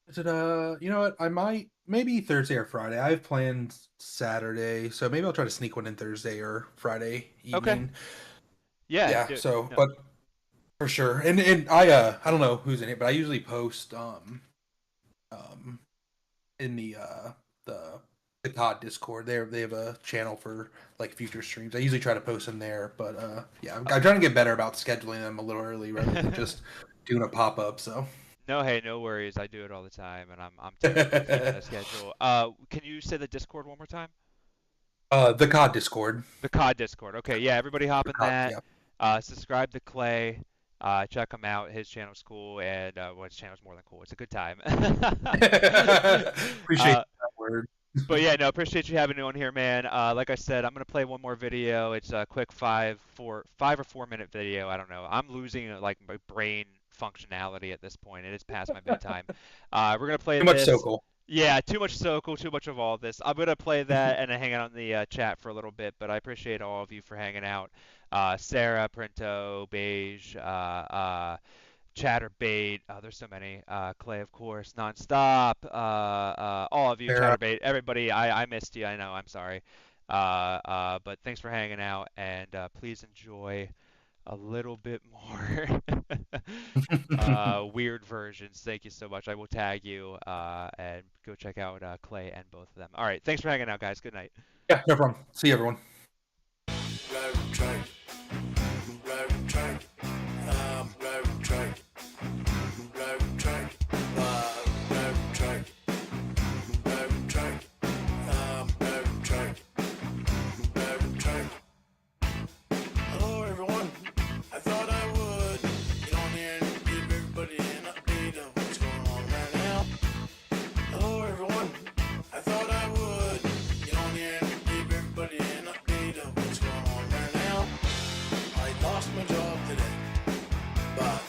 Is it you know what? I might maybe Thursday or Friday. I have plans Saturday, so maybe I'll try to sneak one in Thursday or Friday evening. Okay. Yeah. Yeah. No. But for sure. And I don't know who's in it, but I usually post in the COD Discord. They have a channel for like future streams. I usually try to post them there, but yeah, I'm trying to get better about scheduling them a little early rather than just doing a pop up. So. No, hey, no worries. I do it all the time, and I'm terrible at keeping a schedule. Can you say the Discord one more time? The COD Discord. The COD Discord. Okay, yeah, everybody hop in that. Yeah. Subscribe to Klay. Check him out. His channel's cool, and well, his channel's more than cool. It's a good time. Appreciate that word. But yeah, no, appreciate you having me on here, man. Like I said, I'm gonna play one more video. It's a quick 5 or 4 minute video. I don't know. I'm losing like my brain functionality at this point. It is past my bedtime. We're gonna play Too this. much Sokol. Yeah, too much Sokol, too much of all this. I'm gonna play that and then hang out in the chat for a little bit. But I appreciate all of you for hanging out. Sarah, Printo, Beige, Chatterbait. There's so many. Klay, of course, Nonstop. All of you, Sarah. Chatterbait, everybody. I missed you. I know. I'm sorry. But thanks for hanging out, and please enjoy a little bit more weird versions. Thank you so much. I will tag you and go check out Klay and both of them. All right. Thanks for hanging out, guys. Good night. Yeah, no problem. See you, everyone. Hello everyone. I thought I would get on here and give everybody an update of what's going on right now. Hello everyone. I thought I would get on here and give everybody an update of what's going on right now. I lost my job today, but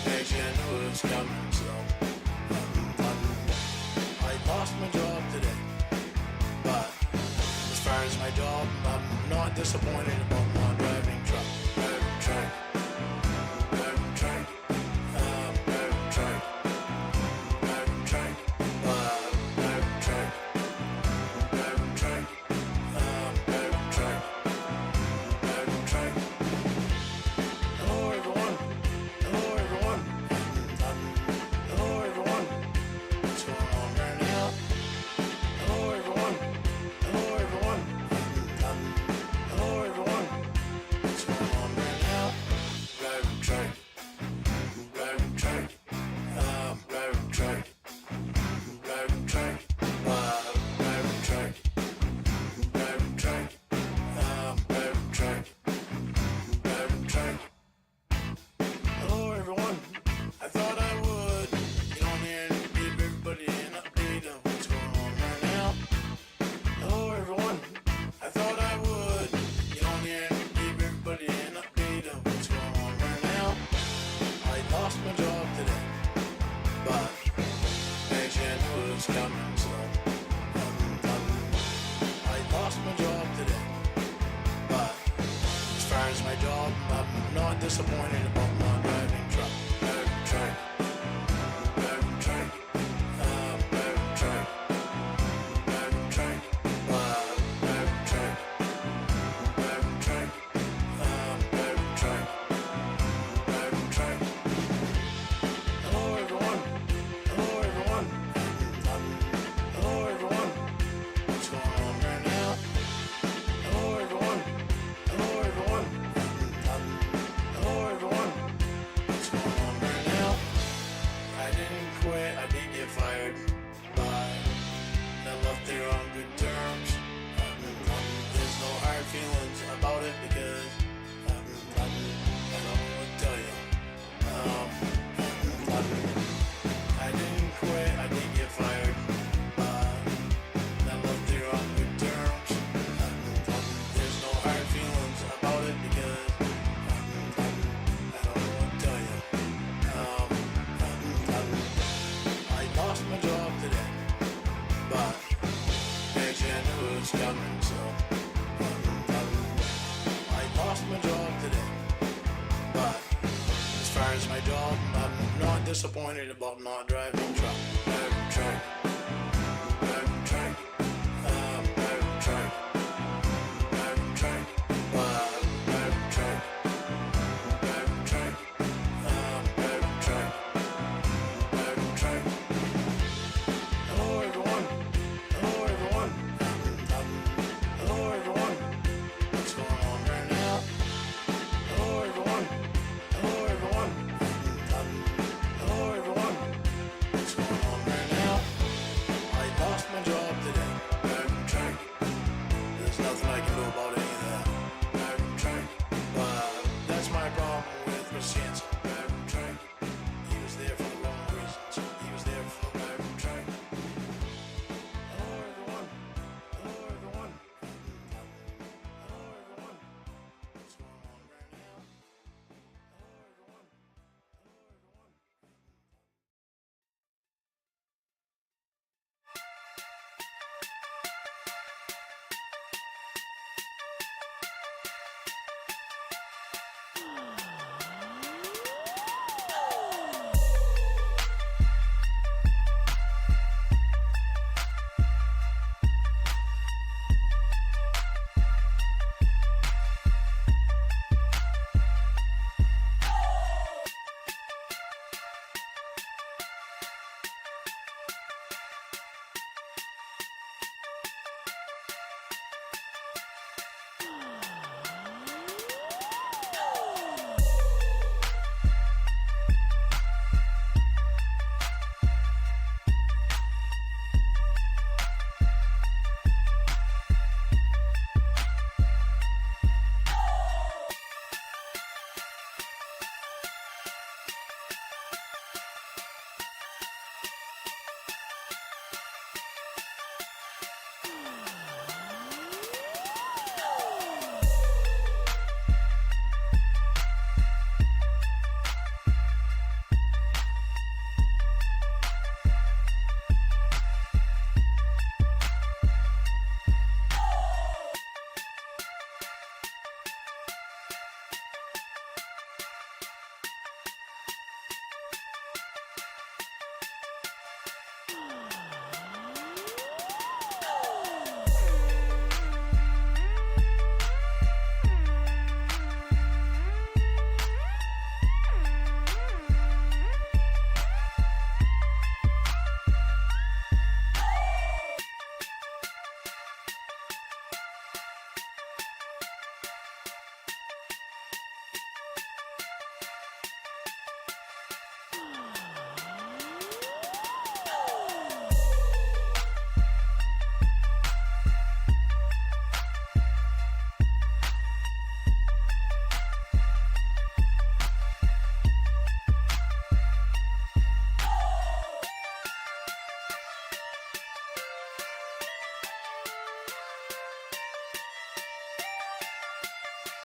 actually I knew it was coming, so I lost my job today, but as far as my job, I'm not disappointed about not driving truck. Driving truck. Driving truck. Driving truck. Driving truck. Driving truck. Driving truck. Driving truck. Driving truck. Hello everyone. Hello everyone. Hello everyone. What's going on right now? Hello everyone. Hello everyone. Hello everyone. What's going on right now? Driving truck. Driving truck. Driving truck. Driving truck. Driving truck. Driving truck. Driving truck. Driving truck. Hello everyone. I thought I would get on here and give everybody an update of what's going on right now. Hello everyone. I thought I would get on here and give everybody an update of what's going on right now. I lost my job today, but actually I knew it was coming, so I lost my job today, but as far as my job, I'm not disappointed about not driving truck. Driving truck. Driving truck. Driving truck. Driving truck. Driving truck. Driving truck. So, I lost my job today. But as far as my job, I'm not disappointed about not driving truck. Driving truck. Driving truck. Driving truck. Driving truck. Driving truck. Driving truck. Driving truck. Driving truck. Hello everyone. Hello everyone. Hello everyone. What's going on right now? Hello everyone. Hello everyone. Hello everyone. What's going on right now? I lost my job today. Driving truck. There's nothing I can do about anything.